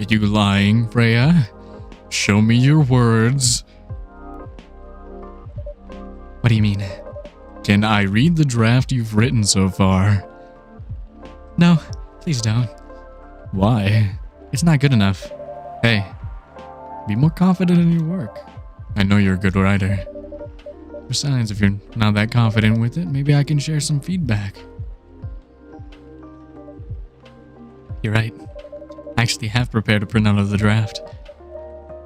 you lying, Freya? Show me your words. What do you mean? Can I read the draft you've written so far? No, please don't. Why? It's not good enough. Hey, be more confident in your work. I know you're a good writer. Besides, if you're not that confident with it, maybe I can share some feedback. You're right. I actually have prepared a printout of the draft.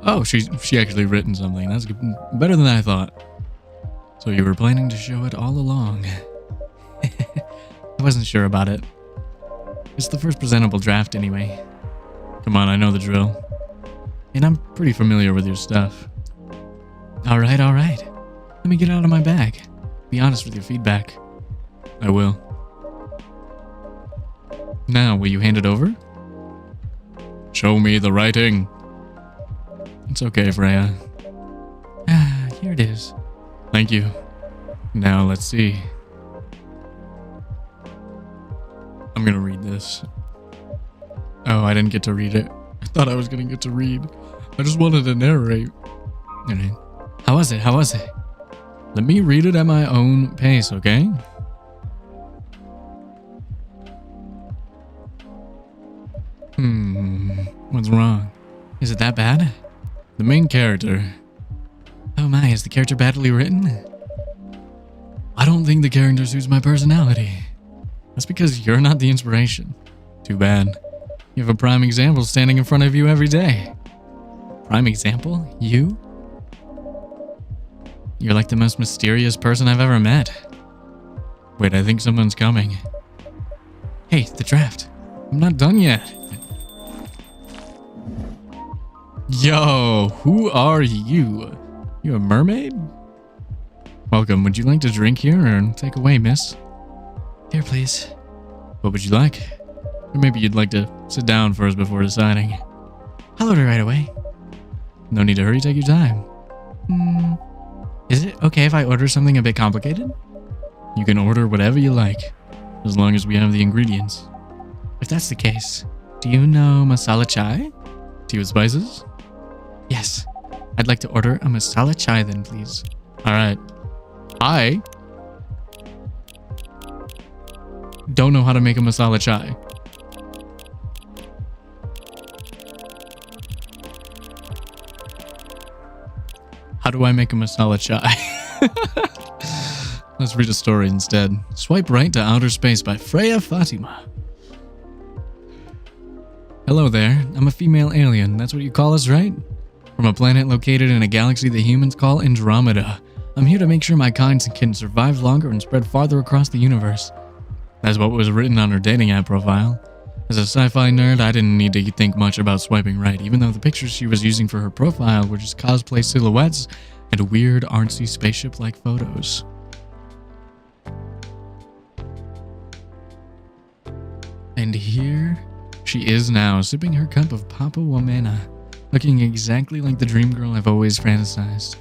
Oh, she actually written something. That's better than I thought. So you were planning to show it all along. I wasn't sure about it. It's the first presentable draft anyway. Come on, I know the drill. And I'm pretty familiar with your stuff. Alright. Let me get it out of my bag. Be honest with your feedback. I will. Now, will you hand it over? Show me the writing. It's okay, Freya. Here it is. Thank you. Now, let's see. I'm gonna read this. Oh, I didn't get to read it. I thought I was gonna get to read. I just wanted to narrate. Alright. How was it? How was it? Let me read it at my own pace, okay? What's wrong? Is it that bad? The main character. Oh my, is the character badly written? I don't think the character suits my personality. That's because you're not the inspiration. Too bad. You have a prime example standing in front of you every day. Prime example? You? You're like the most mysterious person I've ever met. Wait, I think someone's coming. Hey, the draft. I'm not done yet. Yo, who are you? You a mermaid? Welcome. Would you like to drink here or take away, miss? Here, please. What would you like? Or maybe you'd like to sit down first before deciding. I'll order right away. No need to hurry, take your time. Is it okay if I order something a bit complicated? You can order whatever you like, as long as we have the ingredients. If that's the case, do you know masala chai? Tea with spices? Yes. I'd like to order a masala chai then, please. Alright. I don't know how to make a masala chai. How do I make a masala chai? Let's read a story instead. Swipe right to Outer Space by Freya Fatima. Hello there. I'm a female alien. That's what you call us, right? From a planet located in a galaxy the humans call Andromeda. I'm here to make sure my kind can survive longer and spread farther across the universe. That's what was written on her dating app profile. As a sci-fi nerd, I didn't need to think much about swiping right, even though the pictures she was using for her profile were just cosplay silhouettes and weird artsy spaceship-like photos. And here she is now, sipping her cup of Papa Womana, looking exactly like the dream girl I've always fantasized.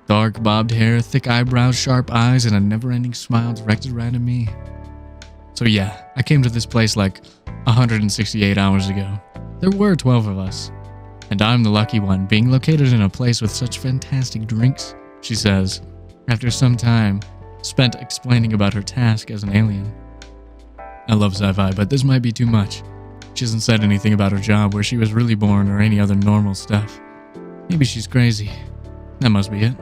Dark bobbed hair, thick eyebrows, sharp eyes, and a never-ending smile directed right at me. So yeah, I came to this place like 168 hours ago. There were 12 of us. And I'm the lucky one, being located in a place with such fantastic drinks, she says, after some time spent explaining about her task as an alien. I love sci-fi, but this might be too much. She hasn't said anything about her job, where she was really born, or any other normal stuff. Maybe she's crazy. That must be it.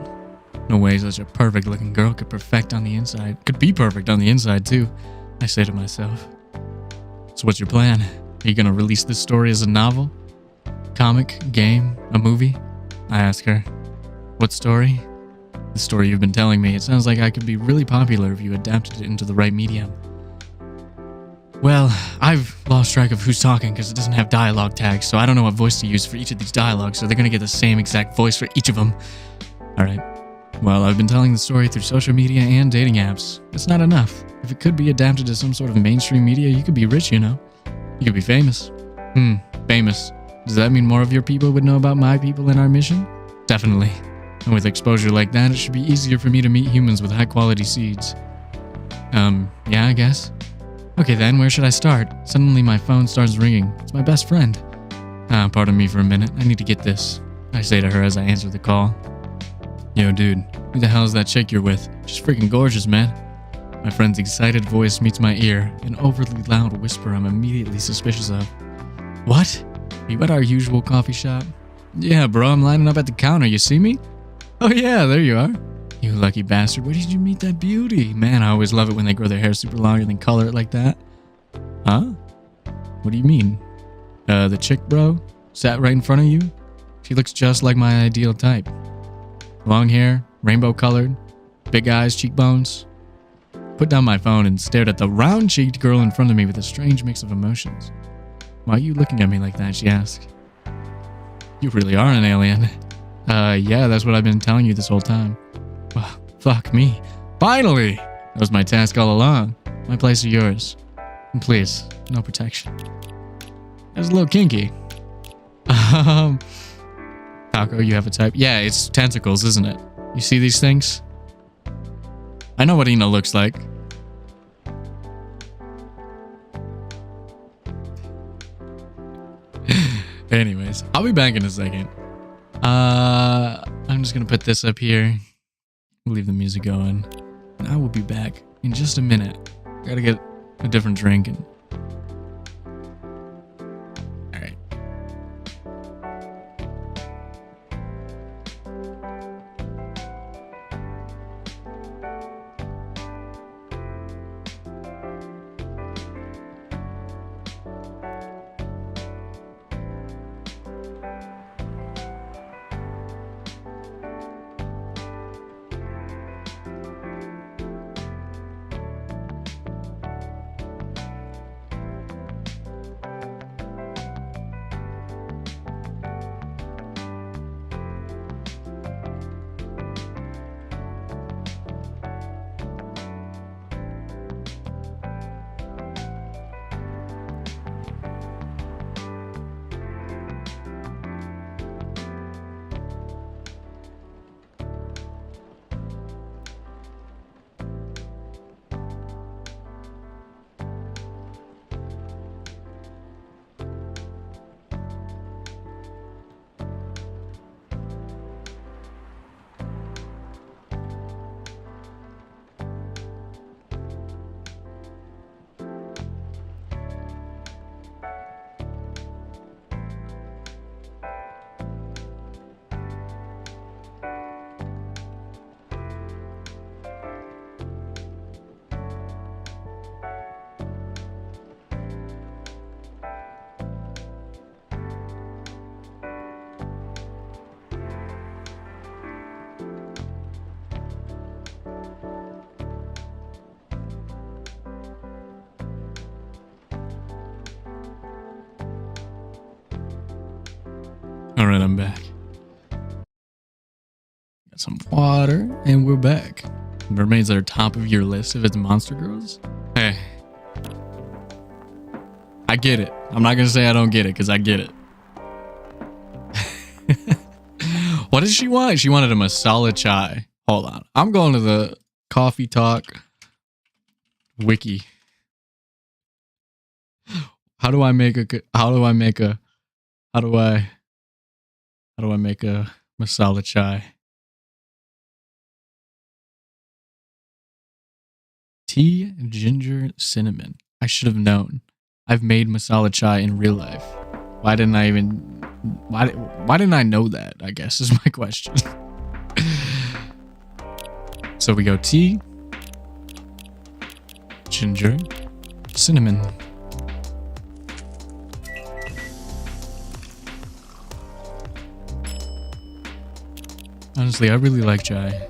No way such a perfect-looking girl could be perfect on the inside, too, I say to myself. So what's your plan? Are you gonna release this story as a novel? Comic? Game? A movie? I ask her. What story? The story you've been telling me. It sounds like I could be really popular if you adapted it into the right medium. Well, I've lost track of who's talking because it doesn't have dialogue tags, so I don't know what voice to use for each of these dialogues, so they're gonna get the same exact voice for each of them. Alright. Well, I've been telling the story through social media and dating apps. It's not enough. If it could be adapted to some sort of mainstream media, you could be rich, you know. You could be famous. Famous. Does that mean more of your people would know about my people and our mission? Definitely. And with exposure like that, it should be easier for me to meet humans with high-quality seeds. Yeah, I guess. Okay then, where should I start? Suddenly my phone starts ringing. It's my best friend. Pardon me for a minute. I need to get this. I say to her as I answer the call. Yo, dude. Who the hell is that chick you're with? She's freaking gorgeous, man. My friend's excited voice meets my ear, an overly loud whisper I'm immediately suspicious of. What? Are you at our usual coffee shop? Yeah, bro, I'm lining up at the counter. You see me? Oh yeah, there you are. You lucky bastard. Where did you meet that beauty? Man, I always love it when they grow their hair super long and then color it like that. Huh? What do you mean? The chick, bro? Sat right in front of you? She looks just like my ideal type. Long hair, rainbow colored, big eyes, cheekbones. Put down my phone and stared at the round-cheeked girl in front of me with a strange mix of emotions. Why are you looking at me like that? She asked. You really are an alien. Yeah, that's what I've been telling you this whole time. Well, fuck me. Finally! That was my task all along. My place or yours. And please, no protection. That's a little kinky. Taco, you have a type? Yeah, it's tentacles, isn't it? You see these things? I know what Ina looks like. Anyways, I'll be back in a second. I'm just gonna put this up here. Leave the music going. And I will be back in just a minute. Gotta get a different drink and... Alright. Alright, I'm back. Got some water, and we're back. Mermaids are top of your list if it's monster girls? Hey. I get it. I'm not gonna say I don't get it, because I get it. What did she want? She wanted a masala chai. Hold on. I'm going to the Coffee Talk wiki. How do I make a masala chai? Tea, ginger, cinnamon. I should have known. I've made masala chai in real life. Why didn't I know that, I guess, is my question. So we go tea, ginger, cinnamon. Honestly, I really like chai.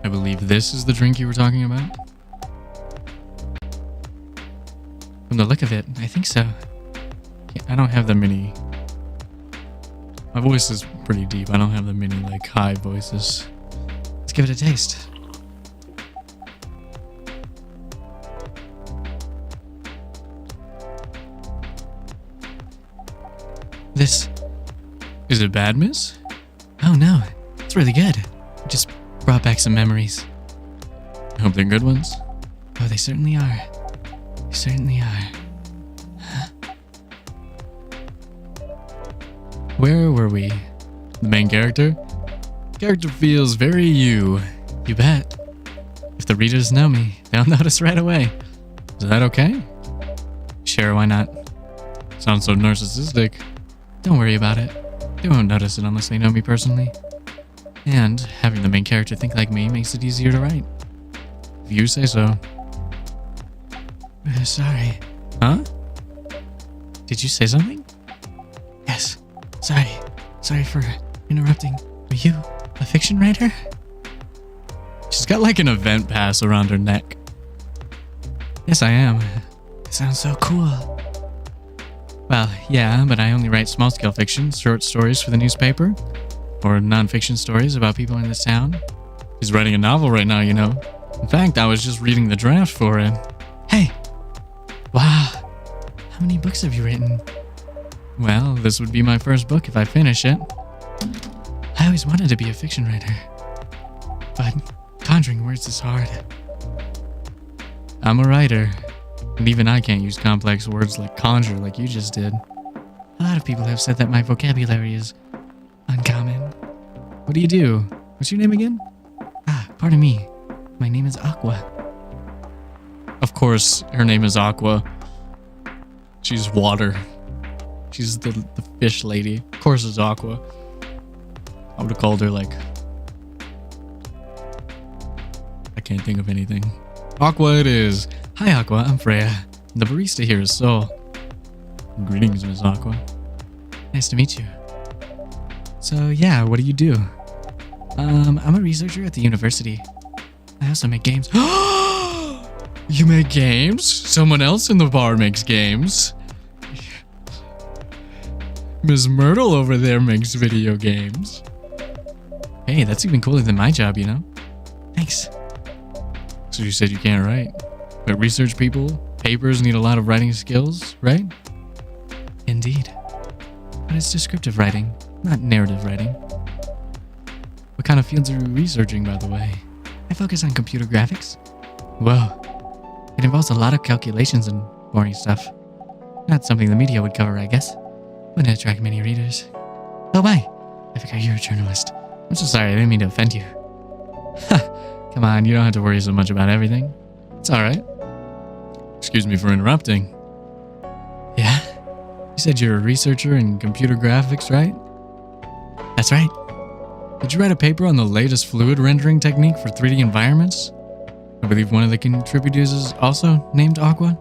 I believe this is the drink you were talking about. From the look of it, I think so. Yeah, I don't have that many. My voice is pretty deep. I don't have that many, like, high voices. Let's give it a taste. This... Is it bad, miss? Oh, no. It's really good. It just brought back some memories. I hope they're good ones. Oh, they certainly are. They certainly are. Huh? Where were we? The main character? Character feels very you. You bet. If the readers know me, they'll notice right away. Is that okay? Sure, why not? Sounds so narcissistic. Don't worry about it. They won't notice it unless they know me personally. And having the main character think like me makes it easier to write. If you say so. Sorry. Huh? Did you say something? Yes. Sorry. Sorry for interrupting. Are you a fiction writer? She's got like an event pass around her neck. Yes, I am. It sounds so cool. Well, yeah, but I only write small-scale fiction, short stories for the newspaper, or non-fiction stories about people in this town. He's writing a novel right now, you know. In fact, I was just reading the draft for it. Hey! Wow! How many books have you written? Well, this would be my first book if I finish it. I always wanted to be a fiction writer. but conjuring words is hard. I'm a writer, and even I can't use complex words like conjure like you just did. A lot of people have said that my vocabulary is uncommon. What do you do? What's your name again? Pardon me. My name is Aqua. Of course, her name is Aqua. She's water. She's the fish lady. Of course it's Aqua. I would have called her like... I can't think of anything. Aqua it is. Hi Aqua, I'm Freya. The barista here is Soul. Greetings, Miss Aqua. Nice to meet you. So yeah, what do you do? I'm a researcher at the university. I also make games. You make games? Someone else in the bar makes games. Ms. Myrtle over there makes video games. Hey, that's even cooler than my job, you know? Thanks. So you said you can't write. But research papers need a lot of writing skills, right? Indeed. But it's descriptive writing, not narrative writing. What kind of fields are you researching, by the way? I focus on computer graphics. Whoa. It involves a lot of calculations and boring stuff. Not something the media would cover, I guess. Wouldn't attract many readers. Oh, bye. I forgot you're a journalist. I'm so sorry, I didn't mean to offend you. Come on, you don't have to worry so much about everything. It's alright. Excuse me for interrupting. Yeah? You said you're a researcher in computer graphics, right? That's right. Did you write a paper on the latest fluid rendering technique for 3D environments? I believe one of the contributors is also named Aqua.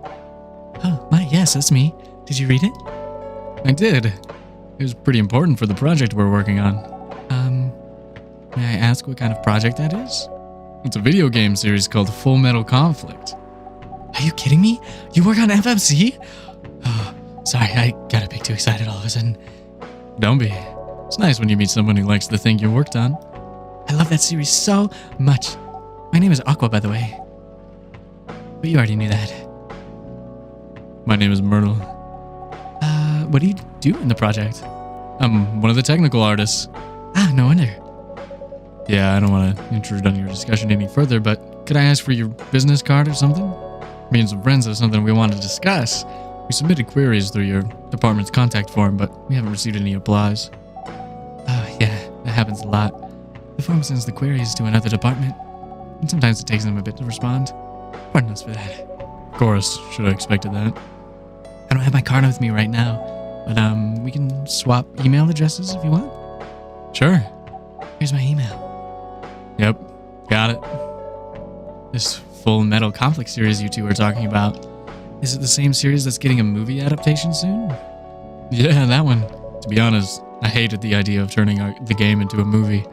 Oh, my, yes, that's me. Did you read it? I did. It was pretty important for the project we're working on. May I ask what kind of project that is? It's a video game series called Full Metal Conflict. Are you kidding me? You work on FMC? Oh, sorry, I got a bit too excited all of a sudden. Don't be. It's nice when you meet someone who likes the thing you worked on. I love that series so much. My name is Aqua, by the way. But you already knew that. My name is Myrtle. What do you do in the project? I'm one of the technical artists. No wonder. Yeah, I don't want to intrude on your discussion any further, but could I ask for your business card or something? Me and some friends have something we want to discuss. We submitted queries through your department's contact form, but we haven't received any replies. Oh, yeah, that happens a lot. The form sends the queries to another department, and sometimes it takes them a bit to respond. Pardon us for that. Of course, should have expected that. I don't have my card with me right now, but we can swap email addresses if you want. Sure. Here's my email. Yep, got it. This Full Metal Conflict series you two are talking about, is it the same series that's getting a movie adaptation soon? Yeah, that one. To be honest, I hated the idea of turning the game into a movie.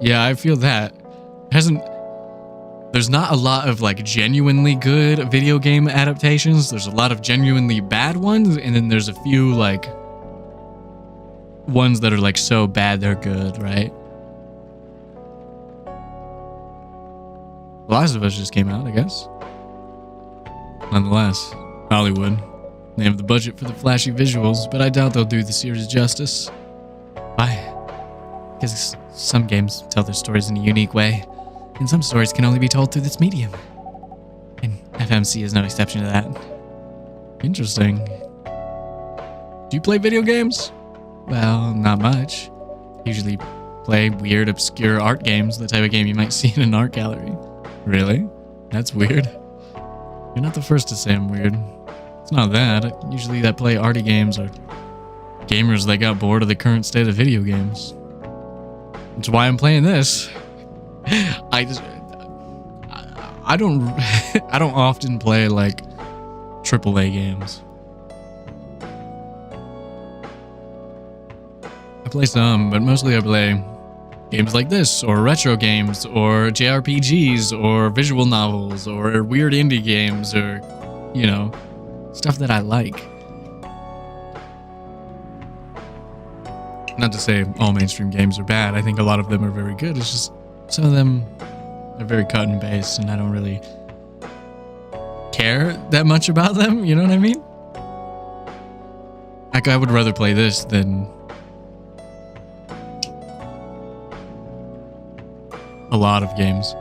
Yeah, I feel that. There's not a lot of like genuinely good video game adaptations. There's a lot of genuinely bad ones, and then there's a few like ones that are like so bad they're good, right? The Last of Us just came out, I guess. Nonetheless, Hollywood. They have the budget for the flashy visuals, but I doubt they'll do the series justice. Why? Because some games tell their stories in a unique way, and some stories can only be told through this medium. And FMC is no exception to that. Interesting. Do you play video games? Well, not much. Usually play weird, obscure art games, the type of game you might see in an art gallery. Really? That's weird. You're not the first to say I'm weird. It's not that. Usually that play arty games are gamers that got bored of the current state of video games. That's why I'm playing this. I don't I don't often play like AAA games. I play some, but mostly I play games like this, or retro games, or JRPGs, or visual novels, or weird indie games, or, you know, stuff that I like. Not to say all mainstream games are bad. I think a lot of them are very good. It's just some of them are very cut and paste, and I don't really care that much about them. You know what I mean? Like, I would rather play this than A lot of games.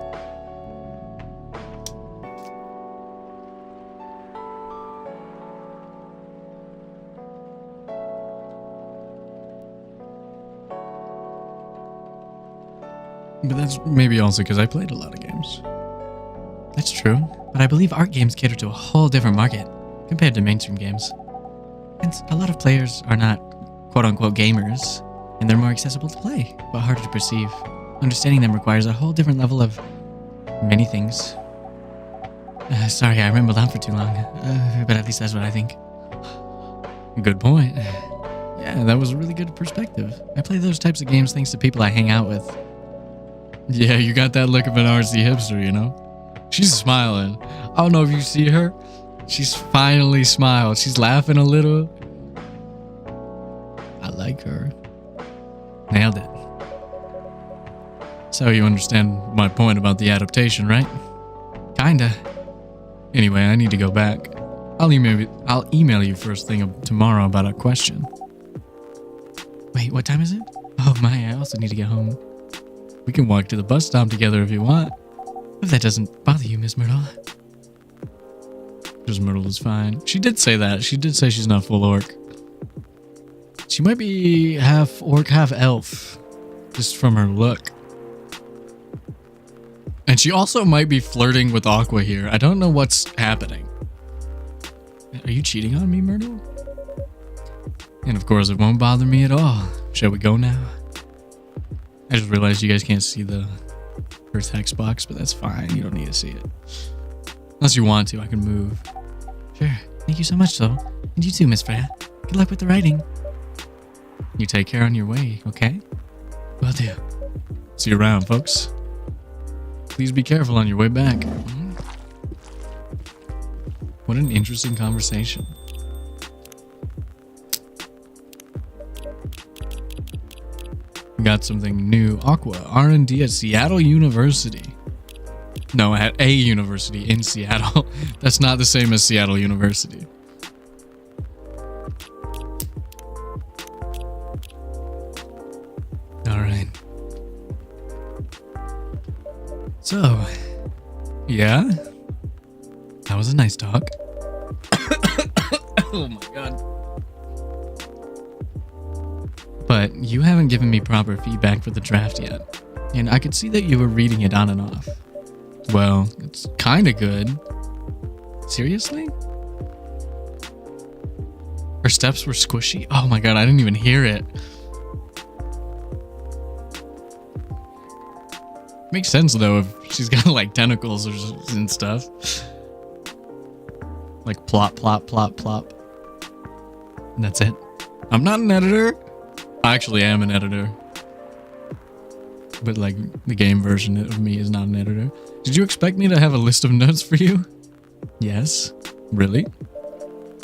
But that's maybe also because I played a lot of games. That's true, but I believe art games cater to a whole different market compared to mainstream games. And a lot of players are not quote-unquote gamers, and they're more accessible to play, but harder to perceive. Understanding them requires a whole different level of many things. Sorry, I rambled on for too long, but at least that's what I think. Good point. Yeah, that was a really good perspective. I play those types of games thanks to people I hang out with. Yeah, you got that look of an RC hipster, you know? She's smiling. I don't know if you see her. She's finally smiled. She's laughing a little. I like her. Nailed it. So you understand my point about the adaptation, right? Kinda. Anyway, I need to go back. I'll email you first thing tomorrow about a question. Wait, what time is it? Oh my, I also need to get home. We can walk to the bus stop together if you want. If that doesn't bother you, Miss Myrtle. Miss Myrtle is fine. She did say that. She did say she's not full orc. She might be half orc, half elf. Just from her look. And she also might be flirting with Aqua here. I don't know what's happening. Are you cheating on me, Myrtle? And of course, it won't bother me at all. Shall we go now? I just realized you guys can't see her text box, but that's fine. You don't need to see it. Unless you want to, I can move. Sure. Thank you so much, though. And you too, Miss Freya. Good luck with the writing. You take care on your way, okay? Will do. See you around, folks. Please be careful on your way back. What an interesting conversation. We got something new. Aqua, R&D at Seattle University. No, at a university in Seattle. That's not the same as Seattle University. All right. So, yeah, that was a nice talk. Oh my god. But you haven't given me proper feedback for the draft yet, and I could see that you were reading it on and off. Well, it's kind of good. Seriously? Her steps were squishy? Oh my god, I didn't even hear it. Makes sense though if she's got like tentacles and stuff. Like plop, plop, plop, plop. And that's it. I'm not an editor. I actually am an editor. But like the game version of me is not an editor. Did you expect me to have a list of notes for you? Yes. Really?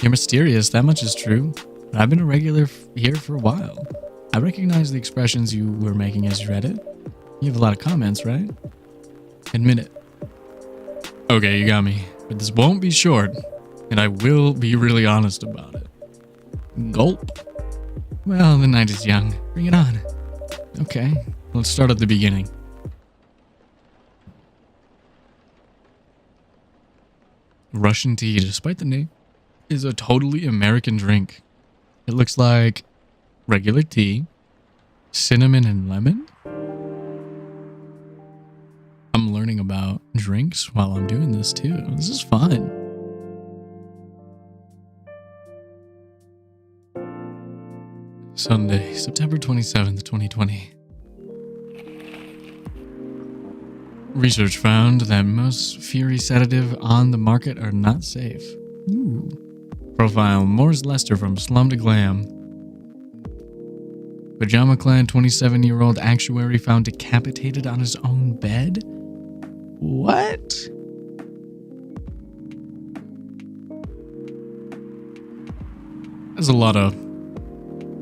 You're mysterious, that much is true. But I've been a regular here for a while. I recognize the expressions you were making as you read it. You have a lot of comments, right? Admit it. Okay, you got me. But this won't be short, and I will be really honest about it. Gulp. Well, the night is young. Bring it on. Okay, let's start at the beginning. Russian tea, despite the name, is a totally American drink. It looks like regular tea, cinnamon and lemon. I'm learning about drinks while I'm doing this too. This is fun. Sunday, September 27th, 2020. Research found that most Fury sedative on the market are not safe. Ooh. Profile Morris Lester from Slum to Glam. Pajama-clad 27-year-old actuary found decapitated on his own bed? What? There's a lot of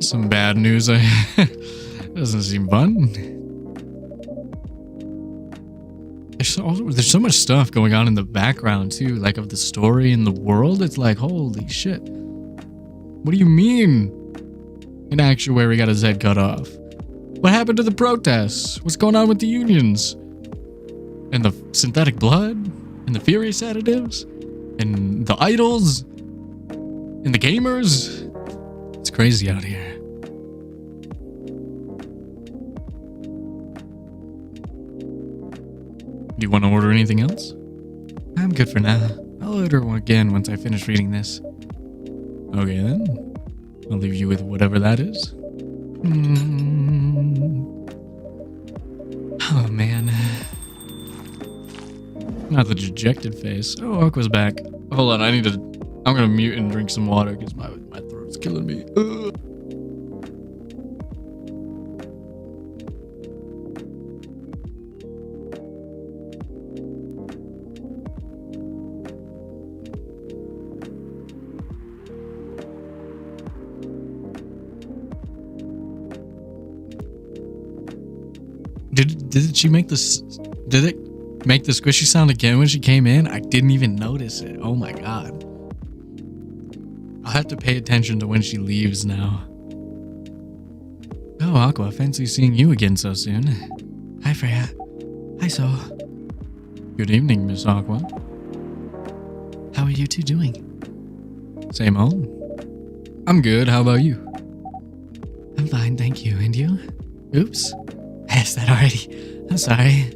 some bad news. Doesn't seem fun. There's so much stuff going on in the background too, like of the story and the world. It's like, holy shit. What do you mean? An actuary got his head cut off. What happened to the protests? What's going on with the unions? And the synthetic blood? And the furious additives? And the idols? And the gamers? It's crazy out here. Do you want to order anything else? I'm good for now. I'll order one again once I finish reading this. Okay then. I'll leave you with whatever that is. Oh man. Not the dejected face. Oh, Aqua's back. Hold on, I'm gonna mute and drink some water because my throat's killing me. Ugh. Did she make this? Did it make the squishy sound again when she came in? I didn't even notice it. Oh my god. I'll have to pay attention to when she leaves now. Oh, Aqua, fancy seeing you again so soon. Hi, Freya. Hi, Sol. Good evening, Miss Aqua. How are you two doing? Same old. I'm good. How about you? I'm fine, thank you. And you? Oops. I asked that already. I'm sorry.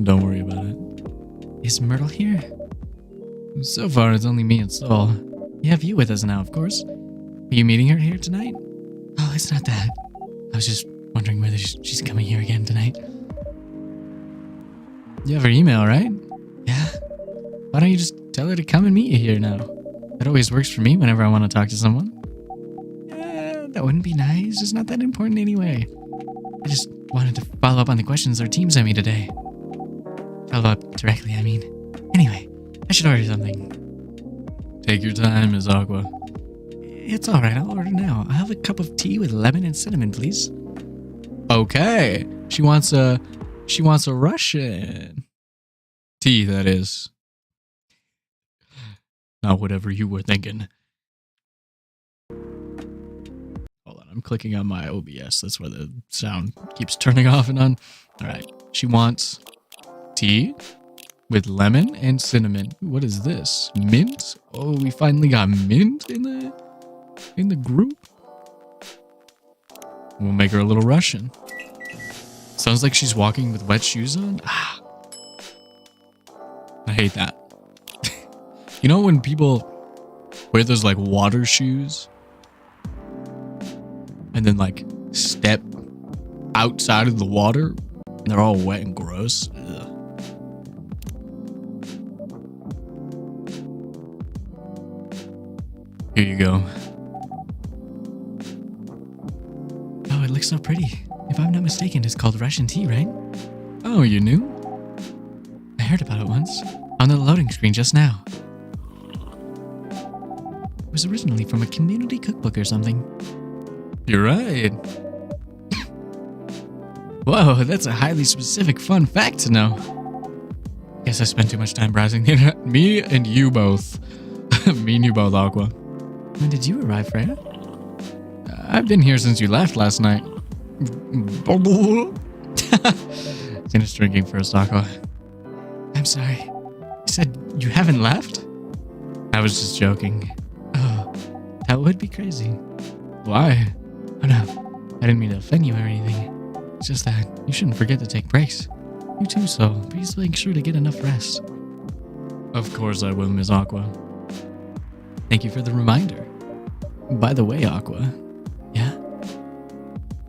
Don't worry about it. Is Myrtle here? So far, it's only me and Sol. You have you with us now, of course. Are you meeting her here tonight? Oh, it's not that. I was just wondering whether she's coming here again tonight. You have her email, right? Yeah. Why don't you just tell her to come and meet you here now? That always works for me whenever I want to talk to someone. That wouldn't be nice. It's not that important anyway. I just wanted to follow up on the questions our team sent me today. Follow up directly, I mean. Anyway, I should order something. Take your time, Ms. Aqua. It's alright, I'll order now. I'll have a cup of tea with lemon and cinnamon, please. Okay. She wants a Russian tea, that is. Not whatever you were thinking. Hold on, I'm clicking on my OBS. That's why the sound keeps turning off and on. Alright. She wants tea with lemon and cinnamon. What is this? Mint? Oh, we finally got mint in the group. We'll make her a little Russian. Sounds like she's walking with wet shoes on. Ah. I hate that. You know when people wear those like water shoes and then like step outside of the water and they're all wet and gross? Ugh. Here you go. Oh, it looks so pretty. If I'm not mistaken, it's called Russian tea, right? Oh, you knew? I heard about it once. On the loading screen just now. It was originally from a community cookbook or something. You're right. Whoa, that's a highly specific fun fact to know. Guess I spent too much time browsing the internet. Me and you both. Me and you both, Aqua. When did you arrive, Freya? I've been here since you left last night. Finish drinking first, Aqua. I'm sorry. You said you haven't left? I was just joking. Oh, that would be crazy. Why? Oh no, I didn't mean to offend you or anything. It's just that you shouldn't forget to take breaks. You too, so please make sure to get enough rest. Of course I will, Ms. Aqua. Thank you for the reminder. By the way, Aqua. Yeah?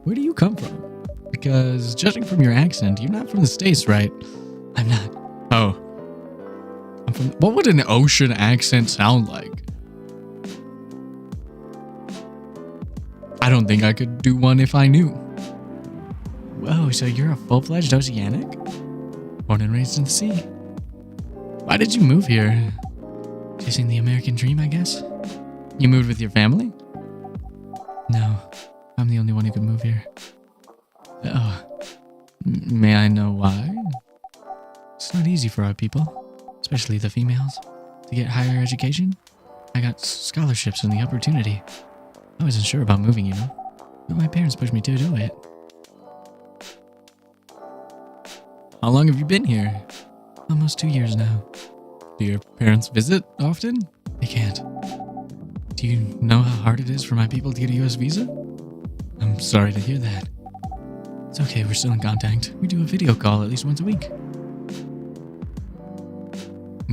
Where do you come from? Because judging from your accent, you're not from the States, right? I'm not. Oh. I'm from... What would an ocean accent sound like? I don't think I could do one if I knew. Whoa, so you're a full-fledged oceanic? Born and raised in the sea. Why did you move here? Chasing the American dream, I guess? You moved with your family? No, I'm the only one who could move here. Oh, may I know why? It's not easy for our people, especially the females, to get higher education. I got scholarships and the opportunity. I wasn't sure about moving, you know, but my parents pushed me to do it. How long have you been here? Almost 2 years now. Do your parents visit often? They can't. Do you know how hard it is for my people to get a US visa? I'm sorry to hear that. It's okay, we're still in contact. We do a video call at least once a week.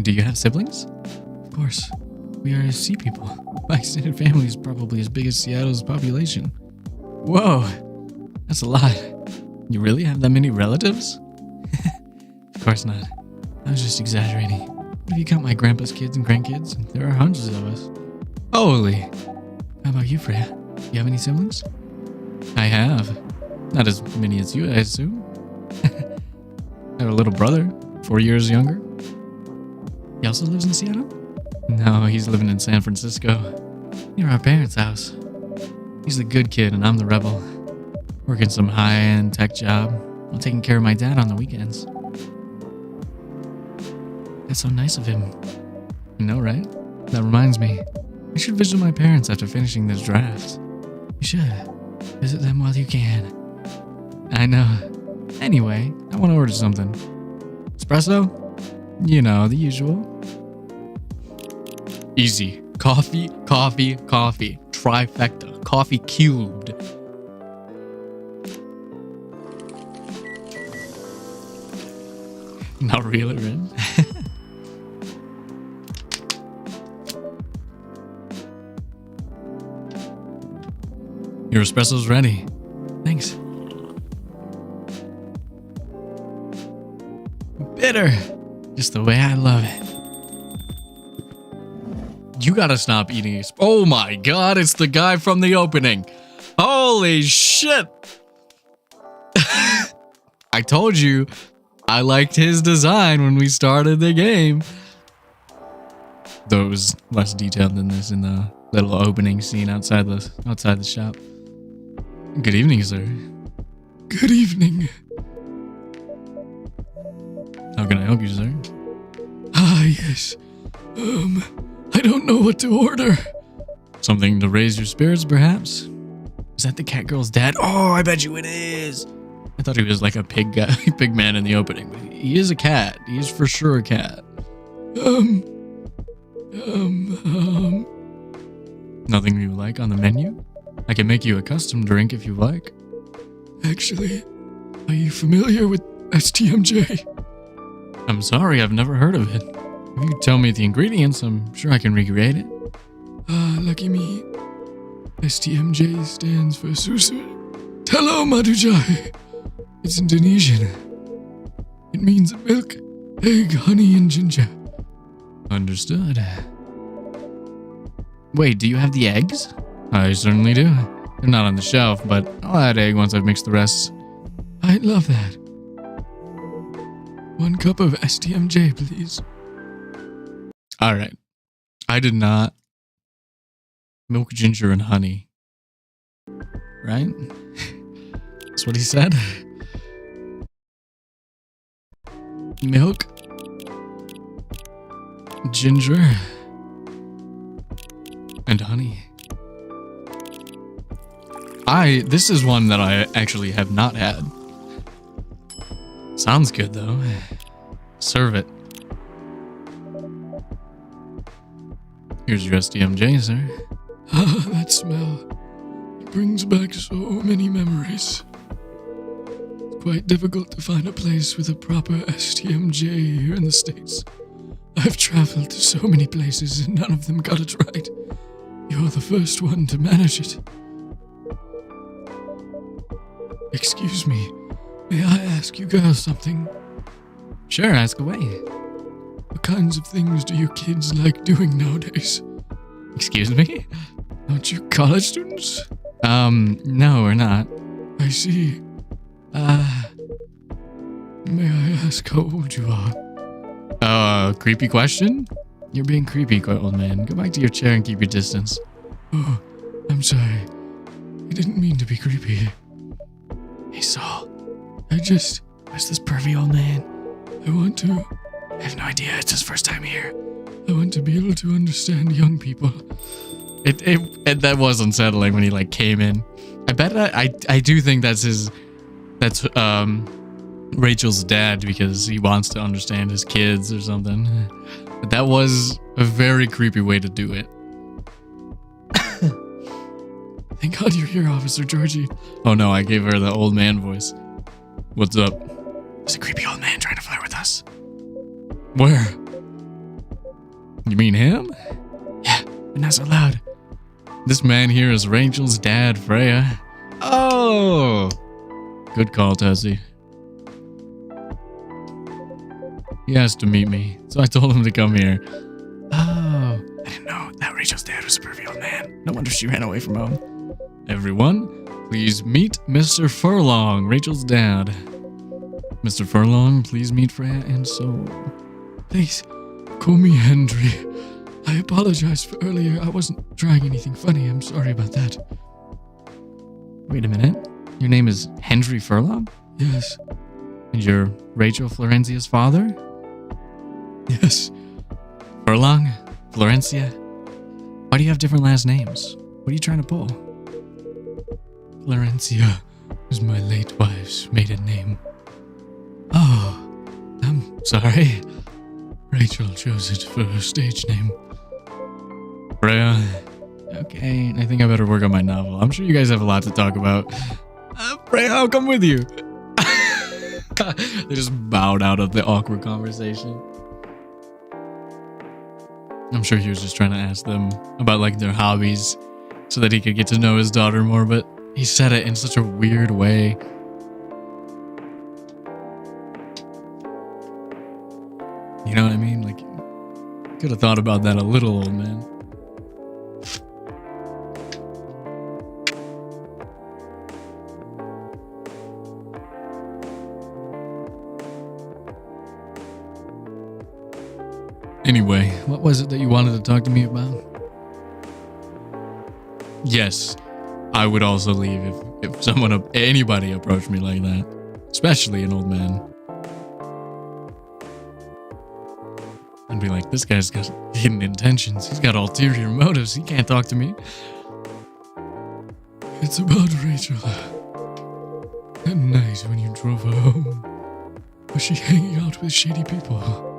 Do you have siblings? Of course. We are sea people. My extended family is probably as big as Seattle's population. Whoa! That's a lot. You really have that many relatives? Of course not. I was just exaggerating. But if you count my grandpa's kids and grandkids, there are hundreds of us. Holy! How about you, Freya? Do you have any siblings? I have. Not as many as you, I assume. I have a little brother, 4 years younger. He also lives in Seattle? No, he's living in San Francisco, near our parents' house. He's the good kid and I'm the rebel. Working some high-end tech job while taking care of my dad on the weekends. That's so nice of him. You know, right? That reminds me. I should visit my parents after finishing this draft. You should. Visit them while you can. I know. Anyway, I want to order something. Espresso? You know, the usual. Easy. Coffee, coffee, coffee. Trifecta. Coffee cubed. Not really, right? Your espresso's ready. Thanks. Bitter. Just the way I love it. You gotta stop eating it. Oh my god, it's the guy from the opening. Holy shit. I told you I liked his design when we started the game. Though it was less detailed than this in the little opening scene outside the shop. Good evening, sir. Good evening. How can I help you, sir? Ah, yes. I don't know what to order. Something to raise your spirits, perhaps? Is that the cat girl's dad? Oh, I bet you it is. I thought he was like a pig guy, pig man in the opening, but he is a cat. He is for sure a cat. Nothing you like on the menu? I can make you a custom drink if you like. Actually, are you familiar with STMJ? I'm sorry, I've never heard of it. If you tell me the ingredients, I'm sure I can recreate it. Lucky me. STMJ stands for Susu Telo Madujai. It's Indonesian. It means milk, egg, honey, and ginger. Understood. Wait, do you have the eggs? I certainly do. They're not on the shelf, but I'll add egg once I've mixed the rest. I'd love that. 1 cup of STMJ, please. Alright. I did not. Milk, ginger, and honey. Right? That's what he said. Milk. Ginger. And honey. This is one that I actually have not had. Sounds good though. Serve it. Here's your STMJ, sir. Ah, that smell. It brings back so many memories. It's quite difficult to find a place with a proper STMJ here in the States. I've traveled to so many places and none of them got it right. You're the first one to manage it. Excuse me, may I ask you girls something? Sure, ask away. What kinds of things do you kids like doing nowadays? Excuse me? Aren't you college students? No, we're not. I see. May I ask how old you are? Creepy question? You're being creepy, old man. Go back to your chair and keep your distance. Oh, I'm sorry. I didn't mean to be creepy. Hey, Saul. Where's this pervy old man? I have no idea. It's his first time here. I want to be able to understand young people. That was unsettling when he like came in. I bet I do think that's Rachel's dad because he wants to understand his kids or something. But that was a very creepy way to do it. Thank God you're here, Officer Georgie. Oh no, I gave her the old man voice. What's up? There's a creepy old man trying to flirt with us. Where? You mean him? Yeah, but not so loud. This man here is Rachel's dad, Freya. Oh! Good call, Tessie. He asked to meet me, so I told him to come here. Oh, I didn't know that Rachel's dad was a pervy old man. No wonder she ran away from home. Everyone, please meet Mr. Furlong, Rachel's dad. Mr. Furlong, please meet Freya and Soul. Please, call me Henry. I apologize for earlier. I wasn't trying anything funny. I'm sorry about that. Wait a minute. Your name is Henry Furlong? Yes. And you're Rachel Florencia's father? Yes. Furlong? Florencia? Why do you have different last names? What are you trying to pull? Florencia was my late wife's maiden name. Oh, I'm sorry. Rachel chose it for her stage name. Freya. Okay, I think I better work on my novel. I'm sure you guys have a lot to talk about. Freya, I'll come with you. They just bowed out of the awkward conversation. I'm sure he was just trying to ask them about like their hobbies so that he could get to know his daughter more, but he said it in such a weird way. You know what I mean? Like, could have thought about that a little, old man. Anyway, what was it that you wanted to talk to me about? Yes, I would also leave if anybody approached me like that, especially an old man. I'd be like, this guy's got hidden intentions. He's got ulterior motives. He can't talk to me. It's about Rachel. That night when you drove her home, was she hanging out with shady people?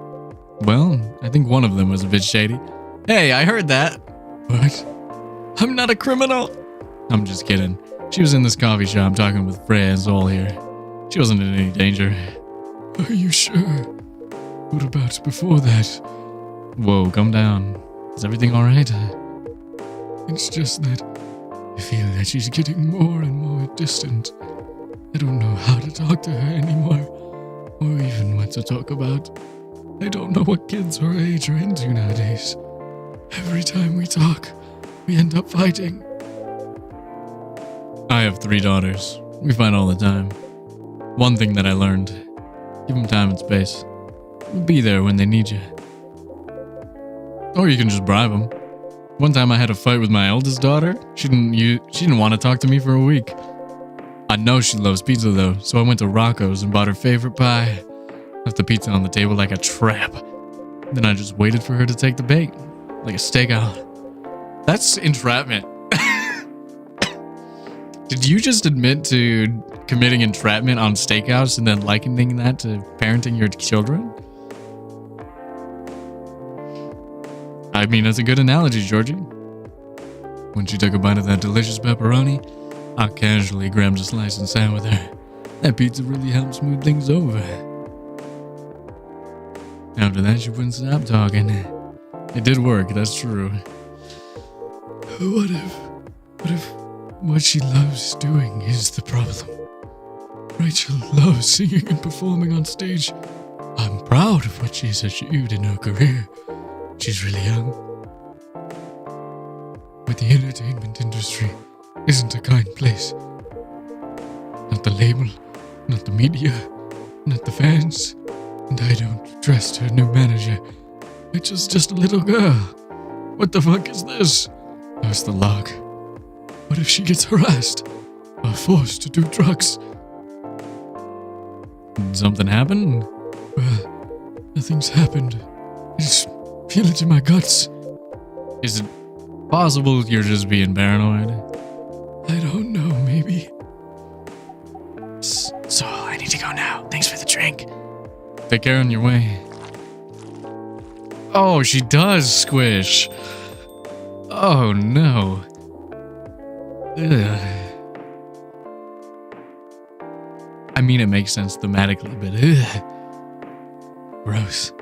Well, I think one of them was a bit shady. Hey, I heard that. What? I'm not a criminal. I'm just kidding. She was in this coffee shop talking with Freya and Soul here. She wasn't in any danger. Are you sure? What about before that? Whoa, calm down. Is everything alright? It's just that I feel that she's getting more and more distant. I don't know how to talk to her anymore, or even what to talk about. I don't know what kids her age are into nowadays. Every time we talk, we end up fighting. I have 3 daughters. We fight all the time. One thing that I learned, give them time and space. Be there when they need you. Or you can just bribe them. One time I had a fight with my eldest daughter. She didn't want to talk to me for a week. I know she loves pizza though, so I went to Rocco's and bought her favorite pie. Left the pizza on the table like a trap. Then I just waited for her to take the bait, like a stakeout. That's entrapment. Did you just admit to committing entrapment on stakeouts and then likening that to parenting your children? I mean, that's a good analogy, Georgie. When she took a bite of that delicious pepperoni, I casually grabbed a slice and sat with her. That pizza really helped smooth things over. After that, she wouldn't stop talking. It did work, that's true. What if what she loves doing is the problem? Rachel loves singing and performing on stage. I'm proud of what she's achieved in her career. She's really young. But the entertainment industry isn't a kind place. Not the label, not the media, not the fans. And I don't trust her new manager. Rachel's just a little girl. What the fuck is this? How's the lock? What if she gets harassed or forced to do drugs? Did something happen? Well, nothing's happened. I just feel it in my guts. Is it possible you're just being paranoid? I don't know, maybe. So I need to go now. Thanks for the drink. Take care on your way. Oh, she does squish. Oh, no. Ugh. I mean, it makes sense thematically, but gross.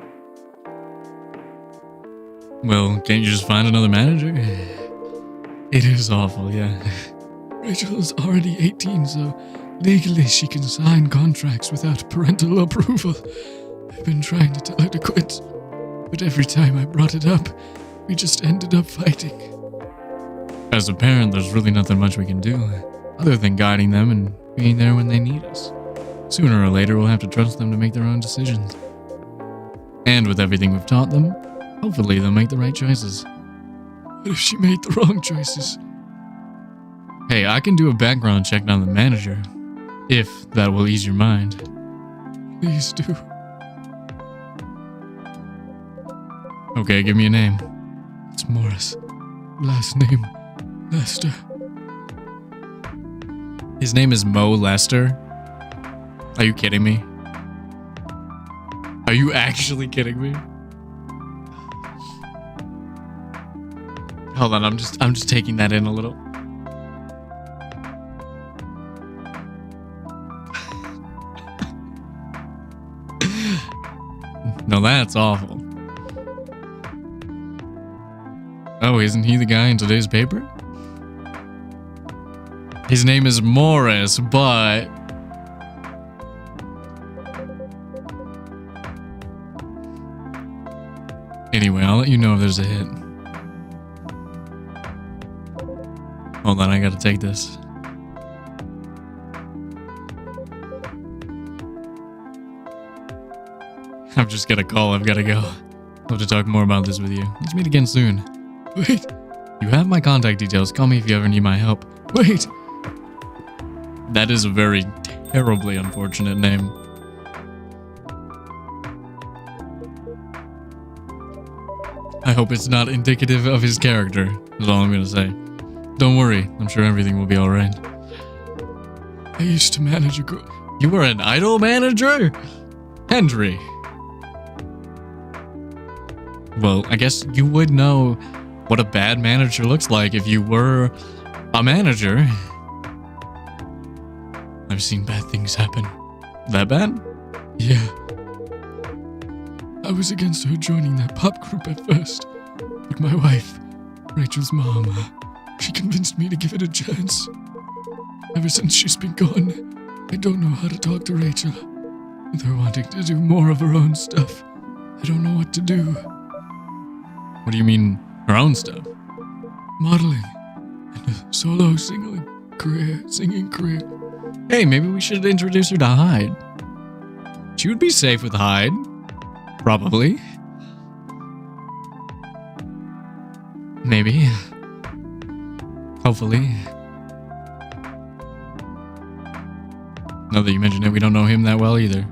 Well, can't you just find another manager? It is awful, yeah. Rachel is already 18, so legally she can sign contracts without parental approval. I've been trying to tell her to quit, but every time I brought it up, we just ended up fighting. As a parent, there's really nothing much we can do, other than guiding them and being there when they need us. Sooner or later, we'll have to trust them to make their own decisions. And with everything we've taught them, hopefully they'll make the right choices. What if she made the wrong choices? Hey, I can do a background check on the manager, if that will ease your mind. Please do. Okay, give me a name. It's Morris. Last name, Lester. His name is Mo Lester? Are you kidding me? Are you actually kidding me? Hold on, I'm just taking that in a little. No, that's awful. Oh, isn't he the guy in today's paper? His name is Morris, but... Anyway, I'll let you know if there's a hit. Hold on, I gotta take this. I've just got a call, I've gotta go. I'll have to talk more about this with you. Let's meet again soon. Wait, You have my contact details, call me if you ever need my help. wait. That is a very terribly unfortunate name. I hope it's not indicative of his character, is all I'm gonna say. Don't worry, I'm sure everything will be alright. I used to manage a girl. You were an idol manager? Henry. Well, I guess you would know what a bad manager looks like if you were a manager. I've seen bad things happen. That bad? Yeah. I was against her joining that pop group at first, but my wife, Rachel's mom, she convinced me to give it a chance. Ever since she's been gone, I don't know how to talk to Rachel. With her wanting to do more of her own stuff, I don't know what to do. What do you mean, her own stuff? Modeling and a solo singing career. Hey, maybe we should introduce her to Hyde. She would be safe with Hyde. Probably. Maybe. Hopefully. Now that you mention it, we don't know him that well either.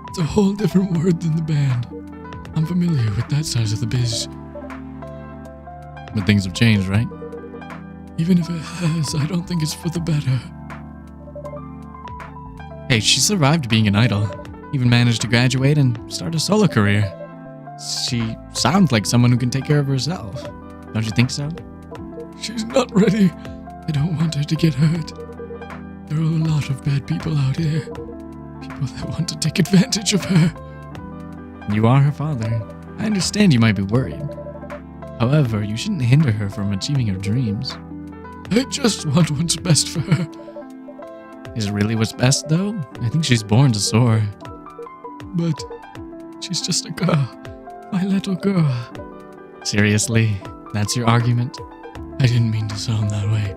It's a whole different word than the band. I'm familiar with that side of the biz. But things have changed, right? Even if it has, I don't think it's for the better. Hey, she survived being an idol. Even managed to graduate and start a solo career. She sounds like someone who can take care of herself. Don't you think so? She's not ready. I don't want her to get hurt. There are a lot of bad people out here. People that want to take advantage of her. You are her father. I understand you might be worried. However, you shouldn't hinder her from achieving her dreams. I just want what's best for her. Is it really what's best, though? I think she's born to soar. But she's just a girl. My little girl. Seriously? That's your argument? I didn't mean to sound that way.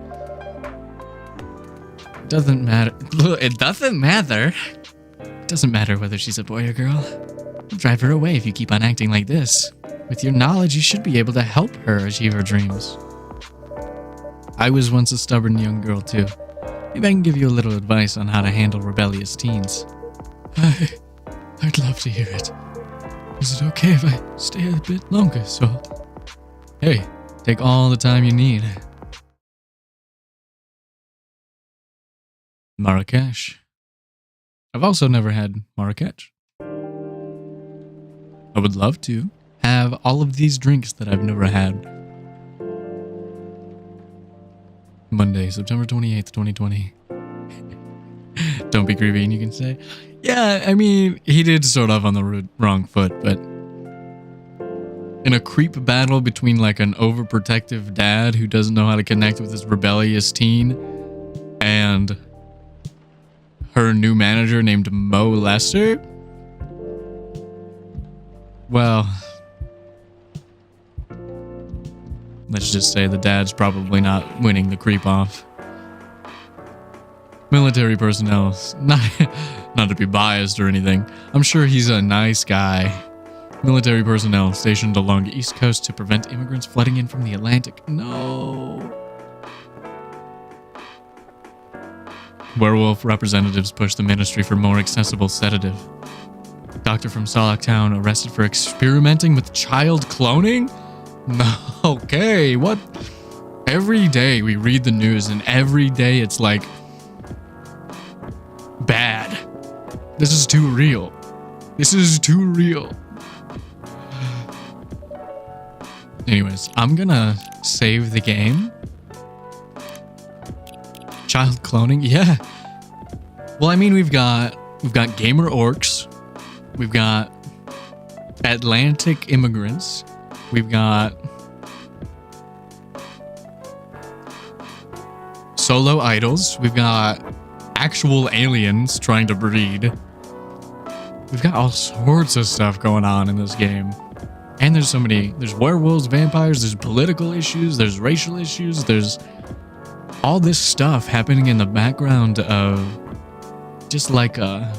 It doesn't matter. It doesn't matter? It doesn't matter whether she's a boy or girl. You'll drive her away if you keep on acting like this. With your knowledge, you should be able to help her achieve her dreams. I was once a stubborn young girl, too. Maybe I can give you a little advice on how to handle rebellious teens. I'd love to hear it. Is it okay if I stay a bit longer, so? Hey, take all the time you need. Marrakesh. I've also never had Marrakech. I would love to have all of these drinks that I've never had. Monday, September 28th, 2020. Don't be creepy, and you can say, yeah, I mean, he did start off on the wrong foot, but in a creep battle between like an overprotective dad who doesn't know how to connect with his rebellious teen and her new manager named Mo Lester, well, let's just say the dad's probably not winning the creep off. Military personnel, not to be biased or anything, I'm sure he's a nice guy. Military personnel stationed along the East Coast to prevent immigrants flooding in from the Atlantic. No. Werewolf representatives push the ministry for more accessible sedative. Doctor from Salaktown arrested for experimenting with child cloning? No, okay, what? Every day we read the news and every day it's like, bad. This is too real. This is too real. Anyways, I'm gonna save the game. Child cloning, yeah. Well, I mean, we've got gamer orcs, we've got Atlantic immigrants, we've got solo idols, we've got actual aliens trying to breed. We've got all sorts of stuff going on in this game. And there's werewolves, vampires, there's political issues, there's racial issues, there's all this stuff happening in the background of just like a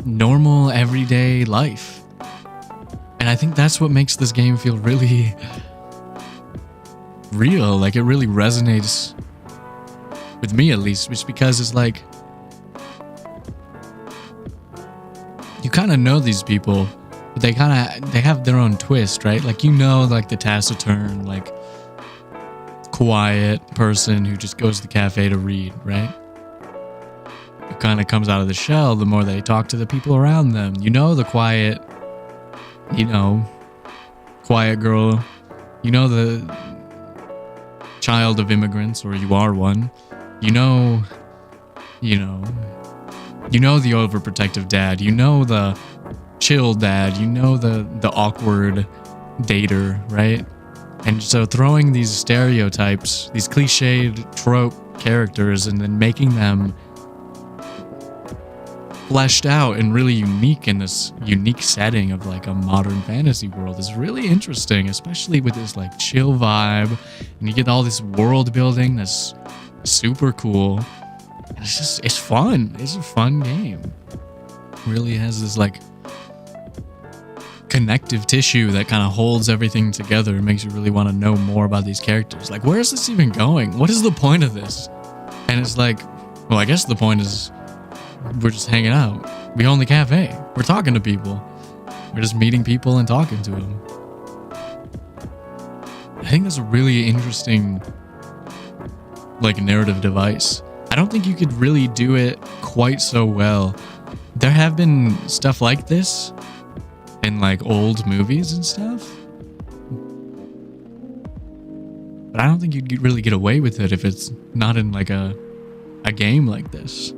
normal everyday life. And I think that's what makes this game feel really real. Like it really resonates with me, at least, just because it's like you kind of know these people, but they have their own twist, right? Like, you know, like the taciturn, like quiet person who just goes to the cafe to read, right? It kind of comes out of the shell the more they talk to the people around them. You know, the quiet girl, you know, the child of immigrants, or you are one. You know the overprotective dad, you know the chill dad, you know the awkward dater, right? And so throwing these stereotypes, these cliched trope characters, and then making them fleshed out and really unique in this unique setting of like a modern fantasy world is really interesting, especially with this like chill vibe, and you get all this world building that's super cool. And it's fun. It's a fun game. It really has this like connective tissue that kind of holds everything together and makes you really want to know more about these characters. Like, where is this even going? What is the point of this? And it's like, well, I guess the point is we're just hanging out. We own the cafe. We're talking to people. We're just meeting people and talking to them. I think that's a really interesting like narrative device. I don't think you could really do it quite so well. There have been stuff like this in like old movies and stuff, but I don't think you'd really get away with it if it's not in like a game like this.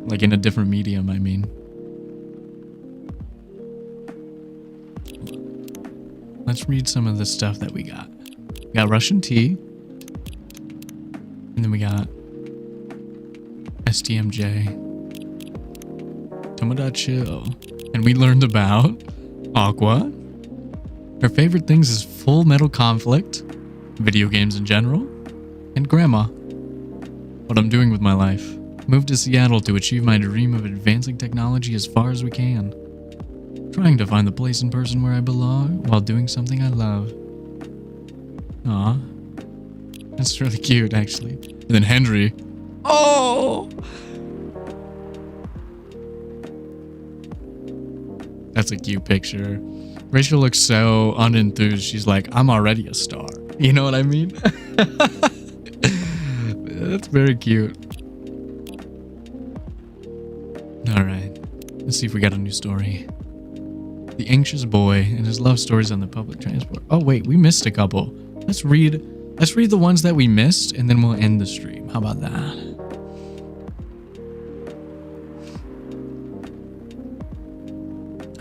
Like in a different medium, I mean. Let's read some of the stuff that we got. We got Russian tea. And then we got STMJ. Tomoda Chill. And we learned about Aqua. Her favorite things is Full Metal Conflict, video games in general, and Grandma. What I'm doing with my life. Moved to Seattle to achieve my dream of advancing technology as far as we can. Trying to find the place and person where I belong while doing something I love. Aw. That's really cute, actually. And then Henry. Oh! That's a cute picture. Rachel looks so unenthused. She's like, I'm already a star. You know what I mean? That's very cute. Let's see if we got a new story. The Anxious Boy and his love stories on the public transport. Oh wait, we missed a couple. Let's read the ones that we missed, and then we'll end the stream. How about that?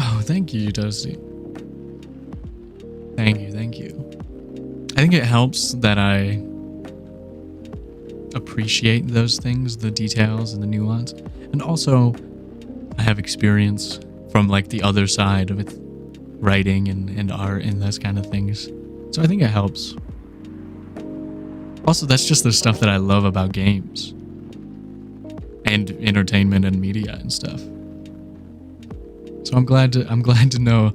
Oh, thank you, Toasty. Thank you. I think it helps that I appreciate those things, the details and the nuance. And also, I have experience from like the other side with writing and art and those kind of things. So I think it helps. Also, that's just the stuff that I love about games and entertainment and media and stuff. So I'm glad to know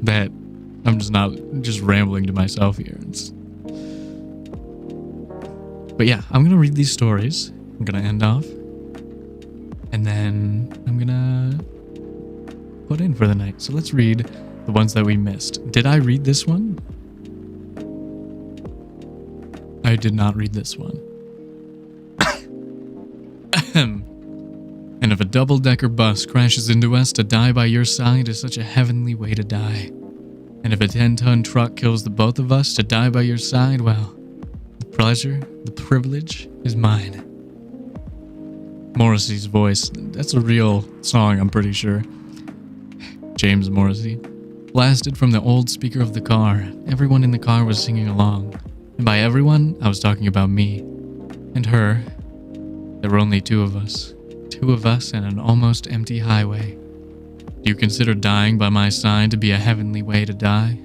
that I'm just not just rambling to myself here. But yeah, I'm gonna read these stories. I'm gonna end off, and then I'm gonna put in for the night. So let's read the ones that we missed. Did I read this one? I did not read this one. And if a double-decker bus crashes into us, to die by your side is such a heavenly way to die. And if a 10-ton truck kills the both of us, to die by your side, well, the pleasure, the privilege is mine. Morrissey's voice. That's a real song, I'm pretty sure. James Morrissey. Blasted from the old speaker of the car. Everyone in the car was singing along. And by everyone, I was talking about me. And her. There were only two of us. Two of us and an almost empty highway. Do you consider dying by my side to be a heavenly way to die?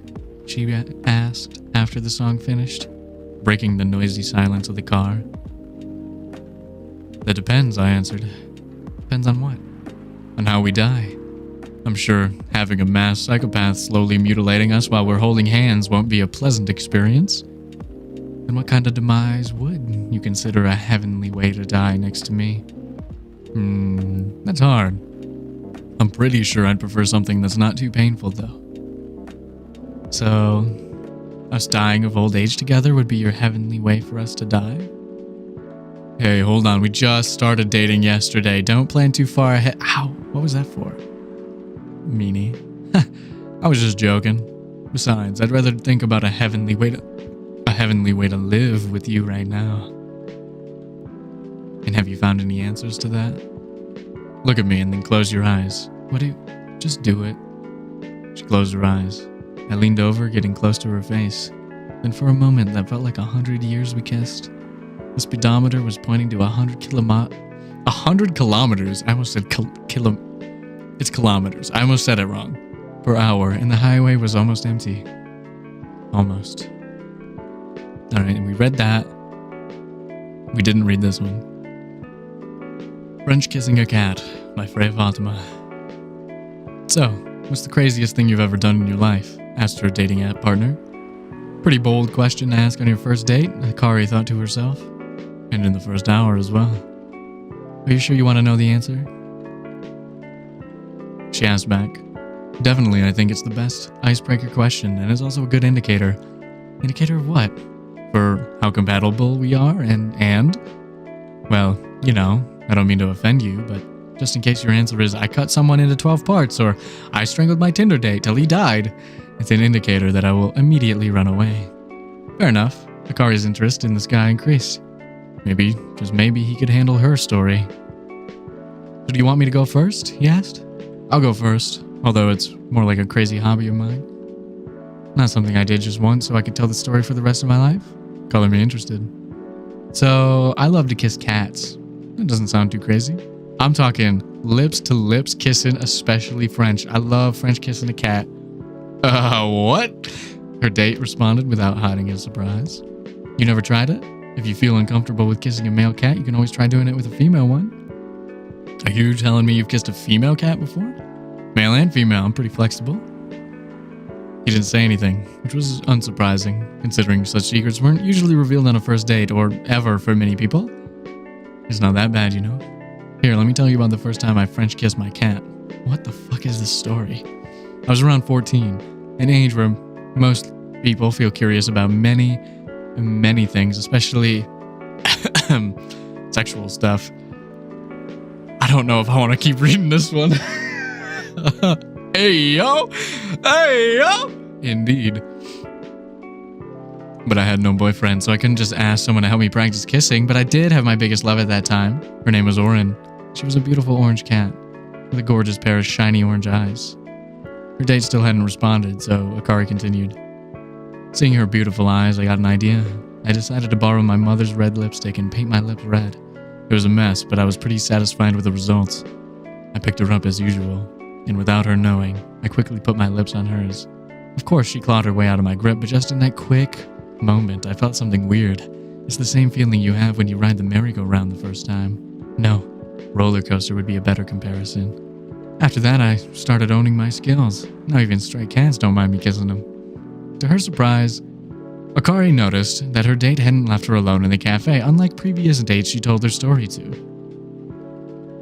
She asked after the song finished, breaking the noisy silence of the car. That depends, I answered. Depends on what? On how we die. I'm sure having a mass psychopath slowly mutilating us while we're holding hands won't be a pleasant experience. Then what kind of demise would you consider a heavenly way to die next to me? That's hard. I'm pretty sure I'd prefer something that's not too painful, though. So, us dying of old age together would be your heavenly way for us to die? Hey, hold on. We just started dating yesterday. Don't plan too far ahead. Ow, what was that for? Meanie. I was just joking. Besides, I'd rather think about a heavenly way to live with you right now. And have you found any answers to that? Look at me and then close your eyes. Just do it. She closed her eyes. I leaned over, getting close to her face. Then for a moment, that felt like 100 years we kissed. The speedometer was pointing to 100 kilometers. I almost said It's kilometers. I almost said it wrong. Per hour, and the highway was almost empty. Almost. Alright, and we read that. We didn't read this one. French Kissing a Cat by Freya Fatima. So, what's the craziest thing you've ever done in your life? Asked her dating app partner. Pretty bold question to ask on your first date, Akari thought to herself. And in the first hour as well. Are you sure you want to know the answer? She asked back. Definitely, I think it's the best icebreaker question, and it's also a good indicator. Indicator of what? For how compatible we are, and well, you know, I don't mean to offend you, but just in case your answer is I cut someone into 12 parts, or I strangled my Tinder date till he died, it's an indicator that I will immediately run away. Fair enough. Akari's interest in this guy increased. Maybe, just maybe, he could handle her story. So do you want me to go first? He asked. I'll go first, although it's more like a crazy hobby of mine. Not something I did just once so I could tell the story for the rest of my life. Color me interested. So, I love to kiss cats. That doesn't sound too crazy. I'm talking lips to lips kissing, especially French. I love French kissing a cat. What? Her date responded without hiding his surprise. You never tried it? If you feel uncomfortable with kissing a male cat, you can always try doing it with a female one. Are you telling me you've kissed a female cat before? Male and female, I'm pretty flexible. He didn't say anything, which was unsurprising, considering such secrets weren't usually revealed on a first date, or ever for many people. It's not that bad, you know. Here, let me tell you about the first time I French kissed my cat. What the fuck is this story? I was around 14, an age where most people feel curious about many things, especially sexual stuff. I don't know if I want to keep reading this one. Hey, yo. Hey, yo. Indeed. But I had no boyfriend, so I couldn't just ask someone to help me practice kissing, but I did have my biggest love at that time. Her name was Orin. She was a beautiful orange cat with a gorgeous pair of shiny orange eyes. Her date still hadn't responded, so Akari continued. Seeing her beautiful eyes, I got an idea. I decided to borrow my mother's red lipstick and paint my lips red. It was a mess, but I was pretty satisfied with the results. I picked her up as usual, and without her knowing, I quickly put my lips on hers. Of course, she clawed her way out of my grip, but just in that quick moment, I felt something weird. It's the same feeling you have when you ride the merry-go-round the first time. No, roller coaster would be a better comparison. After that, I started owning my skills. Now even stray cats don't mind me kissing them. To her surprise, Akari noticed that her date hadn't left her alone in the cafe, unlike previous dates she told her story to.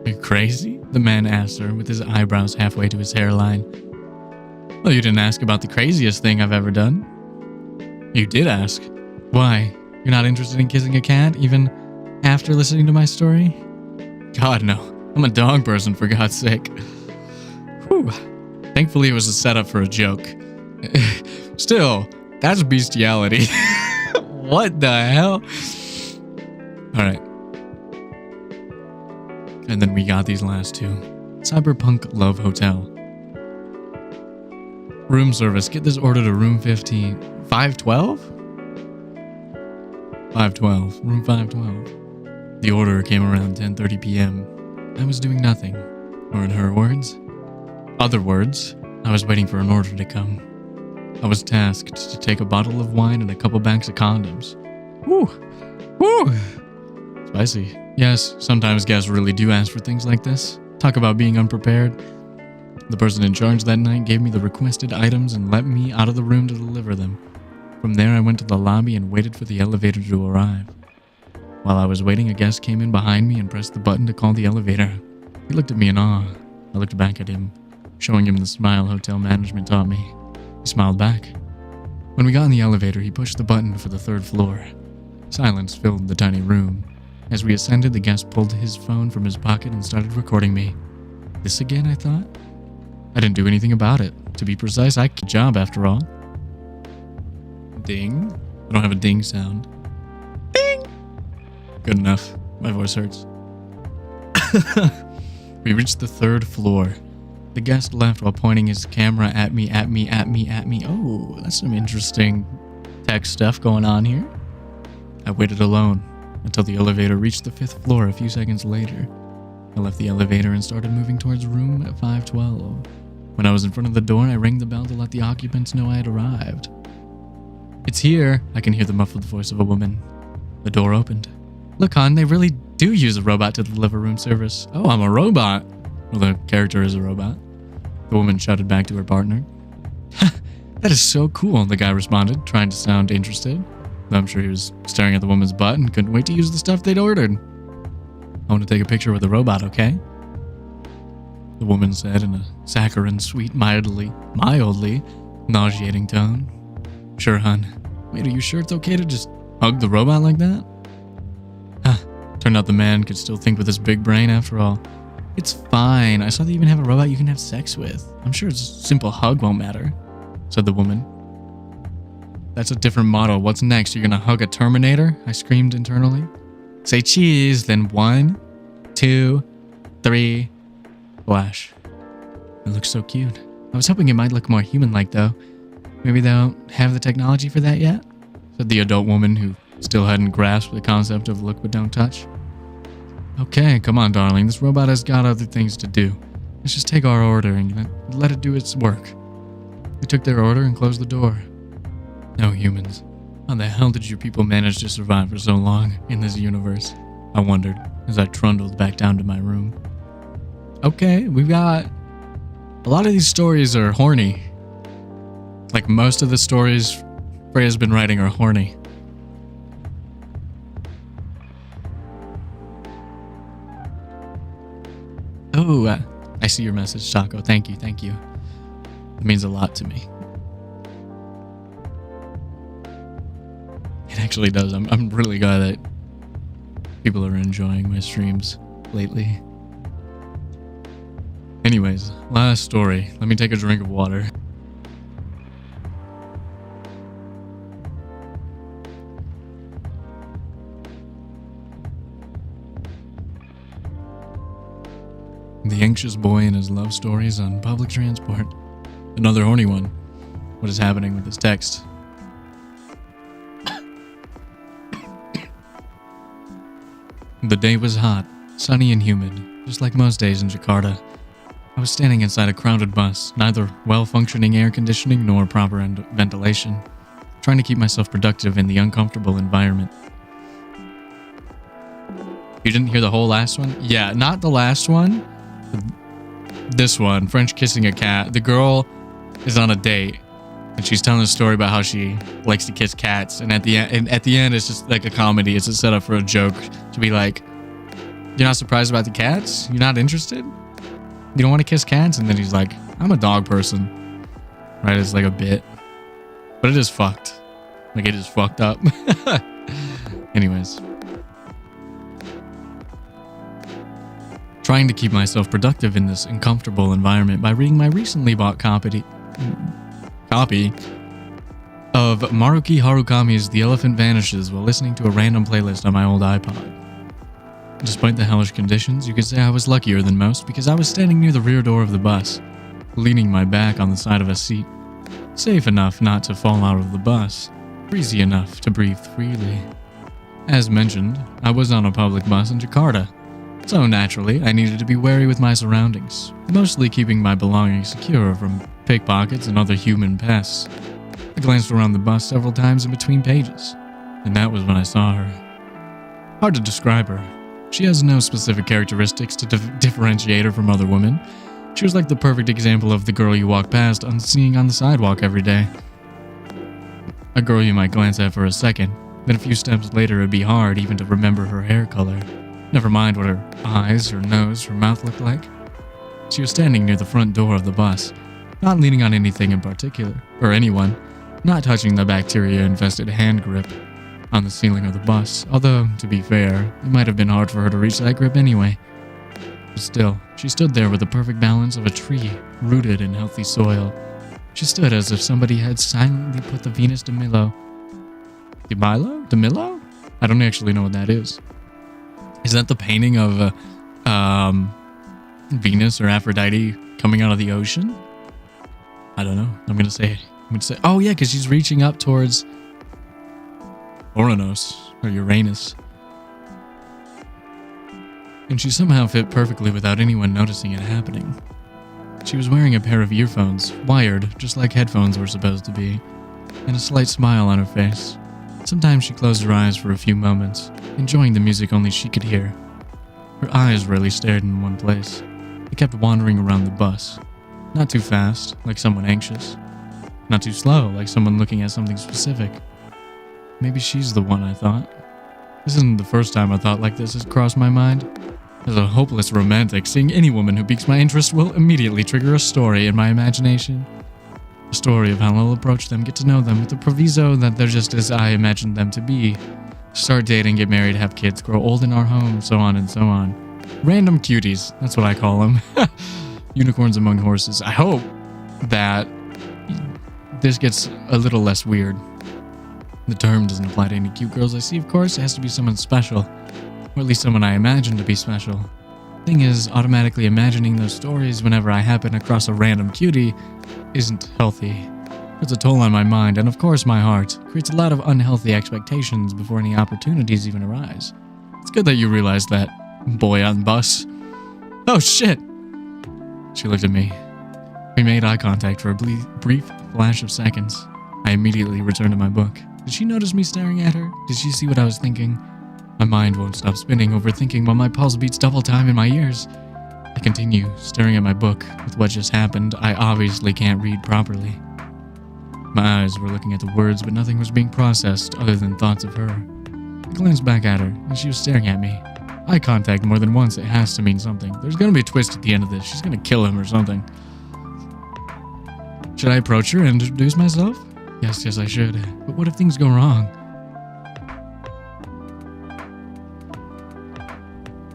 Are you crazy? The man asked her, with his eyebrows halfway to his hairline. Well, you didn't ask about the craziest thing I've ever done. You did ask. Why? You're not interested in kissing a cat, even after listening to my story? God, no. I'm a dog person, for God's sake. Whew. Thankfully, it was a setup for a joke. Still, that's bestiality. What the hell? Alright. And then we got these last two. Cyberpunk Love Hotel. Room service. Get this order to room 15. 512? 512. Room 512. The order came around 10:30 p.m. I was doing nothing. Or in her words, other words, I was waiting for an order to come. I was tasked to take a bottle of wine and a couple bags of condoms. Woo! Woo! Spicy. Yes, sometimes guests really do ask for things like this. Talk about being unprepared. The person in charge that night gave me the requested items and let me out of the room to deliver them. From there, I went to the lobby and waited for the elevator to arrive. While I was waiting, a guest came in behind me and pressed the button to call the elevator. He looked at me in awe. I looked back at him, showing him the smile hotel management taught me. He smiled back. When we got in the elevator, he pushed the button for the 3rd floor. Silence filled the tiny room. As we ascended, the guest pulled his phone from his pocket and started recording me. This again, I thought? I didn't do anything about it. To be precise, I could job after all. Ding. I don't have a ding sound. Ding! Good enough. My voice hurts. We reached the 3rd floor. The guest left while pointing his camera at me. Oh, that's some interesting tech stuff going on here. I waited alone until the elevator reached the 5th floor a few seconds later. I left the elevator and started moving towards room 512. When I was in front of the door, I rang the bell to let the occupants know I had arrived. It's here, I can hear the muffled voice of a woman. The door opened. Look, hon, they really do use a robot to deliver room service. Oh, I'm a robot. Well, the character is a robot. The woman shouted back to her partner. That is so cool, the guy responded, trying to sound interested. I'm sure he was staring at the woman's butt and couldn't wait to use the stuff they'd ordered. I want to take a picture with the robot, okay? The woman said in a saccharine, sweet, mildly nauseating tone. Sure, hon. Wait, are you sure it's okay to just hug the robot like that? Turned out the man could still think with his big brain after all. It's fine. I saw they even have a robot you can have sex with. I'm sure a simple hug won't matter, said the woman. That's a different model. What's next? You're gonna hug a Terminator? I screamed internally. Say cheese, then 1, 2, 3, flash. It looks so cute. I was hoping it might look more human-like though. Maybe they don't have the technology for that yet? Said the adult woman who still hadn't grasped the concept of look but don't touch. Okay, come on, darling. This robot has got other things to do. Let's just take our order and let it do its work. We took their order and closed the door. No humans. How the hell did you people manage to survive for so long in this universe? I wondered as I trundled back down to my room. Okay, we've got... A lot of these stories are horny. Like most of the stories Freya's been writing are horny. Oh, I see your message, Taco. Thank you. It means a lot to me. It actually does. I'm really glad that people are enjoying my streams lately. Anyways, last story. Let me take a drink of water. The anxious boy and his love stories on public transport. Another horny one. What is happening with this text? The day was hot, sunny and humid, just like most days in Jakarta. I was standing inside a crowded bus, neither well-functioning air conditioning nor proper ventilation, trying to keep myself productive in the uncomfortable environment. You didn't hear the whole last one? Yeah, not the last one. This one, French kissing a cat. The girl is on a date, and she's telling a story about how she likes to kiss cats. And at the end, it's just like a comedy. It's a setup for a joke to be like, "You're not surprised about the cats? You're not interested? You don't want to kiss cats?" And then he's like, "I'm a dog person." Right? It's like a bit, but it is fucked. Like, it is fucked up. Anyways. Trying to keep myself productive in this uncomfortable environment by reading my recently bought copy of Maruki Harukami's The Elephant Vanishes while listening to a random playlist on my old iPod. Despite the hellish conditions, you could say I was luckier than most because I was standing near the rear door of the bus, leaning my back on the side of a seat, safe enough not to fall out of the bus, breezy enough to breathe freely. As mentioned, I was on a public bus in Jakarta. So naturally, I needed to be wary with my surroundings, mostly keeping my belongings secure from pickpockets and other human pests. I glanced around the bus several times in between pages, and that was when I saw her. Hard to describe her. She has no specific characteristics to differentiate her from other women. She was like the perfect example of the girl you walk past seeing on the sidewalk every day. A girl you might glance at for a second, then a few steps later it'd be hard even to remember her hair color. Never mind what her eyes, her nose, her mouth looked like. She was standing near the front door of the bus, not leaning on anything in particular, or anyone, not touching the bacteria-infested hand grip on the ceiling of the bus, although, to be fair, it might have been hard for her to reach that grip anyway. But still, she stood there with the perfect balance of a tree, rooted in healthy soil. She stood as if somebody had silently put the Venus de Milo... De Milo? I don't actually know what that is. Is that the painting of Venus or Aphrodite coming out of the ocean? I don't know. I'm gonna say, oh yeah, because she's reaching up towards Uranus or Uranus, and she somehow fit perfectly without anyone noticing it happening. She was wearing a pair of earphones, wired just like headphones were supposed to be, and a slight smile on her face. Sometimes she closed her eyes for a few moments, enjoying the music only she could hear. Her eyes rarely stared in one place. They kept wandering around the bus. Not too fast, like someone anxious. Not too slow, like someone looking at something specific. Maybe she's the one, I thought. This isn't the first time a thought like this has crossed my mind. As a hopeless romantic, seeing any woman who piques my interest will immediately trigger a story in my imagination. A story of how I'll approach them, get to know them, with the proviso that they're just as I imagined them to be. Start dating, get married, have kids, grow old in our home, so on and so on. Random cuties, that's what I call them. Unicorns among horses. I hope that this gets a little less weird. The term doesn't apply to any cute girls I see, of course. It has to be someone special, or at least someone I imagine to be special. Thing is, automatically imagining those stories whenever I happen across a random cutie isn't healthy. It's a toll on my mind, and of course my heart. Creates a lot of unhealthy expectations before any opportunities even arise. It's good that you realized that, boy on bus. Oh shit! She looked at me. We made eye contact for a brief flash of seconds. I immediately returned to my book. Did she notice me staring at her? Did she see what I was thinking? My mind won't stop spinning, overthinking while my pulse beats double time in my ears. I continue, staring at my book. With what just happened, I obviously can't read properly. My eyes were looking at the words, but nothing was being processed other than thoughts of her. I glanced back at her, and she was staring at me. Eye contact more than once, it has to mean something. There's gonna be a twist at the end of this. She's gonna kill him or something. Should I approach her and introduce myself? Yes, I should. But what if things go wrong?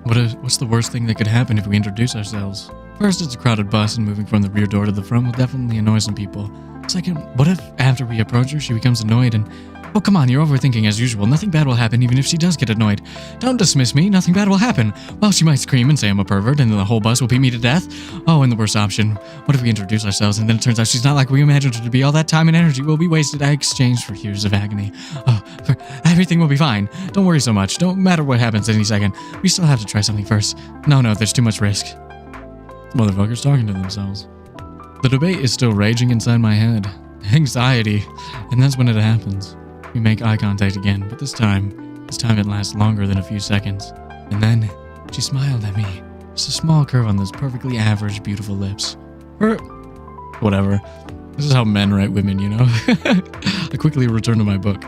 What's the worst thing that could happen if we introduce ourselves? First, it's a crowded bus, and moving from the rear door to the front will definitely annoy some people. Second, what if after we approach her, she becomes annoyed and... Oh, come on, you're overthinking as usual. Nothing bad will happen even if she does get annoyed. Don't dismiss me. Nothing bad will happen. Well, she might scream and say I'm a pervert, and then the whole bus will beat me to death. Oh, and the worst option. What if we introduce ourselves, and then it turns out she's not like we imagined her to be? All that time and energy will be wasted. I exchanged for years of agony. Oh, everything will be fine. Don't worry so much. Don't matter what happens any second. We still have to try something first. No, there's too much risk. Motherfuckers talking to themselves. The debate is still raging inside my head. Anxiety. And that's when it happens. We make eye contact again, but this time it lasts longer than a few seconds. And then, she smiled at me. Just a small curve on those perfectly average, beautiful lips. Whatever. This is how men write women, you know? I quickly returned to my book.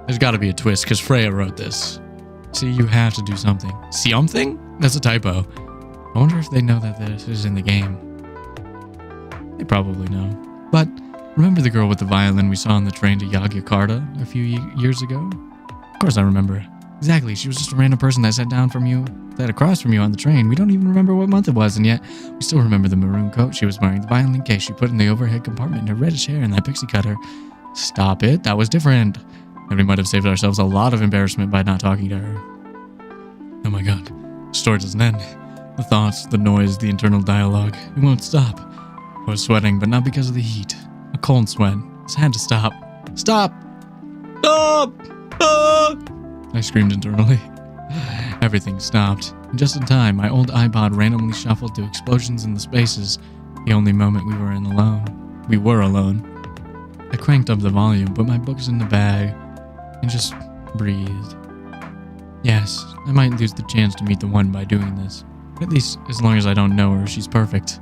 There's gotta be a twist, because Freya wrote this. See, you have to do something. Something? That's a typo. I wonder if they know that this is in the game. They probably know. But... remember the girl with the violin we saw on the train to Yogyakarta a few years ago? Of course I remember. Exactly, she was just a random person that sat across from you on the train. We don't even remember what month it was, and yet we still remember the maroon coat she was wearing, the violin case she put in the overhead compartment, her reddish hair, and that pixie cutter. Stop it, that was different. And we might have saved ourselves a lot of embarrassment by not talking to her. Oh my god, the story doesn't end. The thoughts, the noise, the internal dialogue, it won't stop. I was sweating, but not because of the heat. A cold sweat. This had to stop. Stop! Stop! Ah! I screamed internally. Everything stopped. And just in time, my old iPod randomly shuffled to explosions in the spaces, the only moment we were alone. We were alone. I cranked up the volume, put my books in the bag, and just breathed. Yes, I might lose the chance to meet the one by doing this. At least, as long as I don't know her, she's perfect.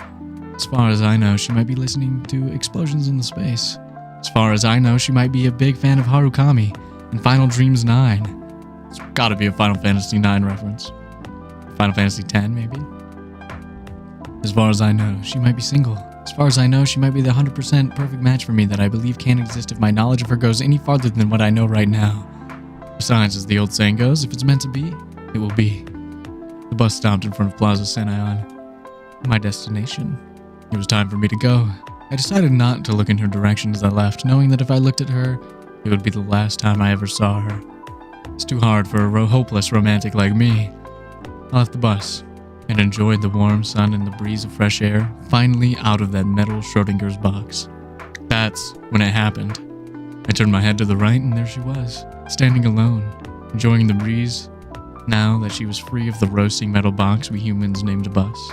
As far as I know, she might be listening to explosions in the space. As far as I know, she might be a big fan of Harukami and Final Dreams 9. It's gotta be a Final Fantasy 9 reference. Final Fantasy 10, maybe? As far as I know, she might be single. As far as I know, she might be the 100% perfect match for me that I believe can't exist if my knowledge of her goes any farther than what I know right now. Besides, as the old saying goes, if it's meant to be, it will be. The bus stopped in front of Plaza Senayan. My destination. It was time for me to go. I decided not to look in her direction as I left, knowing that if I looked at her, it would be the last time I ever saw her. It's too hard for a hopeless romantic like me. I left the bus and enjoyed the warm sun and the breeze of fresh air, finally out of that metal Schrodinger's box. That's when it happened. I turned my head to the right and there she was, standing alone, enjoying the breeze, now that she was free of the roasting metal box we humans named bus.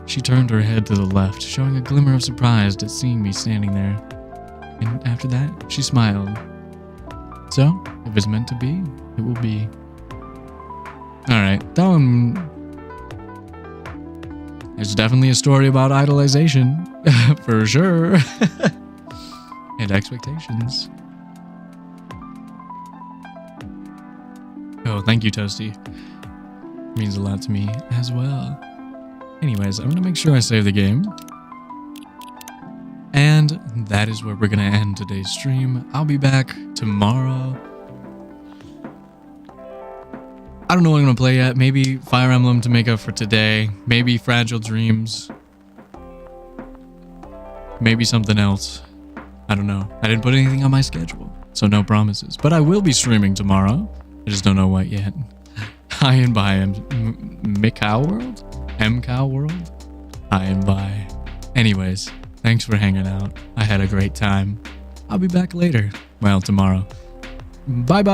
She turned her head to the left, showing a glimmer of surprise at seeing me standing there. And after that, she smiled. So, if it's meant to be, it will be. Alright, that one... It's definitely a story about idolization, for sure. And expectations. Oh, thank you, Toasty. It means a lot to me as well. Anyways, I'm going to make sure I save the game. And that is where we're going to end today's stream. I'll be back tomorrow. I don't know what I'm going to play yet. Maybe Fire Emblem to make up for today. Maybe Fragile Dreams. Maybe something else. I don't know. I didn't put anything on my schedule, so no promises. But I will be streaming tomorrow. I just don't know what yet. Hi and bye, MCOW World? MCOW World? Hi and bye. Anyways, thanks for hanging out. I had a great time. I'll be back later. Well, tomorrow. Bye-bye!